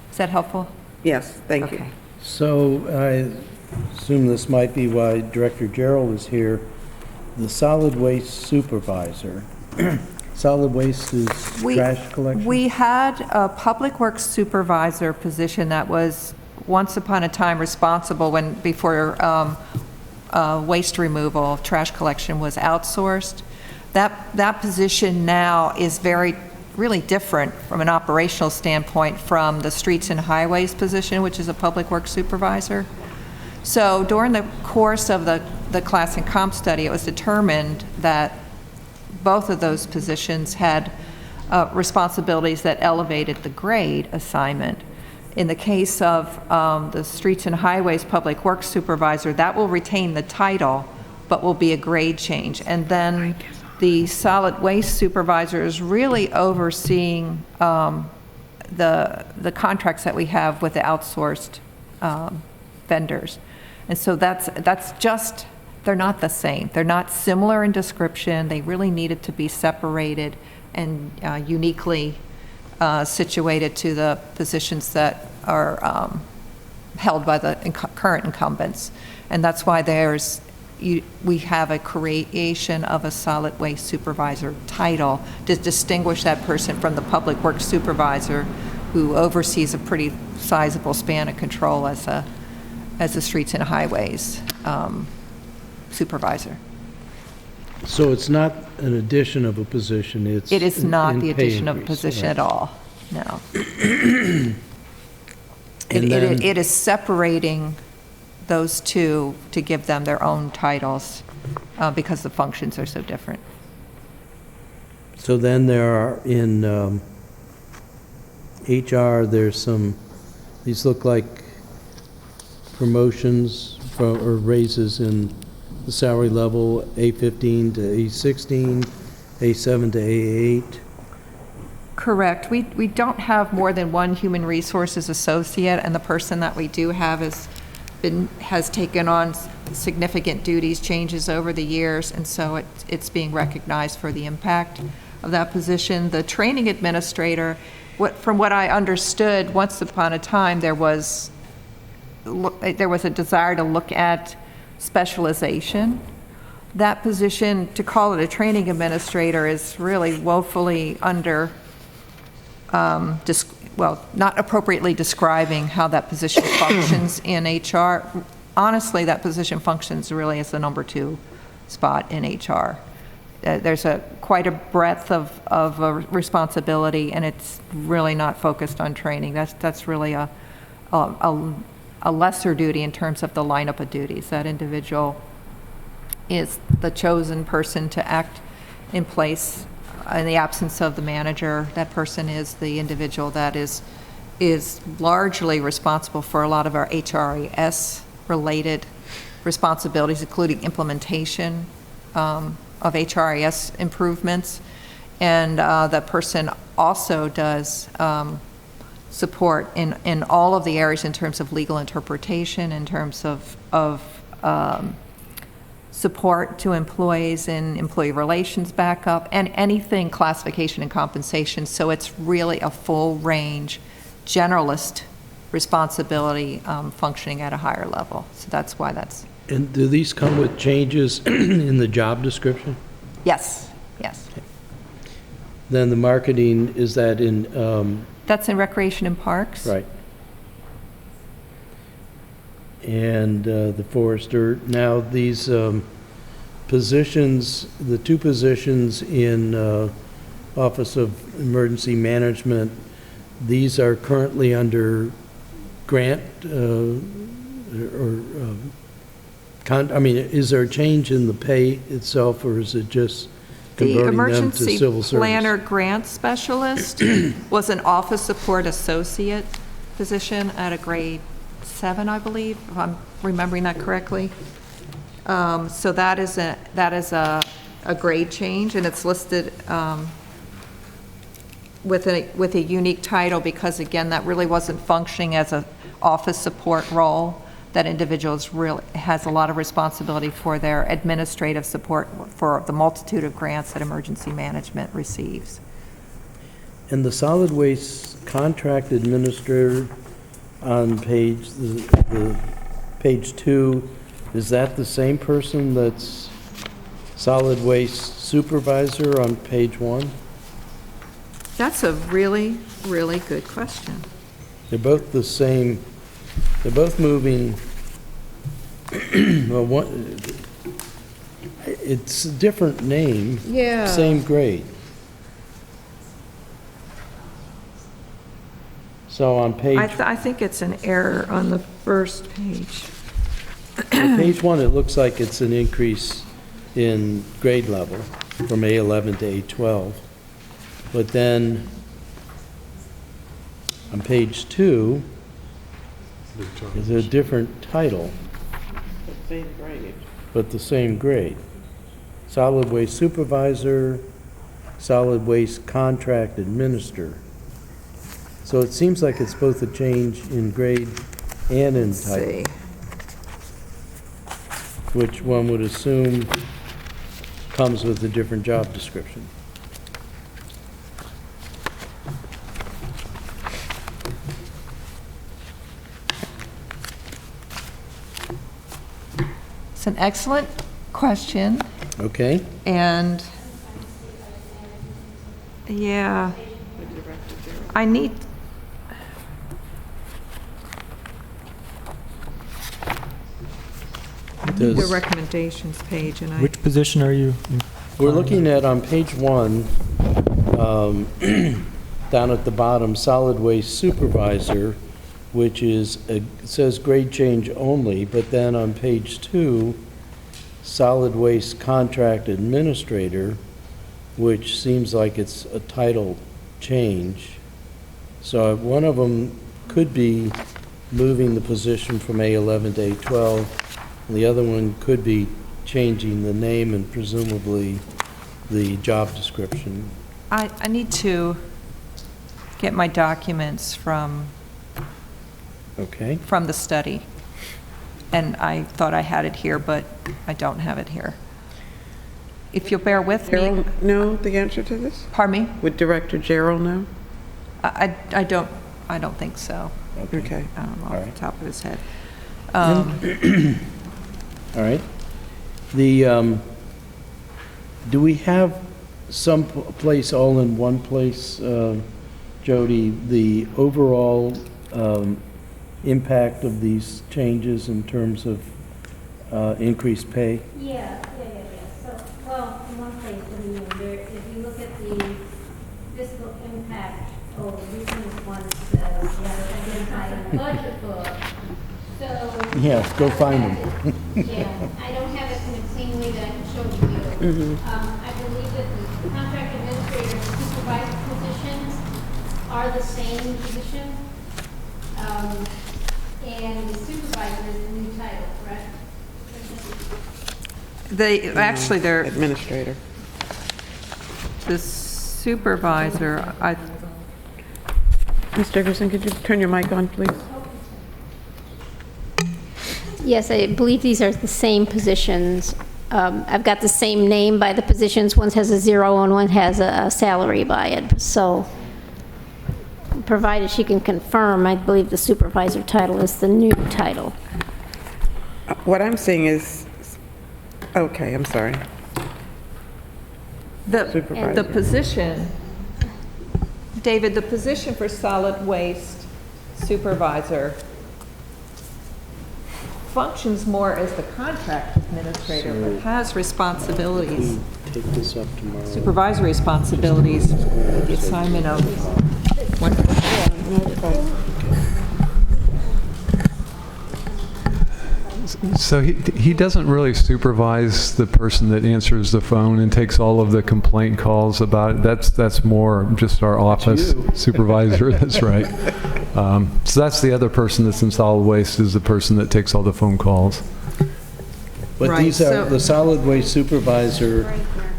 Is that helpful? Yes, thank you. So I assume this might be why Director Gerald is here. The solid waste supervisor. Solid waste is trash collection? We had a public works supervisor position that was once upon a time responsible before waste removal, trash collection was outsourced. That position now is really different from an operational standpoint from the streets and highways position, which is a public works supervisor. So during the course of the class and comp study, it was determined that both of those positions had responsibilities that elevated the grade assignment. In the case of the streets and highways public works supervisor, that will retain the title, but will be a grade change. And then the solid waste supervisor is really overseeing the contracts that we have with the outsourced vendors. And so that's just, they're not the same. They're not similar in description. They really needed to be separated and uniquely situated to the positions that are held by the current incumbents. And that's why we have a creation of a solid waste supervisor title to distinguish that person from the public works supervisor who oversees a pretty sizable span of control as a streets and highways supervisor. So it's not an addition of a position, it's... It is not in the pay addition of a increase, position right. at all, no. And then- It is separating those two to give them their own titles because the functions are so different. So then there are, in HR, there's some, these look like promotions or raises in the salary level, A15 to A16, A7 to A8. Correct. We don't have more than one human resources associate, and the person that we do have has taken on significant duties changes over the years, and so it's being recognized for the impact of that position. The training administrator, from what I understood, once upon a time there was a desire to look at specialization. That position, to call it a training administrator, is really woefully not appropriately describing how that position functions in HR. Honestly, that position functions really as the number 2 spot in HR. There's quite a breadth of responsibility, and it's really not focused on training. That's really a lesser duty in terms of the lineup of duties. That individual is the chosen person to act in place in the absence of the manager. That person is the individual that is largely responsible for a lot of our HRIS-related responsibilities, including implementation of HRIS improvements. And that person also does support in all of the areas in terms of legal interpretation, in terms of support to employees in employee relations backup, and anything classification and compensation. So it's really a full range generalist responsibility functioning at a higher level. So that's why that's... And do these come with changes in the job description? Yes, yes. Then the marketing, is that in... That's in Recreation and Parks. Right. And the forester. Now, these positions, the 2 positions in Office of Emergency Management, these are currently under grant is there a change in the pay itself, or is it just The converting them to emergency civil service? planner grant specialist was an office support associate position at a grade 7, I believe, if I'm remembering that correctly. So that is a grade change, and it's listed with a unique title because, again, that really wasn't functioning as an office support role. That individual has a lot of responsibility for their administrative support for the multitude of grants that emergency management receives. And the solid waste contract administrator on page 2, is that the same person that's solid waste supervisor on page 1? That's a really, really good question. They're both the same, they're both moving, well, it's a different name, Yeah. same grade. So on page, I think it's an error on the first page. page 1, it looks like it's an increase in grade level from A11 to A12. But then on page 2, is a different title, Same grade. but the same grade. Solid waste supervisor, solid waste contract administrator. So it seems like it's both a change in grade and in Let's title, see. which one would assume comes with a different job description. It's an excellent question, Okay? and, yeah, I need, the Does- recommendations page, and I, Which position are you? We're looking at, on page 1, down at the bottom, solid waste supervisor, which is, it says grade change only, but then on page 2, solid waste contract administrator, which seems like it's a title change. So one of them could be moving the position from A11 to A12, and the other one could be changing the name and presumably the job description. I need to get my documents from Okay? the study. And I thought I had it here, but I don't have it here. If you'll bear with me, Gerald know the answer to this? pardon me? Would Director Gerald know? I don't think so. Okay. I don't know All off right. the top of his head. All right. The, do we have some place, all in one place, Jody, the overall impact of these changes in terms of increased pay? Yeah. So, well, in one place, I mean, there, if you look at the fiscal impact, these ones says, identify in the budget book. So. Yeah, go find them. Yeah, I don't have it in the same way that I can show you. I believe that the contract administrator and supervisor positions are the same position. And the supervisor is the new title, correct? Actually, they're, Administrator. the supervisor, Ms. Dickerson, could you turn your mic on, please? Yes, I believe these are the same positions. I've got the same name by the positions. One has a 0 and one has a salary by it. So provided she can confirm, I believe the supervisor title is the new title. What I'm seeing is, okay, I'm sorry. the Supervisor. position, David, the position for solid waste supervisor functions more as the contract administrator, but has responsibilities, Take this up tomorrow. supervisory responsibilities, the assignment of, So he doesn't really supervise the person that answers the phone and takes all of the complaint calls about it. That's more just our office you. supervisor. That's right. So that's the other person that's in solid waste, is the person that takes all the phone calls. But Right, these are, so- the solid waste supervisor,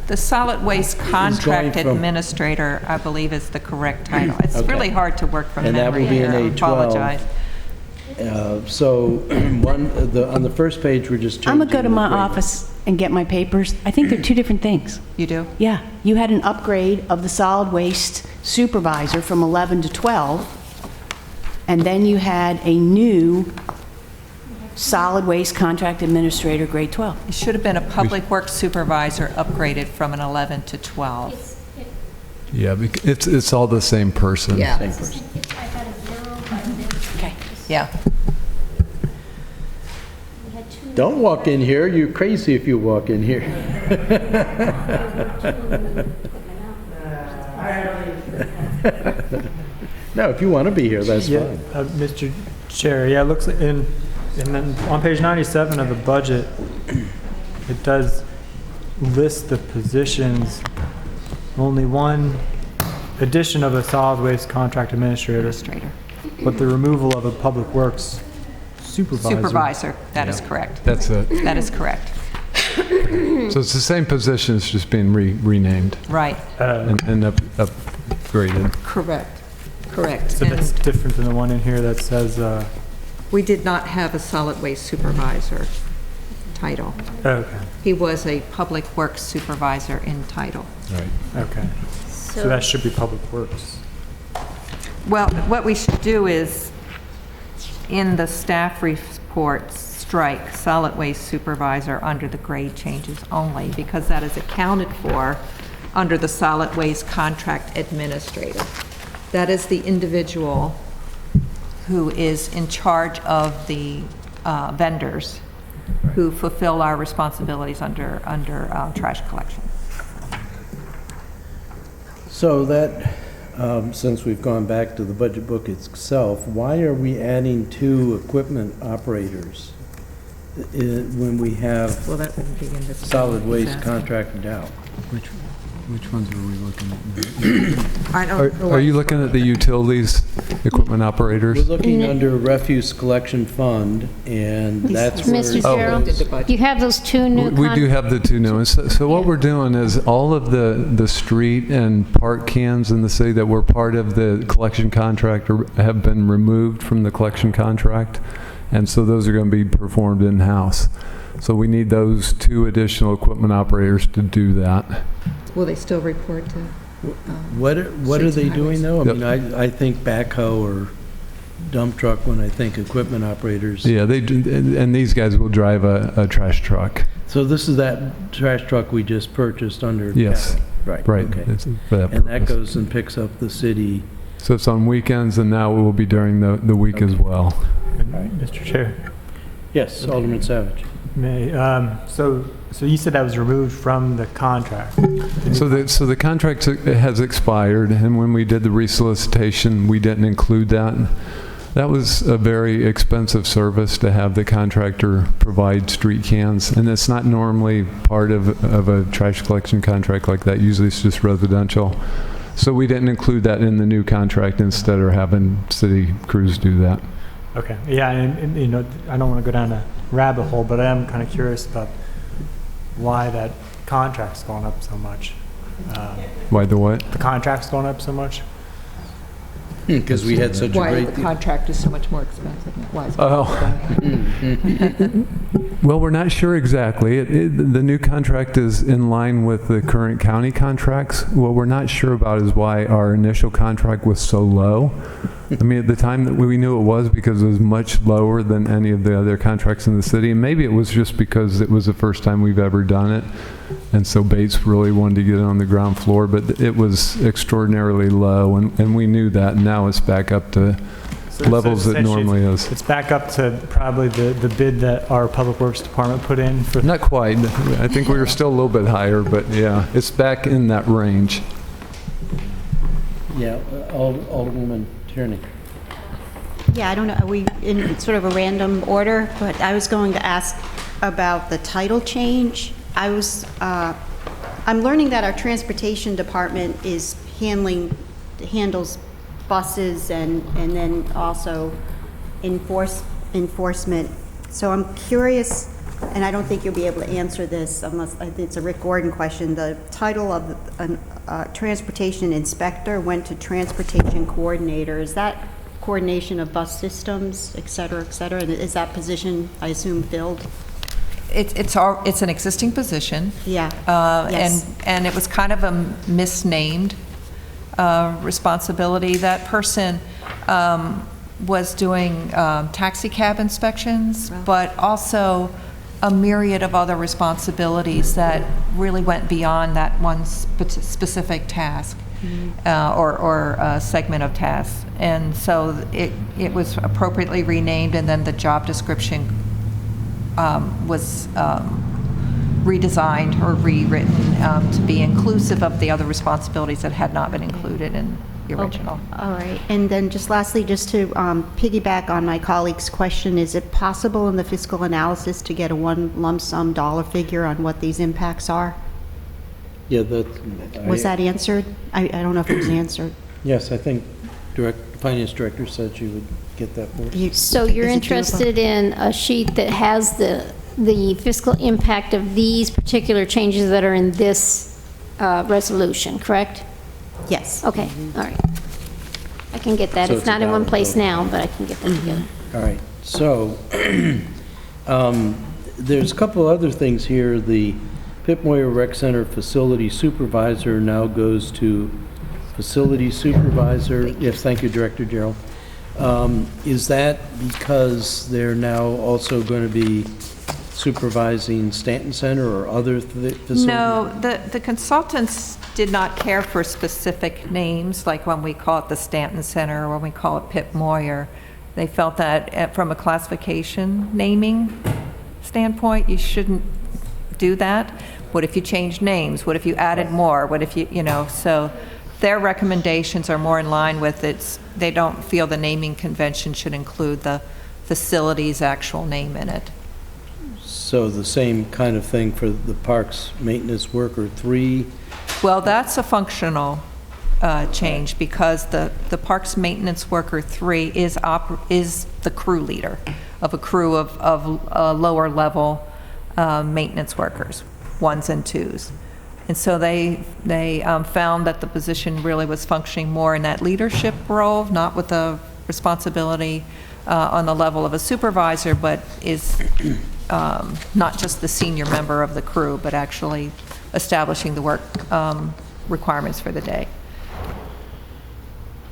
the solid waste contract from- administrator, I believe is the correct title. It's Okay. really hard to work from And that memory will be here, in I A12. apologize. so on the first page, we're just changing. I'm gonna go to the my grade. office and get my papers. I think they're two different things. You do? Yeah, you had an upgrade of the solid waste supervisor from 11 to 12, and then you had a new solid waste contract administrator, grade 12. It should have been a public works supervisor upgraded from an 11 to 12. Yeah, it's all the same person. Yeah. Same person. I got a 0 by this. Okay. Yeah. We had Don't walk in here. You're crazy if you walk in here. No, if you want to be here, that's Yeah, fine. Mr. Chair, yeah, it looks like and then on page 97 of the budget, it does list the positions, only one addition of a solid waste contract administrator, but the removal of a public works supervisor. Supervisor, that is correct. That's it. That is correct. So it's the same position, it's just being renamed Right, and upgraded. correct, correct. So that's And different than the one in here that says, we did not have a solid waste supervisor title. okay, He was a public works supervisor in title. okay. So that should be public works. Well, what we should do is, in the staff report, strike solid waste supervisor under the grade changes only, because that is accounted for under the solid waste contract administrator. That is the individual who is in charge of the vendors who fulfill our responsibilities under trash collection. So that, since we've gone back to the budget book itself, why are we adding 2 equipment operators when we have Well, that wouldn't be in this. solid waste contracted out? Which ones are we looking at? I don't know. Are you looking at the utilities equipment We're operators? looking under refuse collection fund, and that's where... Mr. Gerald, you have those 2 new We do have the 2 new ones. So what we're doing is all of the street and park cans in the city that were part of the collection contract have been removed from the collection contract. And so those are going to be performed in-house. So we need those 2 additional equipment operators to do that. Will they still report to? What are Streets they and doing highways. though? I mean, I think backhoe or dump truck when I think equipment operators. Yeah, they do, and these guys will drive a trash truck. So this is that trash truck we just purchased under... Yes. Right. Right. Okay. It's for that And that purpose. goes and picks up the city. So it's on weekends, and now it will be during the week as well. Mr. Chair, Yes, Alderman Savage. so you said that was removed from the contract? So the contract has expired, and when we did the resolicitation, we didn't include that. That was a very expensive service to have the contractor provide street cans, and it's not normally part of a trash collection contract like that. Usually it's just residential. So we didn't include that in the new contract instead of having city crews do that. Okay, yeah, and you know, I don't want to go down a rabbit hole, but I am kind of curious about why that contract's gone up so much. Why the what? The contract's gone up so much? Because we had such a Why great... the contract is so much more expensive? Why is it? Well, we're not sure exactly. The new contract is in line with the current county contracts. What we're not sure about is why our initial contract was so low. I mean, at the time that we knew it was because it was much lower than any of the other contracts in the city. And maybe it was just because it was the first time we've ever done it. And so Bates really wanted to get it on the ground floor, but it was extraordinarily low. And we knew that. And now it's back up to levels that normally is. It's back up to probably the bid that our Public Works Department put in for. Not quite. I think we were still a little bit higher, but yeah, it's back in that range. Yeah, Alderwoman Tierney. Yeah, I don't know, are we in sort of a random order? But I was going to ask about the title change. I'm learning that our transportation department handles buses and then also enforcement. So I'm curious, and I don't think you'll be able to answer this unless it's a Rick Gordon question. The title of transportation inspector went to transportation coordinator. Is that coordination of bus systems, et cetera, and is that position, I assume, filled? It's an existing position. Yeah. Yes. And it was kind of a misnamed responsibility. That person was doing taxi cab inspections, but also a myriad of other responsibilities that really went beyond that one specific task or segment of tasks. And so it was appropriately renamed, and then the job description was redesigned or rewritten to be inclusive of the other responsibilities that had not been included in the original. All right, and then just lastly, just to piggyback on my colleague's question, is it possible in the fiscal analysis to get a one lump sum dollar figure on what these impacts are? Yeah, Was that answered? I don't know if it was answered. Yes, I think Finance Director said she would get that for us. So you're Is it doable? interested in a sheet that has the fiscal impact of these particular changes that are in this resolution, correct? Yes. Okay, all right. I can get that. So It's it's not in one about- place now, but I can get that together. All right, so, there's a couple other things here. The Pip Moyer Rec Center Facility Supervisor now goes to Facility Supervisor. Yes, thank you, Director Gerald. Is that because they're now also going to be supervising Stanton Center or other facilities? No, the consultants did not care for specific names, like when we call it the Stanton Center or when we call it Pip Moyer. They felt that from a classification naming standpoint, you shouldn't do that. What if you changed names? What if you added more? What if you know, so their recommendations are more in line with it. They don't feel the naming convention should include the facility's actual name in it. So the same kind of thing for the Parks Maintenance Worker 3? Well, that's a functional change because the Parks Maintenance Worker 3 is the crew leader of a crew of lower level maintenance workers, 1s and 2s. And so they found that the position really was functioning more in that leadership role, not with the responsibility on the level of a supervisor, but is not just the senior member of the crew, but actually establishing the work requirements for the day.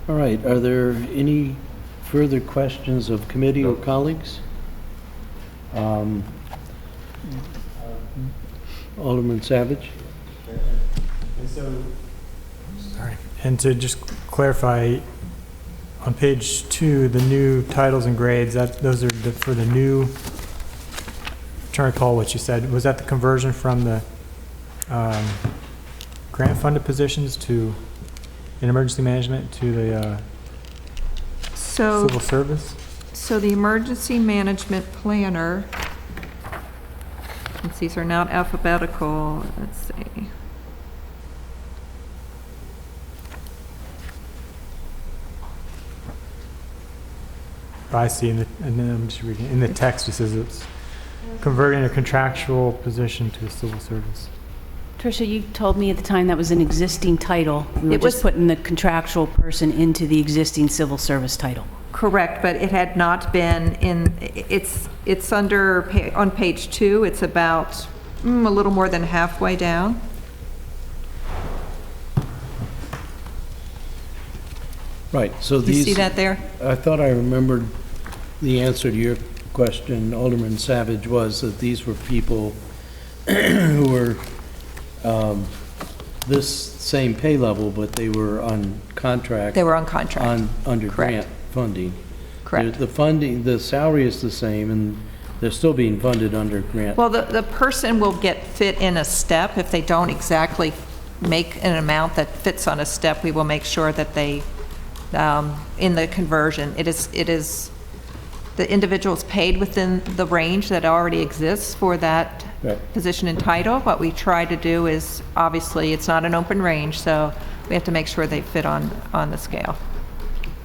All right, are there any further questions of committee or colleagues? Alderman Savage? Sorry. And to just clarify, on page 2, the new titles and grades, those are for the new, I'm trying to recall what you said. Was that the conversion from the grant-funded positions in emergency management to the civil service? So the emergency management planner, since these are not alphabetical, let's see. I see, and then I'm just reading, in the text it says it's converting a contractual position to a civil service. Tricia, you told me at the time that was an existing title. We were It was- just putting the contractual person into the existing civil service title. Correct, but it had not been it's under, on page 2, it's about a little more than halfway down. Right, so Do you these... see that there? I thought I remembered the answer to your question, Alderman Savage, was that these were people who were this same pay level, but they were on contract. They were on contract. Under Correct. grant funding. Correct. The funding, the salary is the same, and they're still being funded under grant. Well, the person will get fit in a step. If they don't exactly make an amount that fits on a step, we will make sure that they, in the conversion, it is the individual's paid within the range that already exists for that Right. position and title. What we try to do is, obviously, it's not an open range, so we have to make sure they fit on the scale.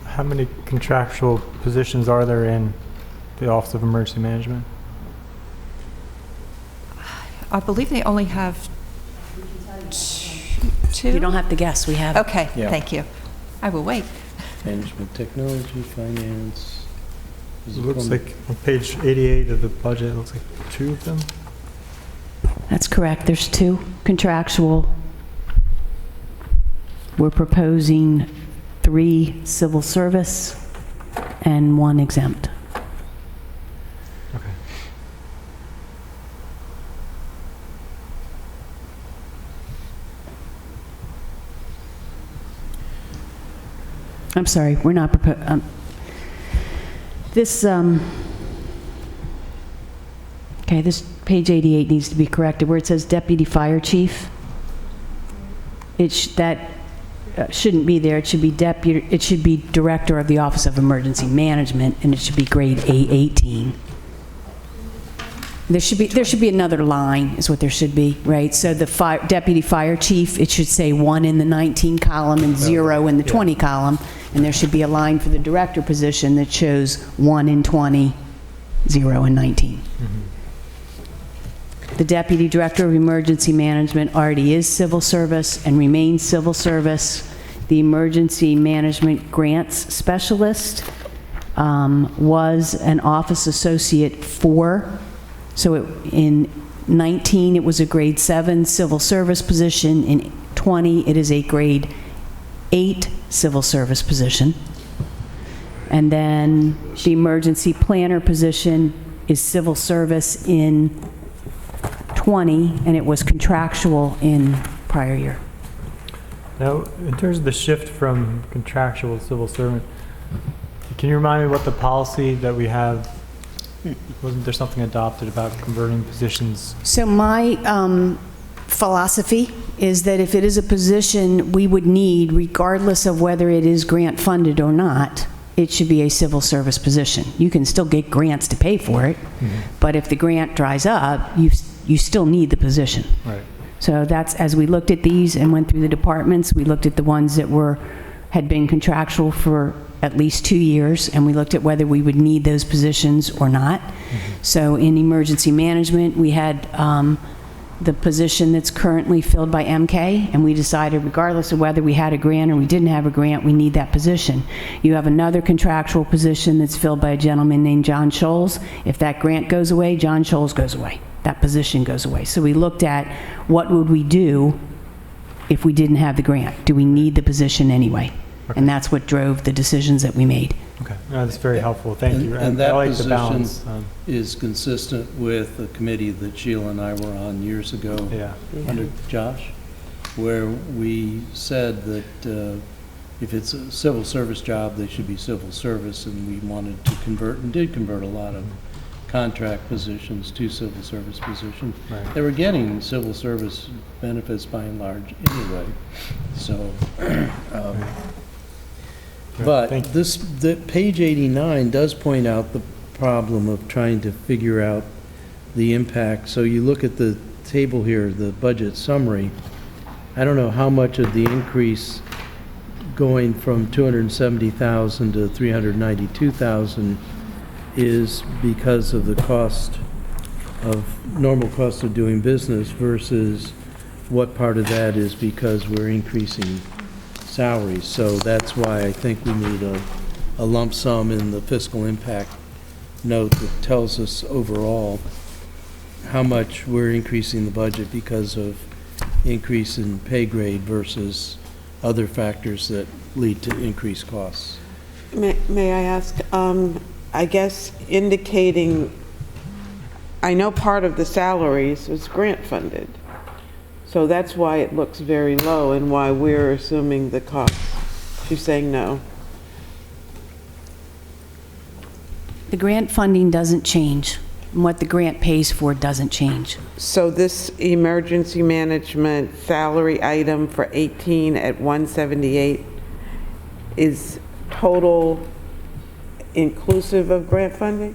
How many contractual positions are there in the Office of Emergency Management? I believe they only have two. You don't have to guess, we have. Okay, Yeah. thank you. I will wait. Management technology, finance. It looks like on page 88 of the budget, it looks like 2 of them. That's correct. There's 2 contractual. We're proposing 3 civil service and 1 exempt. Okay. I'm sorry, we're not proposing, this, Okay, this page 88 needs to be corrected, where it says deputy fire chief. That shouldn't be there. It should be it should be director of the Office of Emergency Management, and it should be grade A18. There should be another line, is what there should be, right? So the deputy fire chief, it should say 1 in the 19 column and 0 in the 20 column, and there should be a line for the director position that shows 1 in 20, 0 in 19. The Deputy Director of Emergency Management already is civil service and remains civil service. The Emergency Management Grants Specialist was an office associate 4. So in 19, it was a grade 7 civil service position. In 20, it is a grade 8 civil service position. And then the emergency planner position is civil service in 20, and it was contractual in prior year. Now, in terms of the shift from contractual to civil servant, can you remind me what the policy that we have, wasn't there something adopted about converting positions? So my philosophy is that if it is a position we would need, regardless of whether it is grant funded or not, it should be a civil service position. You can still get grants to pay for it, but if the grant dries up, you still need the position. Right. So that's, as we looked at these and went through the departments, we looked at the ones that had been contractual for at least 2 years, and we looked at whether we would need those positions or not. So in emergency management, we had the position that's currently filled by MK, and we decided regardless of whether we had a grant or we didn't have a grant, we need that position. You have another contractual position that's filled by a gentleman named John Scholes. If that grant goes away, John Scholes goes away. That position goes away. So we looked at what would we do if we didn't have the grant? Do we need the position anyway? Okay. And that's what drove the decisions that we made. Okay, no, that's very helpful. Thank you. And I that like the position balance. is consistent with the committee that Sheila and I were on years ago Yeah. under Josh, where we said that if it's a civil service job, they should be civil service, and we wanted to convert, and did convert a lot of contract positions to civil service positions. Right. They were getting civil service benefits by and large anyway, so. But Thank you. the page 89 does point out the problem of trying to figure out the impact. So you look at the table here, the budget summary. I don't know how much of the increase going from 270,000 to 392,000 is because of the normal cost of doing business versus what part of that is because we're increasing salaries. So that's why I think we need a lump sum in the fiscal impact note that tells us overall how much we're increasing the budget because of increase in pay grade versus other factors that lead to increased costs. May I ask, I guess indicating, I know part of the salaries was grant funded. So that's why it looks very low and why we're assuming the cost. She's saying no. The grant funding doesn't change. And what the grant pays for doesn't change. So this emergency management salary item for 18 at 178 is total inclusive of grant funding?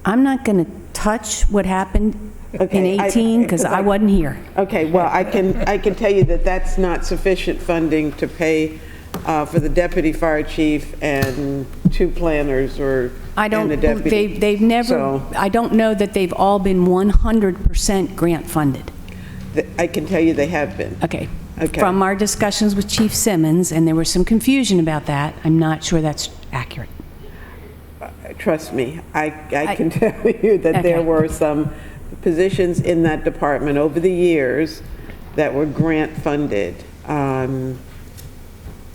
I'm not going to touch what happened in 18 because I wasn't here. Okay, well, I can tell you that that's not sufficient funding to pay for the deputy fire chief and 2 planners and the deputy. They've never, So- I don't know that they've all been 100% grant funded. I can tell you they have been. Okay. Okay. From our discussions with Chief Simmons, and there was some confusion about that, I'm not sure that's accurate. Trust me, I can tell you that there Okay. were some positions in that department over the years that were grant funded.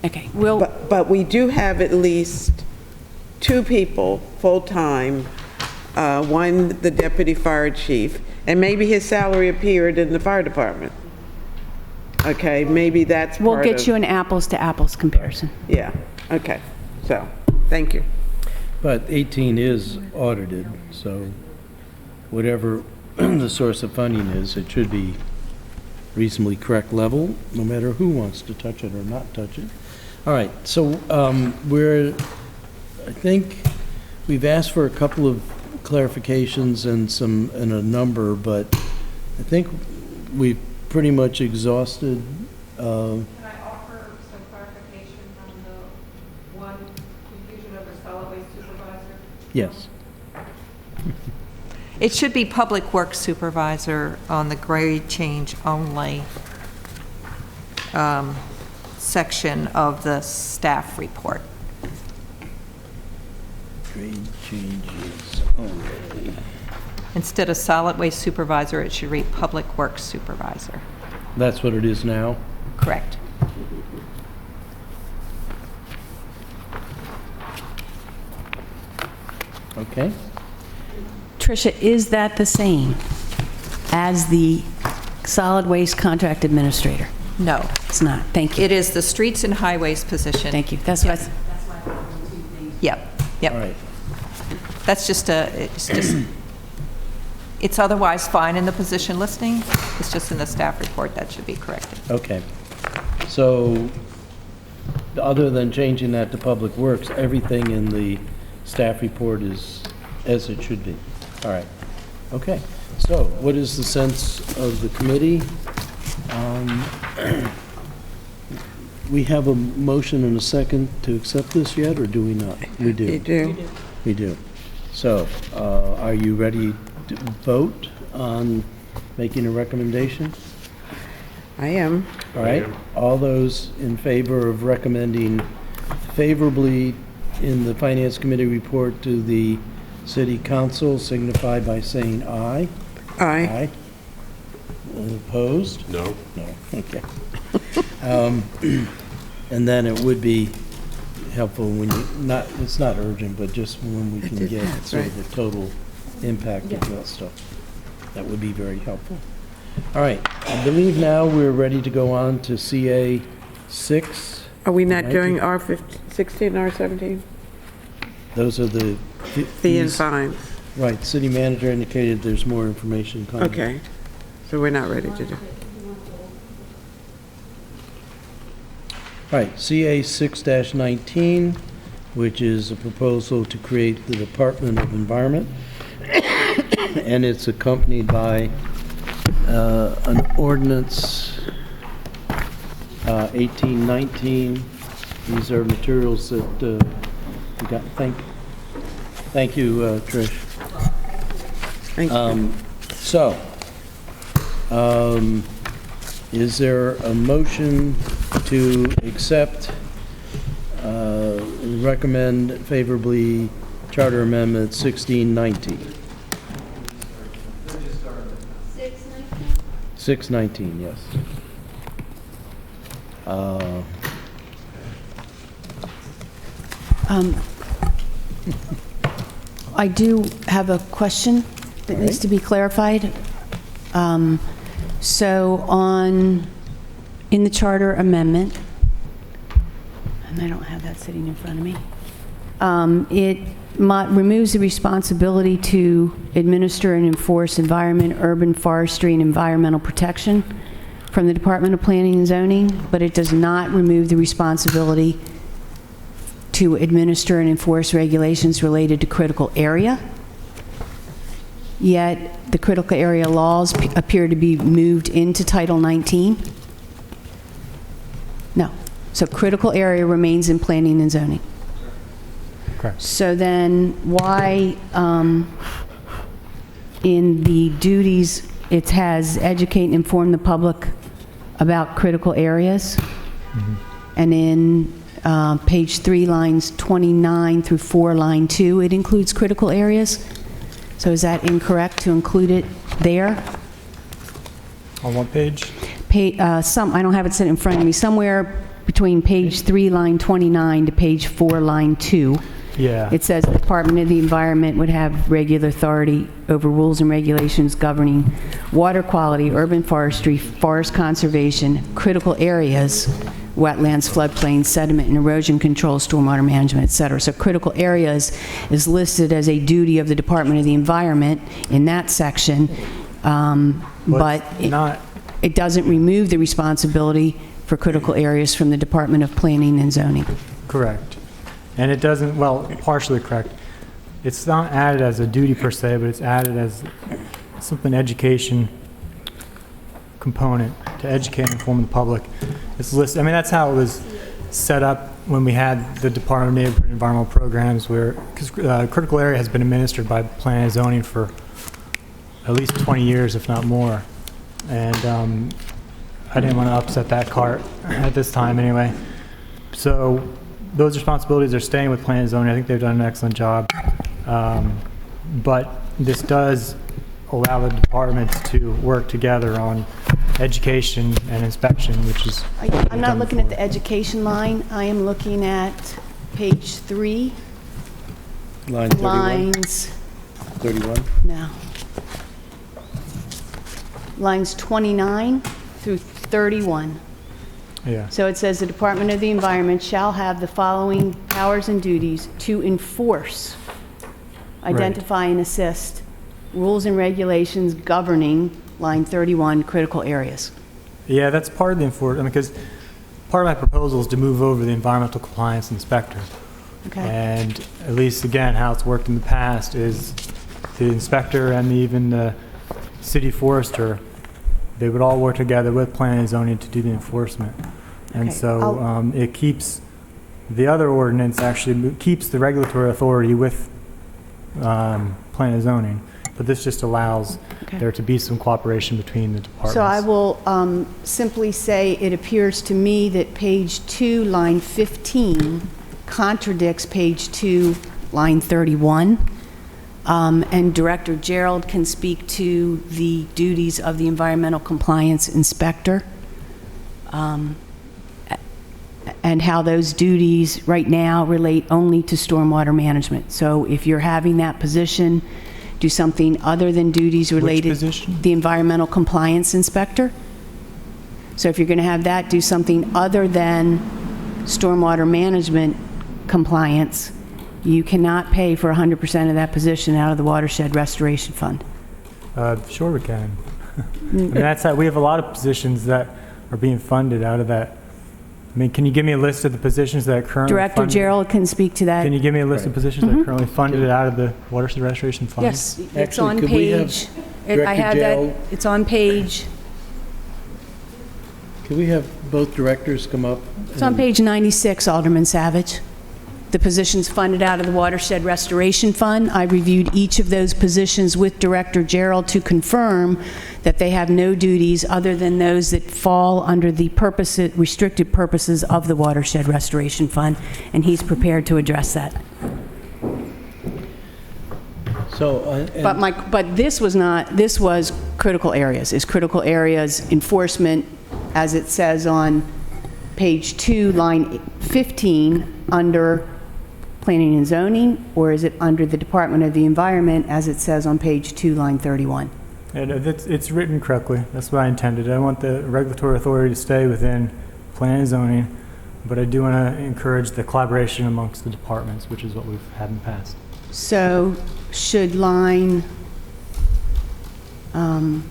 Okay, well, But we do have at least 2 people full-time, one the deputy fire chief, and maybe his salary appeared in the fire department. Okay, maybe that's part of... we'll get you an apples to apples comparison. Yeah, okay, so, thank you. But 18 is audited, so whatever the source of funding is, it should be reasonably correct level, no matter who wants to touch it or not touch it. All right, so I think we've asked for a couple of clarifications and a number, but I think we've pretty much exhausted. Can I offer some clarification on the one confusion over solid waste supervisor? Yes. It should be Public Works Supervisor on the grade change only section of the staff report. Grade changes only. Instead of Solid Waste Supervisor, it should read Public Works Supervisor. That's what it is now? Correct. Okay. Tricia, is that the same as the solid waste contract administrator? No, It's not. Thank you. it is the Streets and Highways position. Thank you. That's what I... Yep, yep. All right. That's just it's otherwise fine in the position listing. It's just in the staff report that should be corrected. Okay. So, other than changing that to Public Works, everything in the staff report is as it should be. All right. Okay. So, what is the sense of the committee? We have a motion and a second to accept this yet, or do we not? We do. You do. We do. So, are you ready to vote on making a recommendation? I am. All right. All those in favor of recommending favorably in the Finance Committee report to the City Council signify by saying aye. Aye. Opposed? No? No. Okay. And then it would be helpful when you, it's not urgent, but just when we can get That's sort of right. the total impact of that stuff. That would be very helpful. All right, I believe now we're ready to go on to CA 6. Are we not Right. doing R16 and R17? Those are the Fee and fees. fines. Right, city manager indicated there's more information coming. Okay. So we're not ready to do. All right, CA 6-19, which is a proposal to create the Department of Environment. And it's accompanied by an ordinance 1819. These are materials that we got. Thank you, Trish. Thank you. Is there a motion to accept, recommend favorably Charter Amendment 1619? 619, yes. I do have a question that needs to be clarified. So in the charter amendment, and I don't have that sitting in front of me, it removes the responsibility to administer and enforce environment, urban forestry, and environmental protection from the Department of Planning and Zoning, but it does not remove the responsibility to administer and enforce regulations related to critical area. Yet, the critical area laws appear to be moved into Title 19. No. So critical area remains in planning and zoning. Correct. So then, why, in the duties, it has educate and inform the public about critical areas? And in page 3, lines 29 through 4, line 2, it includes critical areas? So is that incorrect to include it there? On what page? I don't have it set in front of me, somewhere between page 3, line 29 to page 4, line 2. Yeah. It says the Department of the Environment would have regular authority over rules and regulations governing water quality, urban forestry, forest conservation, critical areas wetlands, floodplains, sediment and erosion control, stormwater management, et cetera. So critical areas is listed as a duty of the Department of the Environment in that section, but it doesn't remove the responsibility for critical areas from the Department of Planning and Zoning. Correct. And it doesn't, well, partially correct. It's not added as a duty per se, but it's added as something education component to educate and inform the public. It's listed, I mean, that's how it was set up when we had the Department of Neighborhood and Environmental Programs, where, because critical area has been administered by planning and zoning for at least 20 years, if not more. And I didn't want to upset that cart at this time anyway. So those responsibilities are staying with planning and zoning. I think they've done an excellent job. But this does allow the departments to work together on education and inspection, which is... I'm not looking at the education line. I am looking at page 3. Line 31? Lines... 31? No. Lines 29 through 31. Yeah. So it says the Department of the Environment shall have the following powers and duties to enforce, identify, and assist rules and regulations governing, line 31, critical areas. Yeah, that's part of the enforcement, because part of my proposal is to move over the environmental compliance inspector. Okay. And at least, again, how it's worked in the past is the inspector and even the city forester, they would all work together with planning and zoning to do the enforcement. And Okay, so it keeps, the other ordinance actually keeps the regulatory authority with planning and zoning, but this just allows there to be some cooperation between the departments. So I will simply say it appears to me that page 2, line 15 contradicts page 2, line 31. And Director Gerald can speak to the duties of the environmental compliance inspector and how those duties right now relate only to stormwater management. So if you're having that position, do something other than duties related. Which position? The environmental compliance inspector. So if you're going to have that, do something other than stormwater management compliance. You cannot pay for 100% of that position out of the watershed restoration fund. Sure we can. I mean, that's how, we have a lot of positions that are being funded out of that. I mean, can you give me a list of the positions that are currently Director funded? Gerald can speak to that. Can you give me a list of positions that are currently funded out of the watershed restoration fund? Yes, it's Actually, on could we have page, I Director have Gerald- that, it's on page, Can we have both directors come up? it's on page 96, Alderman Savage. The positions funded out of the Watershed Restoration Fund. I reviewed each of those positions with Director Gerald to confirm that they have no duties other than those that fall under the restricted purposes of the Watershed Restoration Fund, and he's prepared to address that. So, But this was not, this was critical areas. Is critical areas enforcement, as it says on page 2, line 15, under planning and zoning, or is it under the Department of the Environment, as it says on page 2, line 31? And it's written correctly. That's what I intended. I want the regulatory authority to stay within planning and zoning, but I do want to encourage the collaboration amongst the departments, which is what we've had in the past. So should line, I'm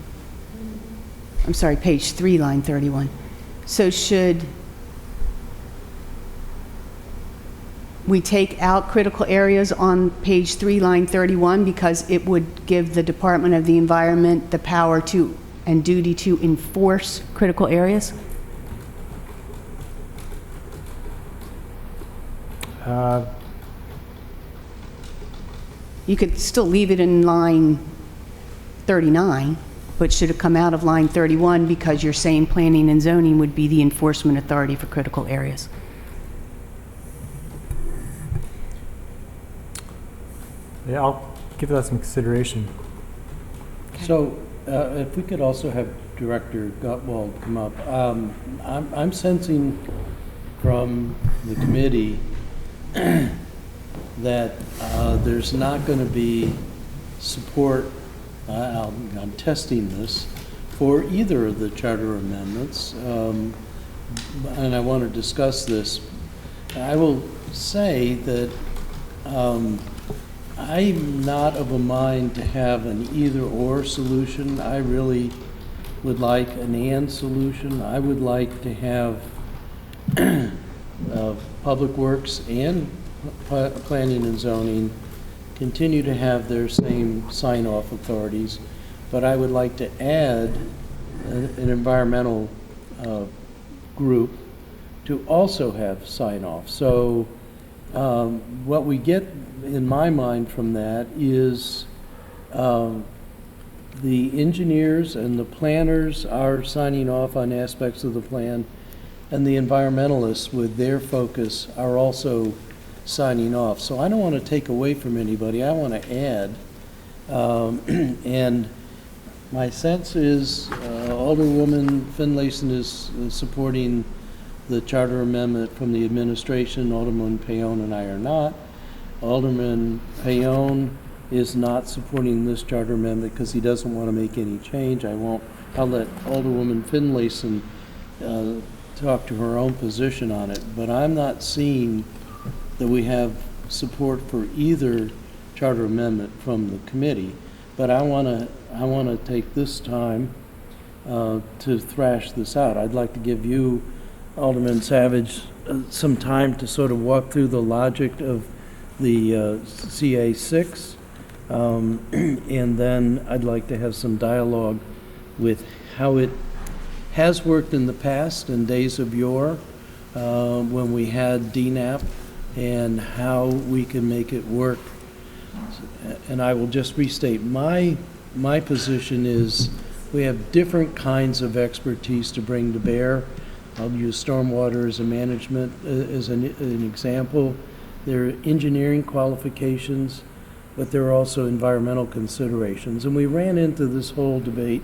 sorry, page 3, line 31. So should we take out critical areas on page 3, line 31, because it would give the Department of the Environment the power to and duty to enforce critical areas? You could still leave it in line 39, but should have come out of line 31 because you're saying planning and zoning would be the enforcement authority for critical areas. Yeah, I'll give that some consideration. so if we could also have Director Gottwald come up. I'm sensing from the committee that there's not going to be support, I'm testing this, for either of the charter amendments. and I want to discuss this. I will say that I'm not of a mind to have an either-or solution. I really would like an and solution. I would like to have Public Works and Planning and Zoning continue to have their same sign-off authorities, but I would like to add an environmental group to also have sign-off. So what we get in my mind from that is the engineers and the planners are signing off on aspects of the plan, and the environmentalists with their focus are also signing off. So I don't want to take away from anybody, I want to add. And my sense is Alderwoman Finlayson is supporting the charter amendment from the administration. Alderman Payon and I are not. Alderman Payon is not supporting this charter amendment because he doesn't want to make any change. I'll let Alderwoman Finlayson talk to her own position on it, but I'm not seeing that we have support for either charter amendment from the committee. But I want to take this time to thrash this out. I'd like to give you, Alderman Savage, some time to sort of walk through the logic of the CA6, and then I'd like to have some dialogue with how it has worked in the past, in days of yore, when we had DNAP, and how we can make it work. And I will just restate, my position is we have different kinds of expertise to bring to bear. I'll use stormwater as a management as an example. There are engineering qualifications, but there are also environmental considerations. And we ran into this whole debate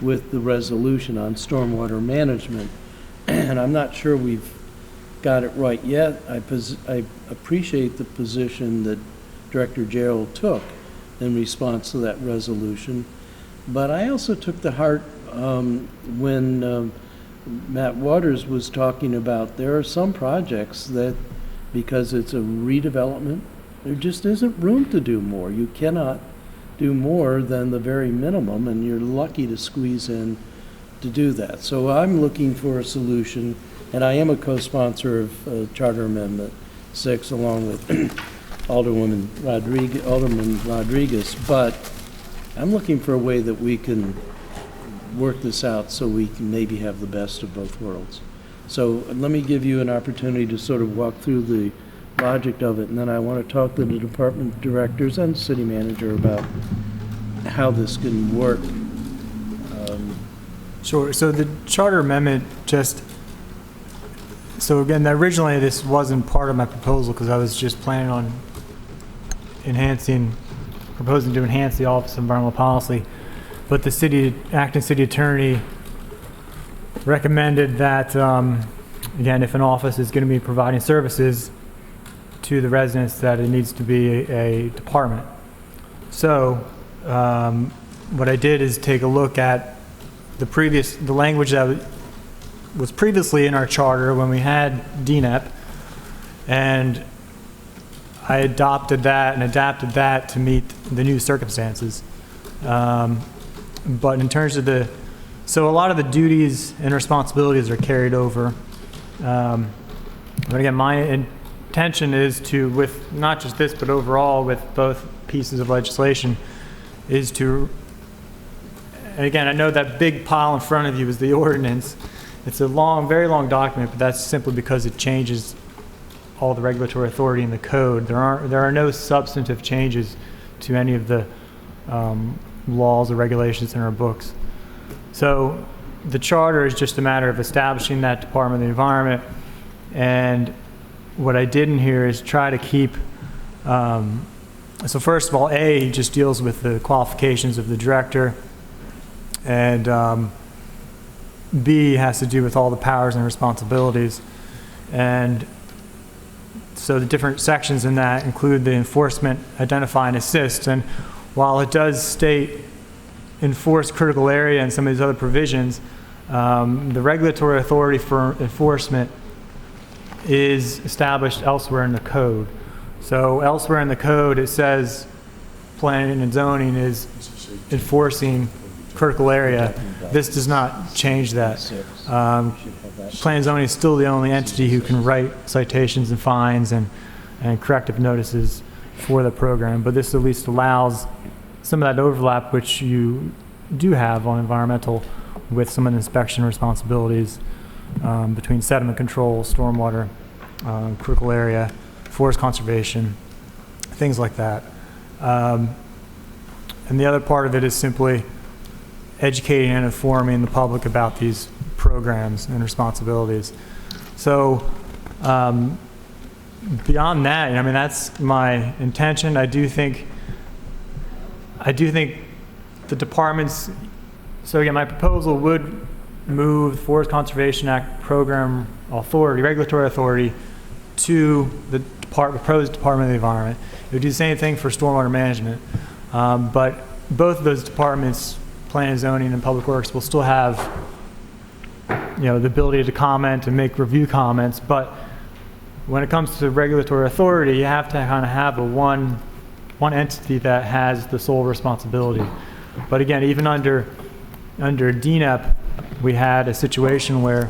with the resolution on stormwater management, and I'm not sure we've got it right yet. I appreciate the position that Director Gerald took in response to that resolution, but I also took to heart when Matt Waters was talking about there are some projects that, because it's a redevelopment, there just isn't room to do more. You cannot do more than the very minimum, and you're lucky to squeeze in to do that. So I'm looking for a solution, and I am a co-sponsor of Charter Amendment 6 along with Alderman Rodriguez, but I'm looking for a way that we can work this out so we can maybe have the best of both worlds. So let me give you an opportunity to sort of walk through the logic of it, and then I want to talk to the department directors and city manager about how this can work. Sure. So the charter amendment so again, originally this wasn't part of my proposal because I was just planning on proposing to enhance the Office of Environmental Policy. But the acting city attorney recommended that, again, if an office is going to be providing services to the residents, that it needs to be a department. So what I did is take a look at the language that was previously in our charter when we had DNEP, and I adopted that and adapted that to meet the new circumstances. But in terms of so a lot of the duties and responsibilities are carried over. But again, my intention is to, with not just this, but overall with both pieces of legislation, is to, and again, I know that big pile in front of you is the ordinance. It's a very long document, but that's simply because it changes all the regulatory authority in the code. There are no substantive changes to any of the laws or regulations in our books. So the charter is just a matter of establishing that Department of the Environment. And what I did in here is try to keep, so first of all, A just deals with the qualifications of the director, and B has to do with all the powers and responsibilities. And so the different sections in that include the enforcement, identify, and assist. And while it does state enforce critical area and some of these other provisions, The regulatory authority for enforcement is established elsewhere in the code. So elsewhere in the code, it says planning and zoning is enforcing critical area. This does not change that. Planning and zoning is still the only entity who can write citations and fines and corrective notices for the program, but this at least allows some of that overlap which you do have on environmental with some of the inspection responsibilities between sediment control, stormwater, critical area, forest conservation, things like that. And the other part of it is simply educating and informing the public about these programs and responsibilities. So beyond that, I mean, that's my intention. I do think the departments, so again, my proposal would move the Forest Conservation Act program authority, regulatory authority, to the proposed Department of the Environment. It would do the same thing for stormwater management. But both of those departments, planning and zoning and public works, will still have, the ability to comment and make review comments. But when it comes to regulatory authority, you have to kind of have one entity that has the sole responsibility. But again, even under DNEP, we had a situation where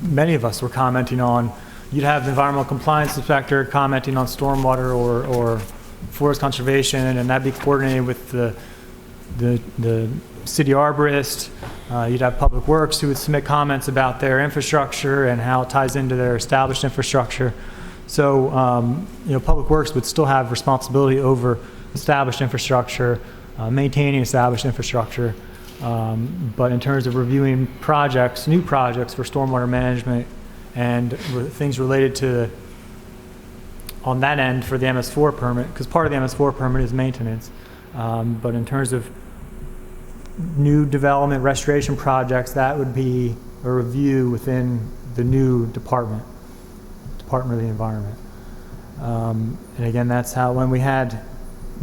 many of us were commenting on, you'd have the environmental compliance inspector commenting on stormwater or forest conservation, and that'd be coordinated with the city arborist. You'd have public works who would submit comments about their infrastructure and how it ties into their established infrastructure. So, public works would still have responsibility over established infrastructure, maintaining established infrastructure. But in terms of reviewing projects, new projects for stormwater management and things related to, on that end for the MS4 permit, because part of the MS4 permit is maintenance. But in terms of new development, restoration projects, that would be a review within the new Department of the Environment. And again, that's how, when we had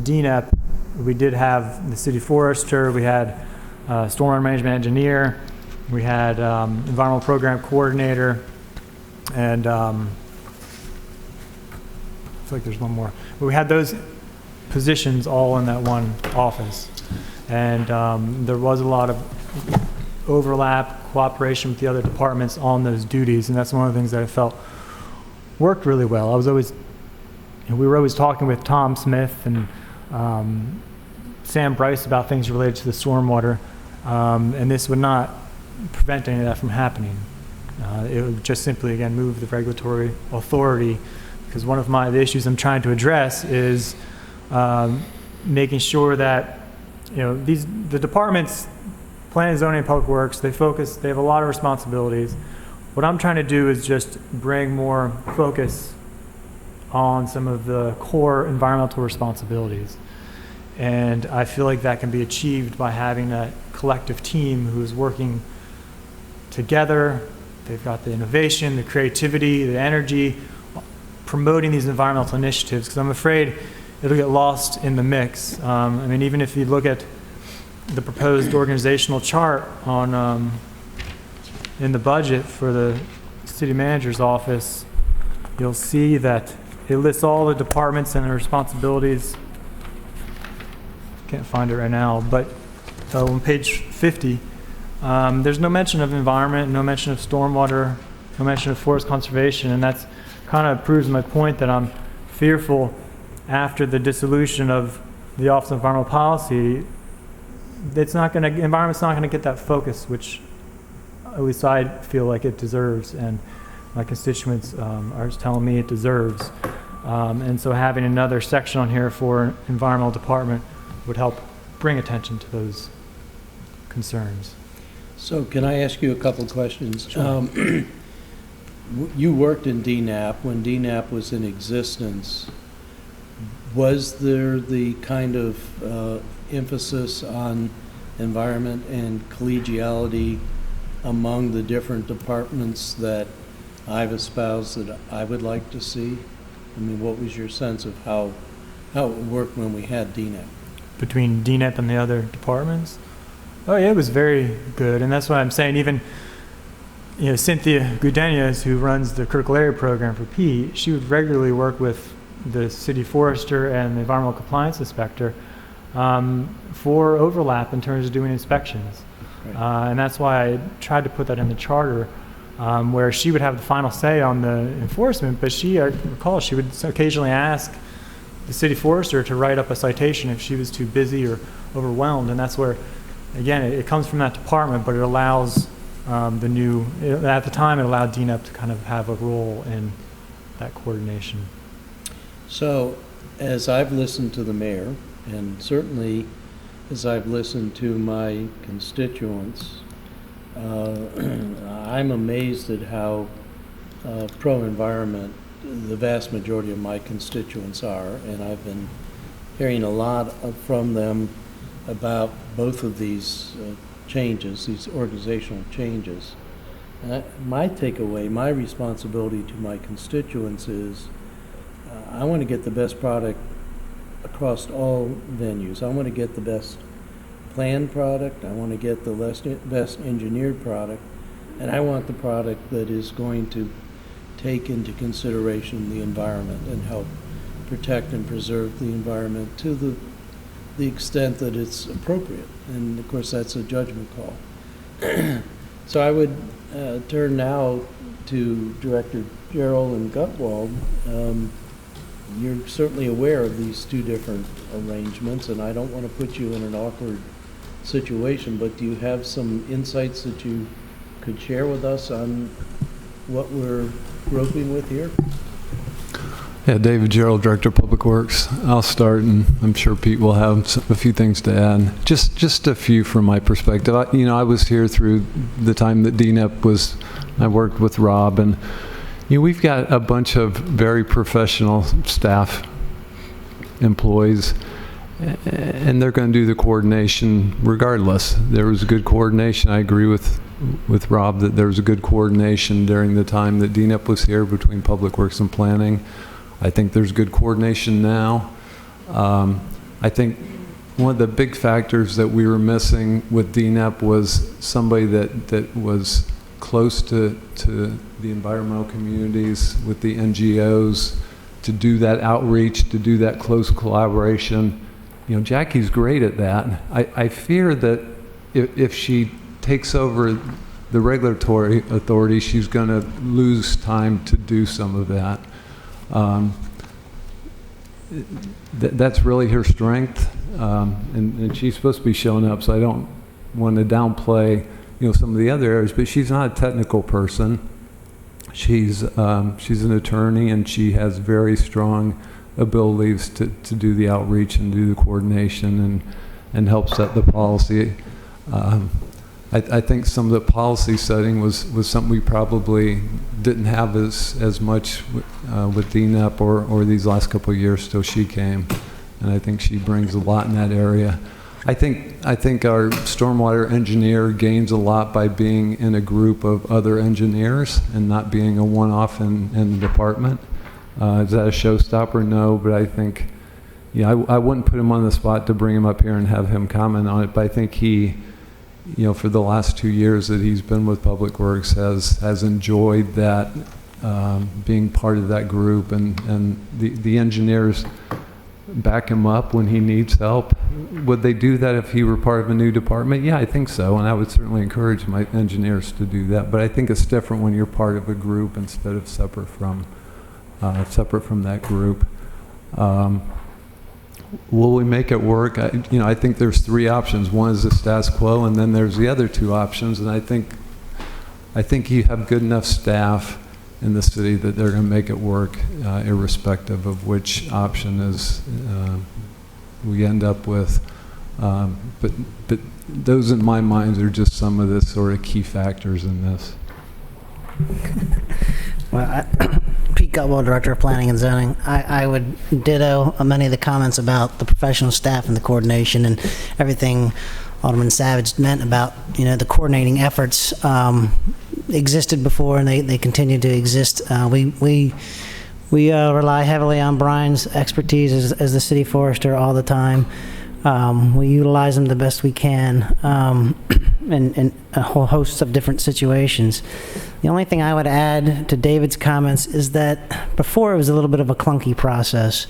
DNEP, we did have the city forester, we had stormwater management engineer, we had environmental program coordinator, and I feel like there's one more. But we had those positions all in that one office. And there was a lot of overlap, cooperation with the other departments on those duties, and that's one of the things that I felt worked really well. I was always, we were always talking with Tom Smith and Sam Bryce about things related to the stormwater, and this would not prevent any of that from happening. It would just simply, again, move the regulatory authority, because one of the issues I'm trying to address is making sure that the departments, planning, zoning, and public works, they have a lot of responsibilities. What I'm trying to do is just bring more focus on some of the core environmental responsibilities. And I feel like that can be achieved by having a collective team who is working together. They've got the innovation, the creativity, the energy, promoting these environmental initiatives, because I'm afraid it'll get lost in the mix. I mean, even if you look at the proposed organizational chart on in the budget for the city manager's office, you'll see that it lists all the departments and their responsibilities. Can't find it right now, but on page 50, there's no mention of environment, no mention of stormwater, no mention of forest conservation, and that's kind of proves my point that I'm fearful after the dissolution of the Office of Environmental Policy, environment's not going to get that focus, which at least I feel like it deserves, and my constituents are telling me it deserves. And so having another section on here for environmental department would help bring attention to those concerns. So can I ask you a couple questions? Sure. You worked in DNAP when DNAP was in existence. Was there the kind of emphasis on environment and collegiality among the different departments that I've espoused that I would like to see? I mean, what was your sense of how it worked when we had DNEP? Between DNEP and the other departments? Oh, yeah, it was very good, and that's what I'm saying. Even, Cynthia Gudenias, who runs the critical area program for P, she would regularly work with the city forester and the environmental compliance inspector for overlap in terms of doing inspections. Right. And that's why I tried to put that in the charter, where she would have the final say on the enforcement, but I recall she would occasionally ask the city forester to write up a citation if she was too busy or overwhelmed, and that's where, again, it comes from that department, but it allows at the time it allowed DNEP to kind of have a role in that coordination. So, as I've listened to the mayor, and certainly as I've listened to my constituents, I'm amazed at how pro-environment the vast majority of my constituents are, and I've been hearing a lot from them about both of these changes, these organizational changes. My takeaway, my responsibility to my constituents is I want to get the best product across all venues. I want to get the best planned product, I want to get the best engineered product, and I want the product that is going to take into consideration the environment and help protect and preserve the environment to the extent that it's appropriate. And of course, that's a judgment call. So I would turn now to Director Gerald and Gutwald. You're certainly aware of these two different arrangements, and I don't want to put you in an awkward situation, but do you have some insights that you could share with us on what we're groping with here? Yeah, David Gerald, Director of Public Works. I'll start, and I'm sure Pete will have a few things to add. Just a few from my perspective. I was here through the time that DNEP I worked with Rob, and we've got a bunch of very professional staff, employees, and they're going to do the coordination regardless. There was good coordination. I agree with Rob that there was a good coordination during the time that DNEP was here between Public Works and Planning. I think there's good coordination now. I think one of the big factors that we were missing with DNEP was somebody that was close to the environmental communities, with the NGOs, to do that outreach, to do that close collaboration. Jackie's great at that. I fear that if she takes over the regulatory authority, she's going to lose time to do some of that. That's really her strength, and she's supposed to be showing up, so I don't want to downplay some of the other areas, but she's not a technical person. She's an attorney, and she has very strong abilities to do the outreach and do the coordination and help set the policy. I think some of the policy setting was something we probably didn't have as much with DNEP or these last couple of years till she came, and I think she brings a lot in that area. I think our stormwater engineer gains a lot by being in a group of other engineers and not being a one-off in the department. Is that a showstopper? No, but I think, I wouldn't put him on the spot to bring him up here and have him comment on it, but I think he, for the last 2 years that he's been with Public Works has enjoyed that, being part of that group, and the engineers back him up when he needs help. Would they do that if he were part of a new department? Yeah, I think so, and I would certainly encourage my engineers to do that, but I think it's different when you're part of a group instead of separate from that group. Will we make it work? I think there's three options. One is the status quo, and then there's the other two options, and I think you have good enough staff in the city that they're going to make it work, irrespective of which option is we end up with. But those, in my mind, are just some of the sort of key factors in this. Well, Pete Gutwald, Director of Planning and Zoning. I would ditto many of the comments about the professional staff and the coordination and everything Alderman Savage meant about, the coordinating efforts existed before, and they continue to exist. We rely heavily on Brian's expertise as the city forester all the time. We utilize them the best we can in a whole host of different situations. The only thing I would add to David's comments is that before it was a little bit of a clunky process.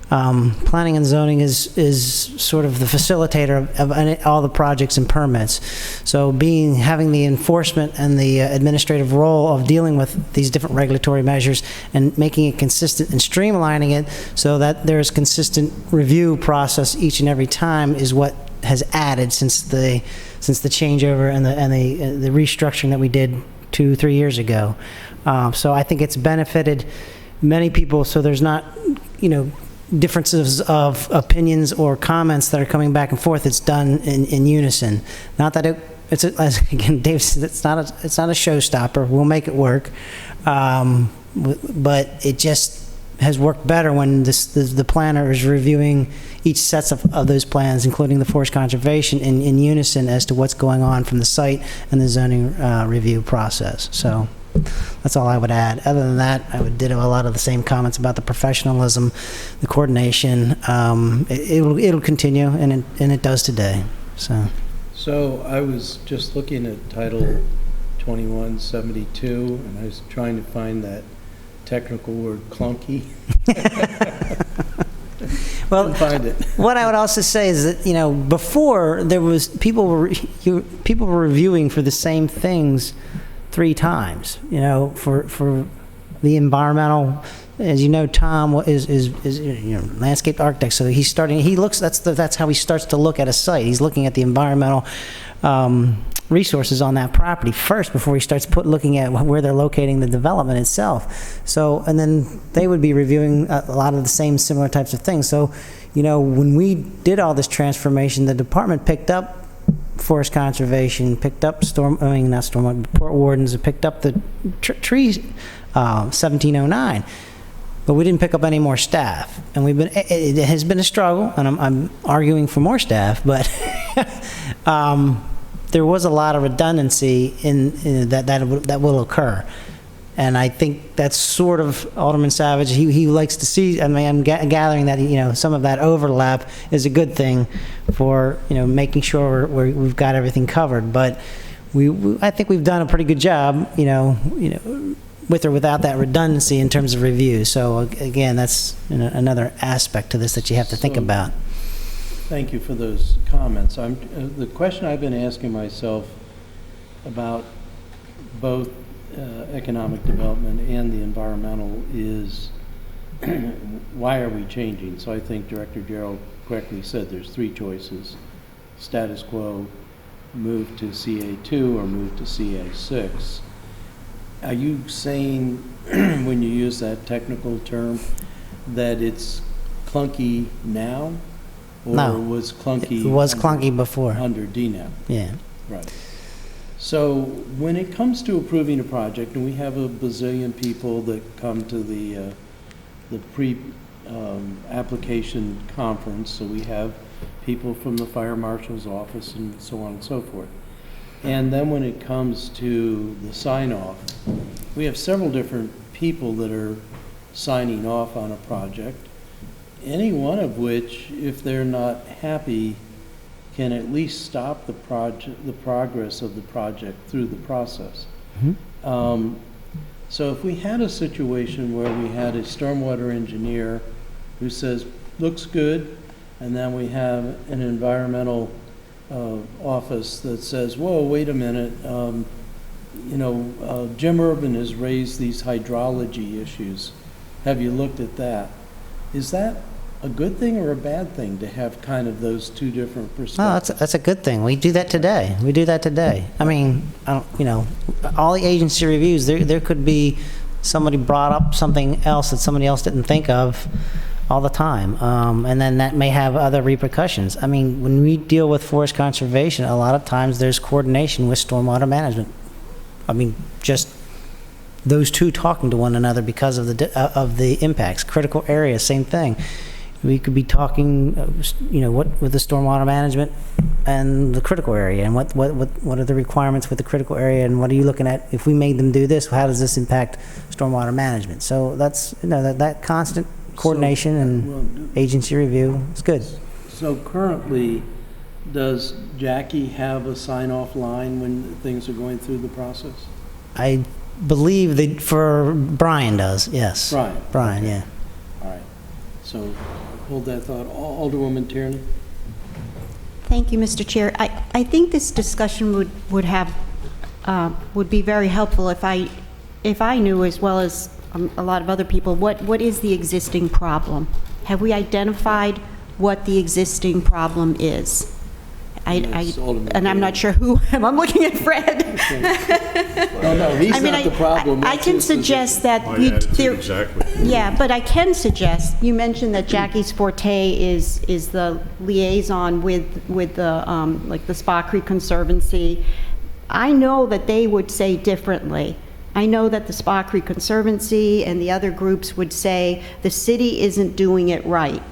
Planning and zoning is sort of the facilitator of all the projects and permits. So having the enforcement and the administrative role of dealing with these different regulatory measures and making it consistent and streamlining it so that there's consistent review process each and every time is what has added since the changeover and the restructuring that we did 2-3 years ago. So I think it's benefited many people. So there's not, differences of opinions or comments that are coming back and forth. It's done in unison. Not that again, Dave said, it's not a showstopper. We'll make it work, but it just has worked better when the planner is reviewing each sets of those plans, including the forest conservation, in unison as to what's going on from the site and the zoning review process. So that's all I would add. Other than that, I would ditto a lot of the same comments about the professionalism, the coordination. It'll continue, and it does today. So I was just looking at Title 2172, and I was trying to find that technical word clunky. Well, couldn't find it. What I would also say is that before there was people were reviewing for the same things 3 times, for the environmental, as Tom is landscape architect, so that's how he starts to look at a site. He's looking at the environmental resources on that property first before he starts looking at where they're locating the development itself. So, and then they would be reviewing a lot of the same similar types of things. So, when we did all this transformation, the department picked up forest conservation, picked up port wardens, and picked up the trees 1709, but we didn't pick up any more staff. And it has been a struggle, and I'm arguing for more staff, but there was a lot of redundancy in that will occur. And I think that's sort of Alderman Savage. He likes to see. I mean, I'm gathering that some of that overlap is a good thing for making sure we've got everything covered. But I think we've done a pretty good job. With or without that redundancy in terms of review. So again, that's another aspect to this that you have to think about. Thank you for those comments. The question I've been asking myself about both economic development and the environmental is why are we changing? So I think Director Gerald correctly said there's 3 choices: status quo, move to CA2, or move to CA6. Are you saying, when you use that technical term, that it's clunky now? Or No. was clunky? It was clunky before. Under DNAP? Yeah. Right. So when it comes to approving a project, and we have a bazillion people that come to the pre-application conference, so we have people from the fire marshal's office and so on and so forth. And then when it comes to the sign-off, we have several different people that are signing off on a project, any one of which, if they're not happy, can at least stop the progress of the project through the process. Mm-hmm. So if we had a situation where we had a stormwater engineer who says, looks good, and then we have an environmental office that says, whoa, wait a minute, Jim Urban has raised these hydrology issues. Have you looked at that? Is that a good thing or a bad thing to have kind of those 2 different perspectives? No, that's a good thing. We do that today. I mean, all the agency reviews, there could be somebody brought up something else that somebody else didn't think of all the time. And then that may have other repercussions. I mean, when we deal with forest conservation, a lot of times there's coordination with stormwater management. I mean, just those 2 talking to one another because of the impacts. Critical areas, same thing. We could be talking, what with the stormwater management and the critical area, and what are the requirements with the critical area, and what are you looking at? If we made them do this, how does this impact stormwater management? So that's that constant coordination and agency review. It's good. So currently, does Jackie have a sign-off line when things are going through the process? I believe that for Brian does, yes. Brian, yeah. All right. So hold that thought. Alderwoman Tierney? Thank you, Mr. Chair. I think this discussion would be very helpful if I knew, as well as a lot of other people, what is the existing problem? Have we identified what the existing problem is? And I'm not sure who, I'm looking at Fred. No, he's not the problem. I can suggest that Exactly. yeah, but I can suggest, you mentioned that Jackie's forte is the liaison with the, like the Spa Creek Conservancy. I know that they would say differently. I know that the Spa Creek Conservancy and the other groups would say the city isn't doing it right.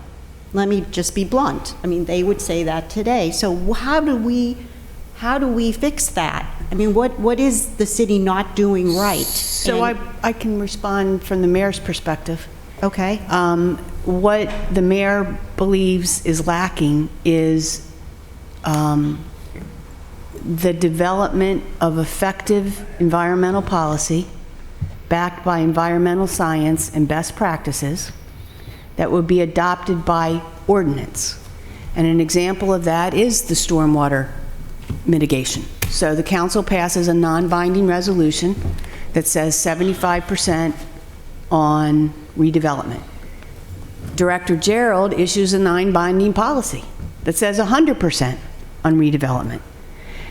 Let me just be blunt. I mean, they would say that today. So how do we fix that? I mean, what is the city not doing right? So I can respond from the mayor's perspective. Okay. What the mayor believes is lacking is the development of effective environmental policy backed by environmental science and best practices that would be adopted by ordinance. And an example of that is the stormwater mitigation. So the council passes a non-binding resolution that says 75% on redevelopment. Director Gerald issues a non-binding policy that says 100% on redevelopment.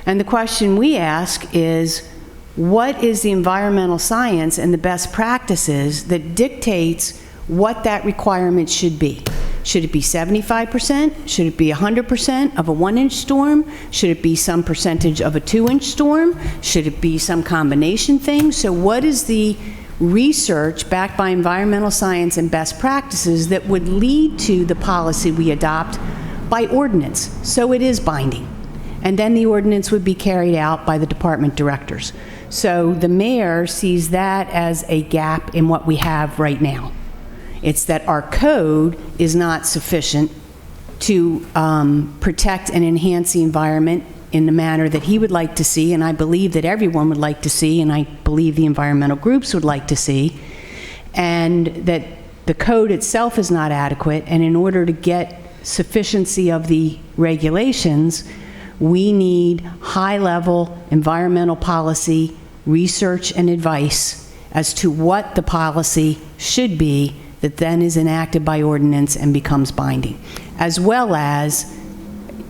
And the question we ask is, what is the environmental science and the best practices that dictates what that requirement should be? Should it be 75%? Should it be 100% of a 1-inch storm? Should it be some percentage of a 2-inch storm? Should it be some combination thing? So what is the research backed by environmental science and best practices that would lead to the policy we adopt by ordinance? So it is binding. And then the ordinance would be carried out by the department directors. So the mayor sees that as a gap in what we have right now. It's that our code is not sufficient to protect and enhance the environment in the manner that he would like to see, and I believe that everyone would like to see, and I believe the environmental groups would like to see, and that the code itself is not adequate, and in order to get sufficiency of the regulations, we need high-level environmental policy research and advice as to what the policy should be that then is enacted by ordinance and becomes binding. As well as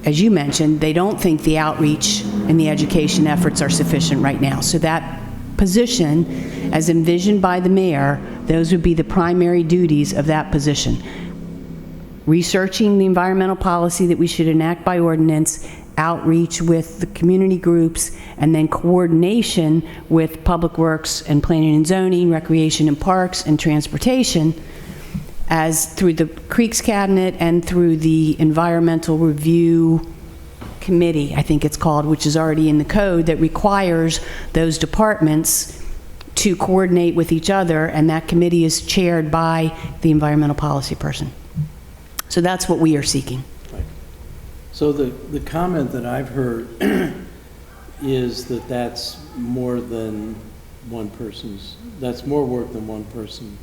you mentioned, they don't think the outreach and the education efforts are sufficient right now. So that position, as envisioned by the mayor, those would be the primary duties of that position. Researching the environmental policy that we should enact by ordinance, outreach with the community groups, and then coordination with Public Works and Planning and Zoning, Recreation and Parks, and Transportation, as through the Creeks Cabinet and through the Environmental Review Committee, I think it's called, which is already in the code, that requires those departments to coordinate with each other, and that committee is chaired by the environmental policy person. So that's what we are seeking. So the comment that I've heard is that that's more than one person's, that's more work than one person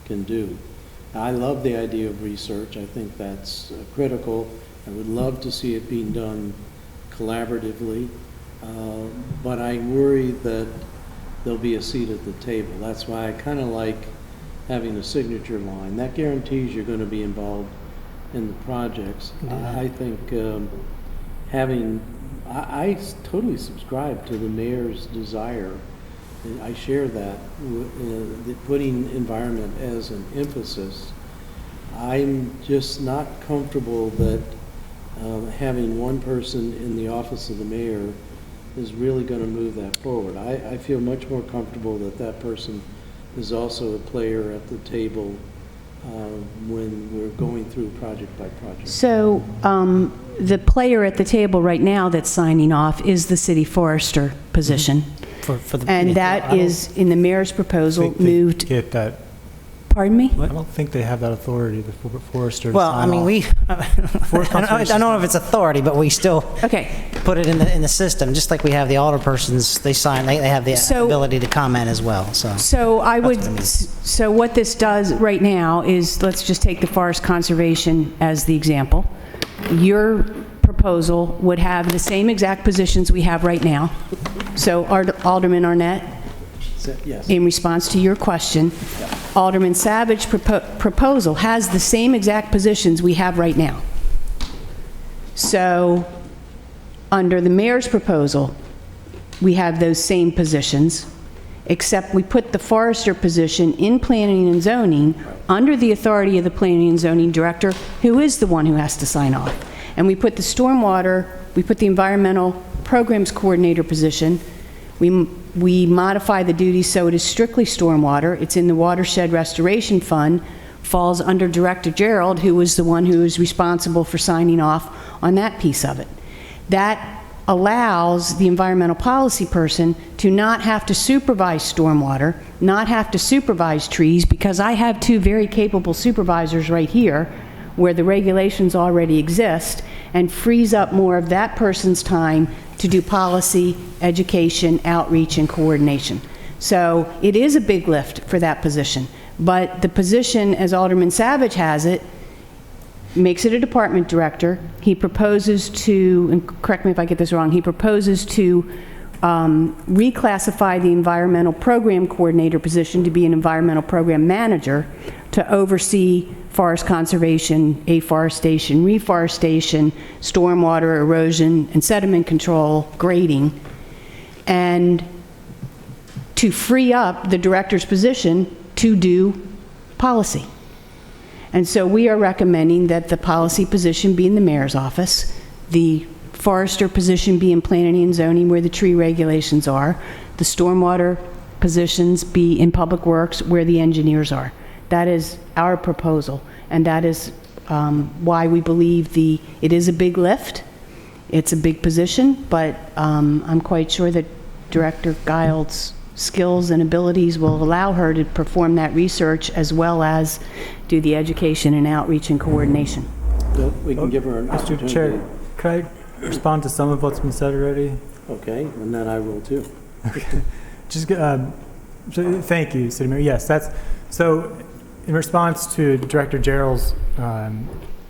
can do. I love the idea of research. I think that's critical. I would love to see it being done collaboratively, but I worry that there'll be a seat at the table. That's why I kind of like having a signature line. That guarantees you're going to be involved in the projects. I think I totally subscribe to the mayor's desire, and I share that, putting environment as an emphasis. I'm just not comfortable that having one person in the office of the mayor is really going to move that forward. I feel much more comfortable that that person is also a player at the table when we're going through project by project. So the player at the table right now that's signing off is the city forester position. For the, And that is, in the mayor's proposal, moved. Get that Pardon me? I don't think they have that authority, the forester. to Well, sign I mean, off. I don't know if it's authority, but we still Okay. put it in the system, just like we have the alderpersons, they have the So- ability to comment as well, so. So so what this does right now is, let's just take the forest conservation as the example. Your proposal would have the same exact positions we have right now. So Alderman Arnett, Yes. in response to your question, Alderman Savage proposal has the same exact positions we have right now. So under the mayor's proposal, we have those same positions, except we put the forester position in planning and zoning under the authority of the planning and zoning director, who is the one who has to sign off. And we put the environmental programs coordinator position, we modify the duties so it is strictly stormwater. It's in the Watershed Restoration Fund, falls under Director Gerald, who was the one who is responsible for signing off on that piece of it. That allows the environmental policy person to not have to supervise stormwater, not have to supervise trees, because I have two very capable supervisors right here where the regulations already exist, and frees up more of that person's time to do policy, education, outreach, and coordination. So it is a big lift for that position. But the position, as Alderman Savage has it, makes it a department director. He proposes to, and correct me if I get this wrong, he proposes to reclassify the environmental program coordinator position to be an environmental program manager to oversee forest conservation, afforestation, reforestation, stormwater erosion and sediment control, grading, and to free up the director's position to do policy. And so we are recommending that the policy position be in the mayor's office, the forester position be in planning and zoning where the tree regulations are, the stormwater positions be in public works where the engineers are. That is our proposal, and that is why we believe it is a big lift. It's a big position, but I'm quite sure that Director Gild's skills and abilities will allow her to perform that research as well as do the education and outreach and coordination. We can give her an opportunity. Mr. Chair, could I respond to some of what's been said already? Okay, and then I will too. Just, so thank you, City Mayor. Yes, so in response to Director Gerald's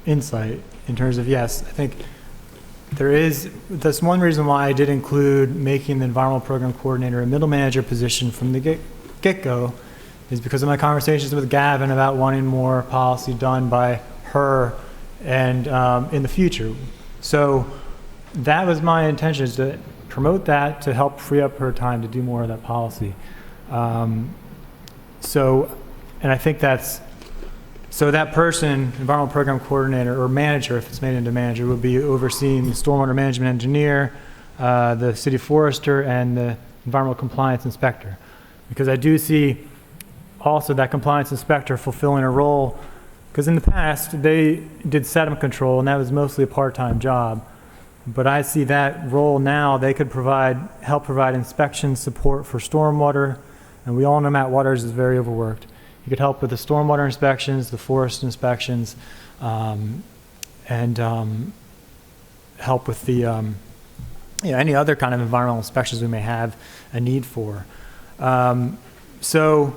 insight in terms of, yes, I think that's one reason why I did include making the environmental program coordinator a middle manager position from the get-go, is because of my conversations with Gavin about wanting more policy done by her and in the future. So that was my intention, is to promote that to help free up her time to do more of that policy. And I think so that person, environmental program coordinator or manager, if it's made into manager, would be overseeing the stormwater management engineer, the city forester, and the environmental compliance inspector. Because I do see also that compliance inspector fulfilling a role, because in the past they did sediment control and that was mostly a part-time job. But I see that role now, they could help provide inspection support for stormwater, and we all know Matt Waters is very overworked. He could help with the stormwater inspections, the forest inspections, and help with the any other kind of environmental inspections we may have a need for. So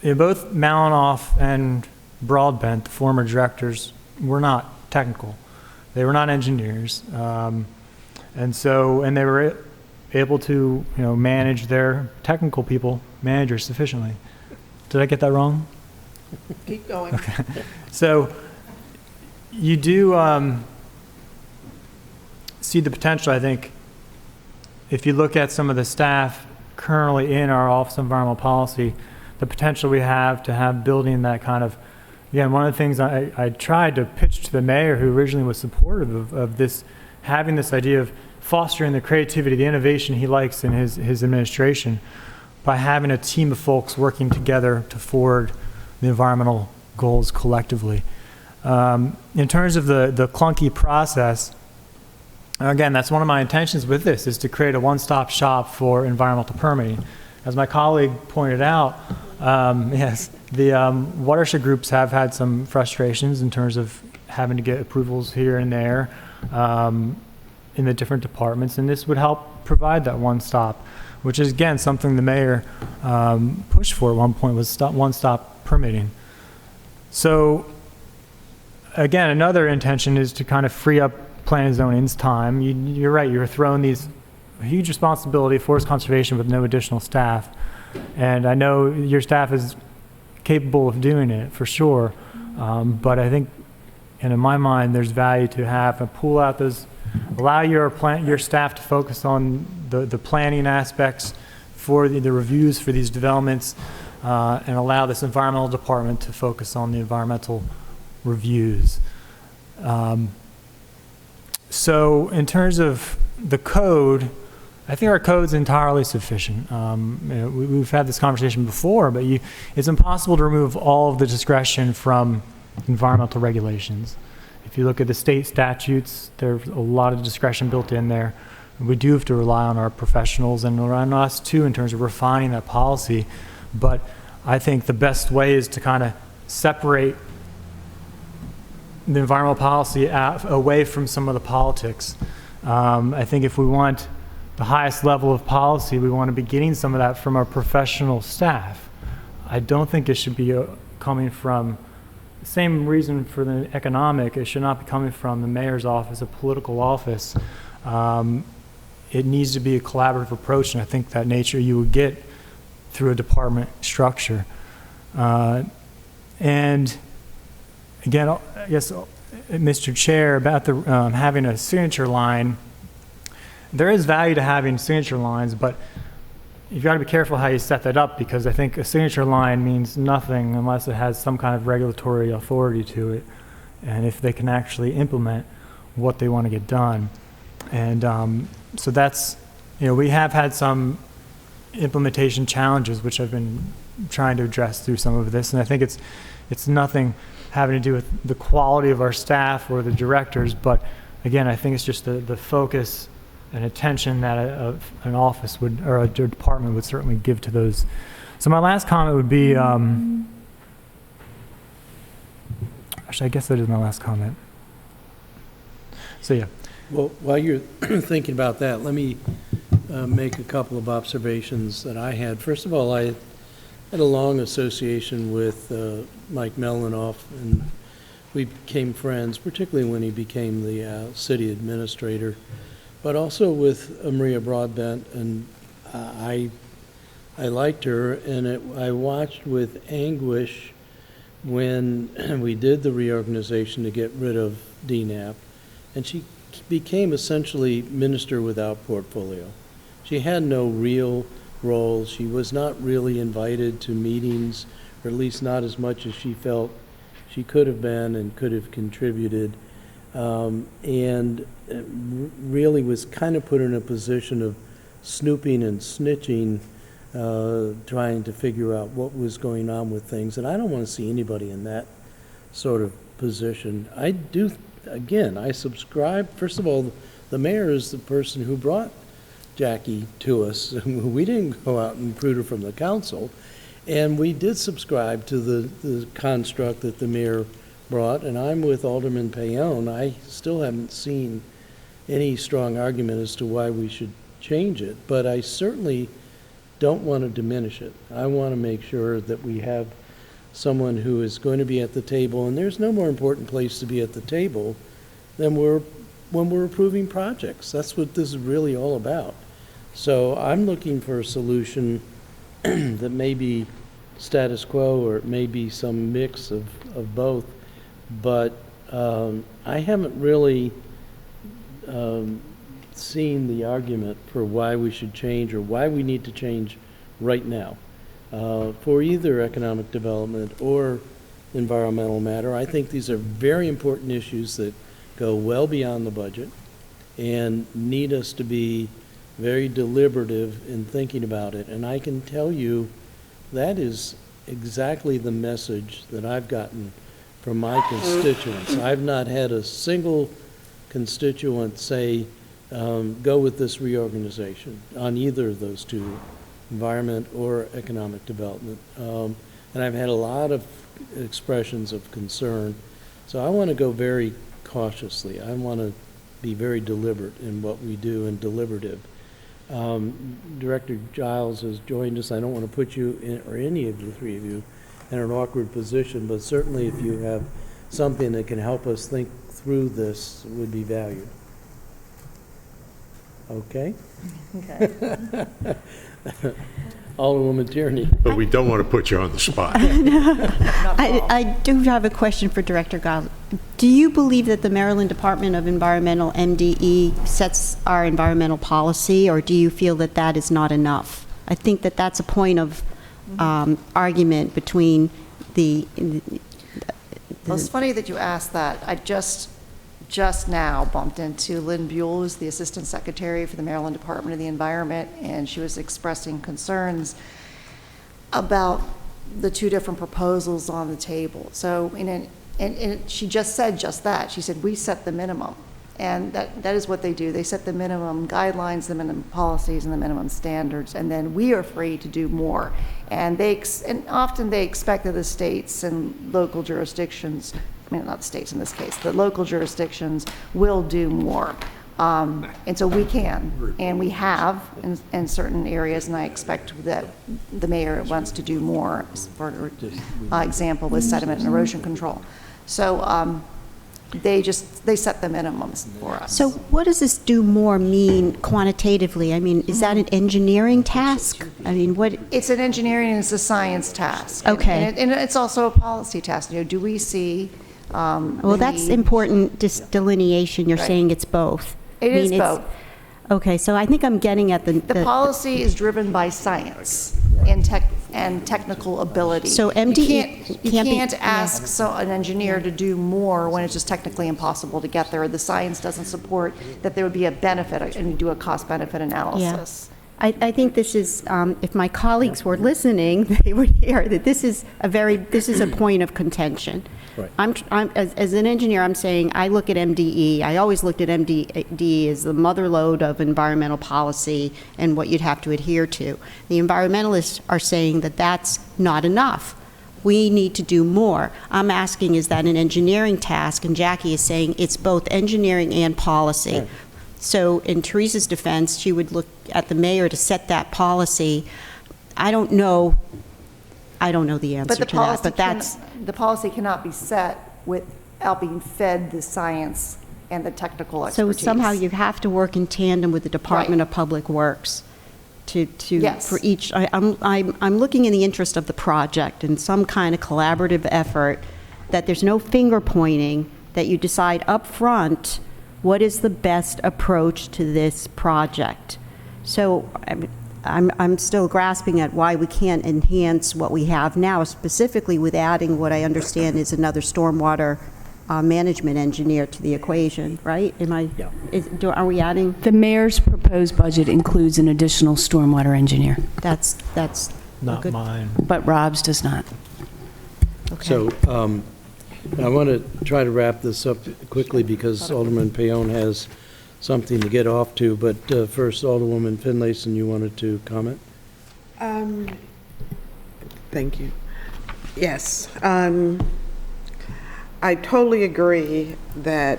both Malinoff and Broadbent, the former directors, were not technical. They were not engineers, and they were able to manage their technical managers sufficiently. Did I get that wrong? Keep going. Okay. So you do see the potential, I think, if you look at some of the staff currently in our Office of Environmental Policy, the potential we have to have building that kind of, again, one of the things I tried to pitch to the mayor, who originally was supportive of this, having this idea of fostering the creativity, the innovation he likes in his administration, by having a team of folks working together to forward the environmental goals collectively. In terms of the clunky process, again, that's one of my intentions with this, is to create a one-stop shop for environmental permitting. As my colleague pointed out, yes, The watershed groups have had some frustrations in terms of having to get approvals here and there in the different departments, and this would help provide that one-stop, which is, again, something the mayor pushed for at one point, was one-stop permitting. So, again, another intention is to kind of free up planning and zoning's time. You're right, you're throwing these huge responsibility, forest conservation with no additional staff, and I know your staff is capable of doing it for sure, but I think, and in my mind, there's value to have a pull out those, allow your staff to focus on the planning aspects for the reviews for these developments, and allow this environmental department to focus on the environmental reviews. So in terms of the code, I think our code's entirely sufficient. We've had this conversation before, but it's impossible to remove all of the discretion from environmental regulations. If you look at the state statutes, there's a lot of discretion built in there. We do have to rely on our professionals and on us too in terms of refining that policy. But I think the best way is to kind of separate the environmental policy away from some of the politics. I think if we want the highest level of policy, we want to be getting some of that from our professional staff. I don't think it should be coming from the same reason for the economic. It should not be coming from the mayor's office, a political office. It needs to be a collaborative approach, and I think that nature you would get through a department structure. And again, I guess, Mr. Chair, about the having a signature line, there is value to having signature lines, but you've got to be careful how you set that up, because I think a signature line means nothing unless it has some kind of regulatory authority to it, and if they can actually implement what they want to get done. And so that's, we have had some implementation challenges, which I've been trying to address through some of this, and I think it's nothing having to do with the quality of our staff or the directors, but again, I think it's just the focus and attention that an office would, or a department would certainly give to those. So my last comment would be, actually, I guess that is my last comment. So yeah. Well, while you're thinking about that, let me make a couple of observations that I had. First of all, I had a long association with Mike Melanoff, and we became friends, particularly when he became the city administrator, but also with Maria Broadbent, and I liked her, and I watched with anguish when we did the reorganization to get rid of DNAP, and she became essentially minister without portfolio. She had no real role. She was not really invited to meetings, or at least not as much as she felt she could have been and could have contributed, and really was kind of put in a position of snooping and snitching, trying to figure out what was going on with things. And I don't want to see anybody in that sort of position. I do, again, I subscribe. First of all, the mayor is the person who brought Jackie to us. We didn't go out and recruit her from the council. And we did subscribe to the construct that the mayor brought, and I'm with Alderman Payon. I still haven't seen any strong argument as to why we should change it, but I certainly don't want to diminish it. I want to make sure that we have someone who is going to be at the table, and there's no more important place to be at the table than when we're approving projects. That's what this is really all about. So I'm looking for a solution that may be status quo, or it may be some mix of both, but I haven't really seen the argument for why we should change, or why we need to change right now for either economic development or environmental matter. I think these are very important issues that go well beyond the budget and need us to be very deliberative in thinking about it. And I can tell you that is exactly the message that I've gotten from my constituents. I've not had a single constituent say, go with this reorganization on either of those two, environment or economic development. and I've had a lot of expressions of concern. So I want to go very cautiously. I want to be very deliberate in what we do and deliberative. Director Giles has joined us. I don't want to put you in, or any of the three of you, in an awkward position, but certainly if you have something that can help us think through this, would be valued. Okay? Okay. Alderwoman Tierney. But we don't want to put you on the spot. I do have a question for Director Giles. Do you believe that the Maryland Department of Environmental, MDE, sets our environmental policy, or do you feel that that is not enough? I think that that's a point of argument between the Well, it's funny that you asked that. I just now bumped into Lynn Buell, who's the Assistant Secretary for the Maryland Department of the Environment, and she was expressing concerns about the two different proposals on the table. So, and she just said just that. She said, we set the minimum. And that is what they do. They set the minimum guidelines, the minimum policies, and the minimum standards, and then we are free to do more. And often they expect that the states and local jurisdictions, I mean, not the states in this case, the local jurisdictions will do more. And so we can, and we have in certain areas, and I expect that the mayor wants to do more, for example, with sediment and erosion control. So they set the minimums for us. So what does this do more mean quantitatively? I mean, is that an engineering task? I mean, what? It's an engineering and it's a science task. Okay. And it's also a policy task. You know, do we see Well, that's important delineation. You're Right. saying it's both. It is it's- both. Okay, so I think I'm getting at The policy is driven by science and technical ability. So MDE You can't be- can't ask an engineer to do more when it's just technically impossible to get there. The science doesn't support that there would be a benefit, and you do a cost-benefit analysis. I think this is, if my colleagues were listening, they would hear that this is a point of contention. Right. As an engineer, I'm saying, I look at MDE, I always looked at MDE as the mother lode of environmental policy and what you'd have to adhere to. The environmentalists are saying that that's not enough. We need to do more. I'm asking, is that an engineering task? And Jackie is saying it's both engineering and policy. Right. So in Teresa's defense, she would look at the mayor to set that policy. I don't know the answer to that, but that's... The policy cannot be set without being fed the science and the technical So expertise. somehow you have to work in tandem with the Department Right. of Public Works to Yes. for each. I'm looking in the interest of the project and some kind of collaborative effort, that there's no finger pointing, that you decide up front what is the best approach to this project. So I'm still grasping at why we can't enhance what we have now, specifically with adding what I understand is another stormwater management engineer to the equation, right? Yeah. Are we adding? The mayor's proposed budget includes an additional stormwater engineer, That's Not good. mine. but Rob's does not. Okay. So I want to try to wrap this up quickly because Alderman Payon has something to get off to, but first, Alderwoman Finlayson, you wanted to comment? Thank you. Yes, I totally agree that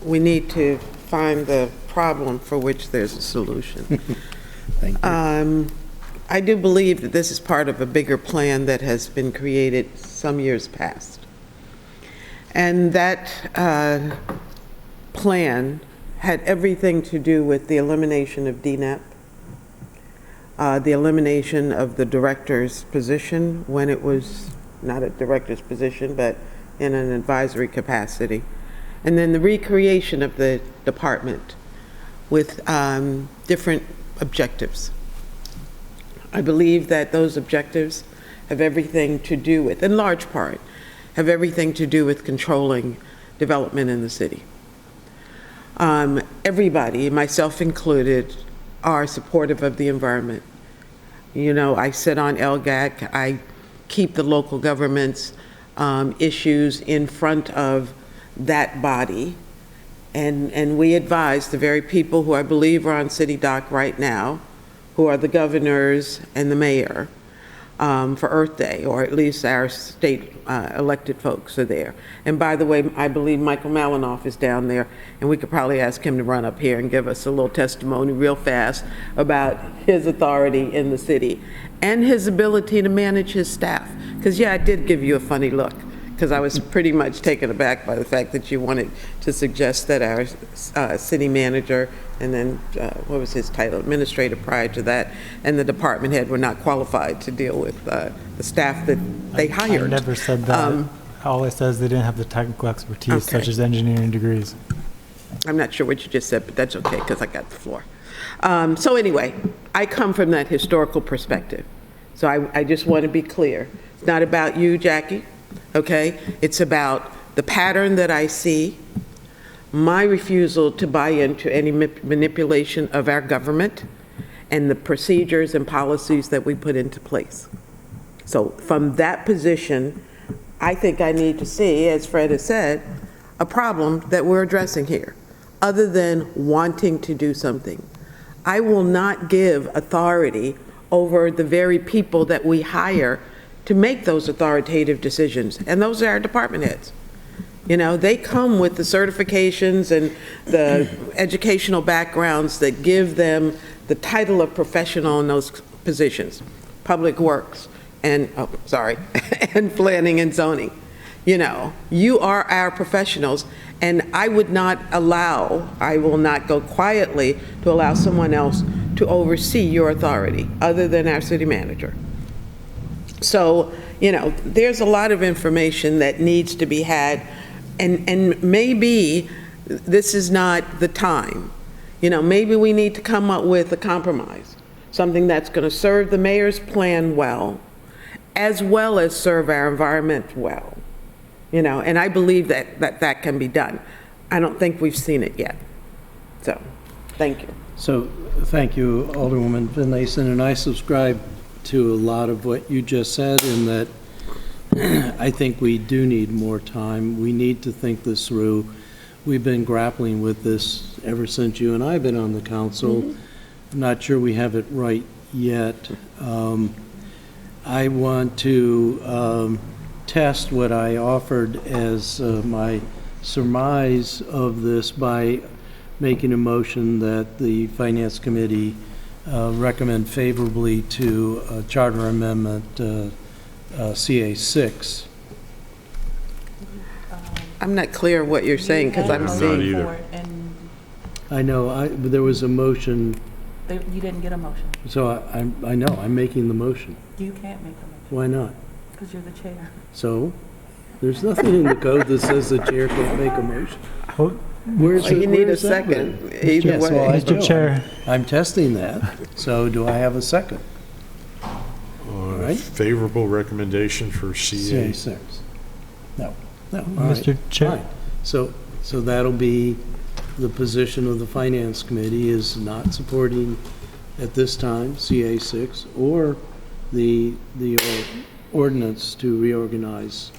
we need to find the problem for which there's a solution. Thank you. I do believe that this is part of a bigger plan that has been created some years past. And that plan had everything to do with the elimination of DNEP, the elimination of the director's position when it was not a director's position, but in an advisory capacity, and then the recreation of the department with different objectives. I believe that those objectives have everything to do with, in large part, have everything to do with controlling development in the city. Everybody, myself included, are supportive of the environment. You know, I sit on LGAC, I keep the local government's issues in front of that body, and we advise the very people who I believe are on city dock right now, who are the governors and the mayor, for Earth Day, or at least our state elected folks are there. And by the way, I believe Michael Malinoff is down there, and we could probably ask him to run up here and give us a little testimony real fast about his authority in the city and his ability to manage his staff. Because, yeah, I did give you a funny look, because I was pretty much taken aback by the fact that you wanted to suggest that our city manager, and then, what was his title, administrator prior to that, and the department head were not qualified to deal with the staff that they hired. I never said that. All I said is they didn't have the technical expertise, Okay. such as engineering degrees. I'm not sure what you just said, but that's okay, because I got the floor. So anyway, I come from that historical perspective. So I just want to be clear. It's not about you, Jackie, okay? It's about the pattern that I see, my refusal to buy into any manipulation of our government, and the procedures and policies that we put into place. So from that position, I think I need to see, as Fred has said, a problem that we're addressing here, other than wanting to do something. I will not give authority over the very people that we hire to make those authoritative decisions, and those are our department heads. You know, they come with the certifications and the educational backgrounds that give them the title of professional in those positions, public works, and, and planning and zoning. You know, you are our professionals, and I will not go quietly to allow someone else to oversee your authority, other than our city manager. So, you know, there's a lot of information that needs to be had, and maybe this is not the time. You know, maybe we need to come up with a compromise, something that's going to serve the mayor's plan well as serve our environment well. You know, and I believe that can be done. I don't think we've seen it yet. So, thank you. So, thank you, Alderwoman Van Lason, and I subscribe to a lot of what you just said, in that I think we do need more time. We need to think this through. We've been grappling with this ever since you and I have been on the council. I'm not sure we have it right yet. I want to test what I offered as my surmise of this by making a motion that the Finance Committee recommend favorably to Charter Amendment CA6. I'm not clear what you're saying, because I'm Not seeing. either. I know, there was a motion, You didn't get a motion. so I know, I'm making the motion. You can't make a motion Why not? because you're the chair. So, there's nothing in the code that says the chair can't make a motion. Well, Where's You need a where's that second, written? either Yes, well, I way. do. Mr. Chair. I'm testing that. So do I have a second? right. Favorable recommendation for CA. CA6. No, all right, Mr. Chair. fine. So that'll be the position of the Finance Committee, is not supporting at this time CA6 or the ordinance to reorganize.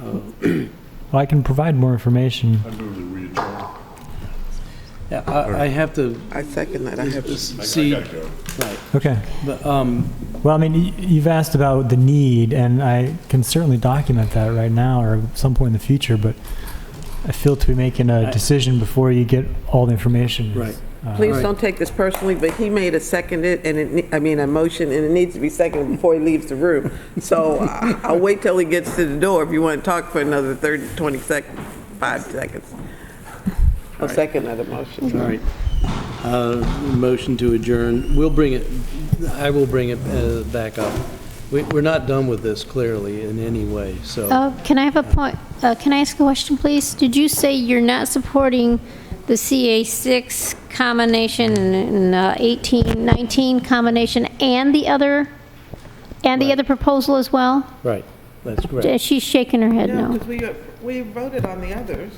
Well, I can provide more information. I move that we adjourn. Yeah, I have to I second that. I have to. see, I gotta go. right, Okay. but, Well, I mean, you've asked about the need, and I can certainly document that right now or at some point in the future, but I feel to be making a decision before you get all the information. Right. Please Right. don't take this personally, but he made a seconded, and a motion, and it needs to be seconded before he leaves the room. So I'll wait till he gets to the door if you want to talk for another 30, 20 seconds, 5 seconds. I'll second that motion. all right. Motion to adjourn. We'll bring it, I will bring it back up. We're not done with this clearly in any way, so. Can I have a point, can I ask a question, please? Did you say you're not supporting the CA6 combination and 18, 19 combination and the other proposal as well? Right, that's correct. She's shaking her head No, no. because we voted on the others.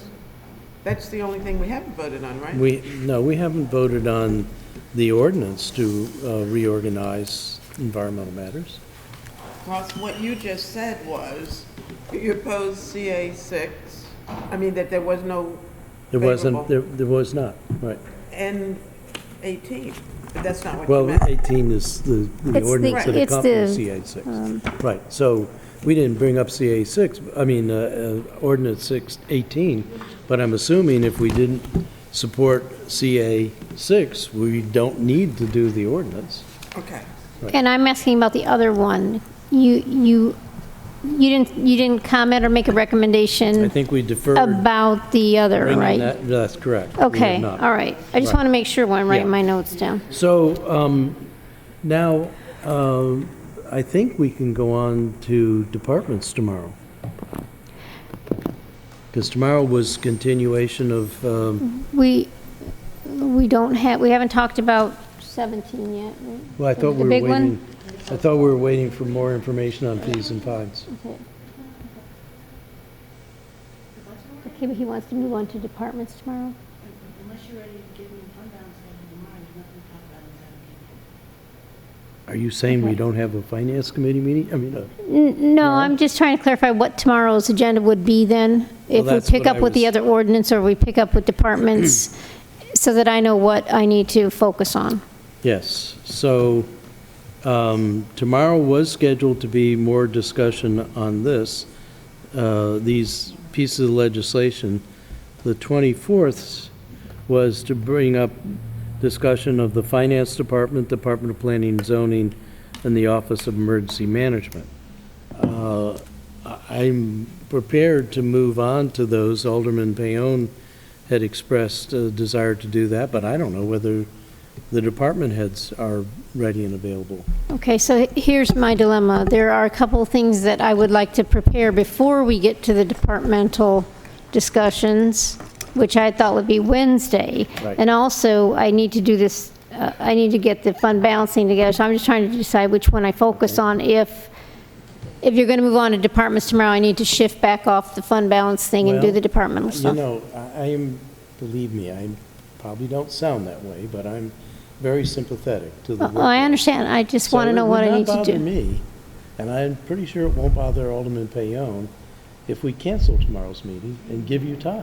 That's the only thing we haven't voted on, right? We haven't voted on the ordinance to reorganize environmental matters. Ross, what you just said was, you opposed CA6, that there was no There wasn't, favorable. there was not, right. And 18, but that's not what you Well, meant. 18 is the It's ordinance that it's accompanies the, CA6. Right, so we didn't bring up CA6, I mean, ordinance 18, but I'm assuming if we didn't support CA6, we don't need to do the ordinance. Okay. And I'm asking about the other one. You didn't comment or make a I recommendation think we deferred about the other, bringing right? that, that's correct. We have Okay, not. all right. I just Right. want to make sure when I'm writing Yeah. my notes down. So now, I think we can go on to departments tomorrow. Because tomorrow was continuation of, We haven't talked about 17 yet, right? well, I thought The we were big one? waiting, I thought we were waiting for more information on fees and fines. Okay. Okay, but he wants to move on to departments tomorrow? Are you saying we don't have a finance committee meeting? I mean, No, I'm just trying to clarify what tomorrow's agenda would be then. If we that's pick what up I with the was- other ordinance or we pick up with departments, so that I know what I need to focus on. yes. So tomorrow was scheduled to be more discussion on this, these pieces of legislation. The 24th was to bring up discussion of the Finance Department, Department of Planning and Zoning, and the Office of Emergency Management. I'm prepared to move on to those. Alderman Payon had expressed a desire to do that, but I don't know whether the department heads are ready and available. Okay, so here's my dilemma. There are a couple of things that I would like to prepare before we get to the departmental discussions, which I thought would be Wednesday. Right. And also, I need to do this, I need to get the fund balancing together, so I'm just trying to decide which one I focus on. If you're going to move on to departments tomorrow, I need to shift back off the fund balance thing and do Well, the departmental You stuff. know, believe me, I probably don't sound that way, but I'm very sympathetic to the Well, I workload. understand, I just want to So know what I need to It would not bother do. me, and I'm pretty sure it won't bother Alderman Payon if we cancel tomorrow's meeting and give you time.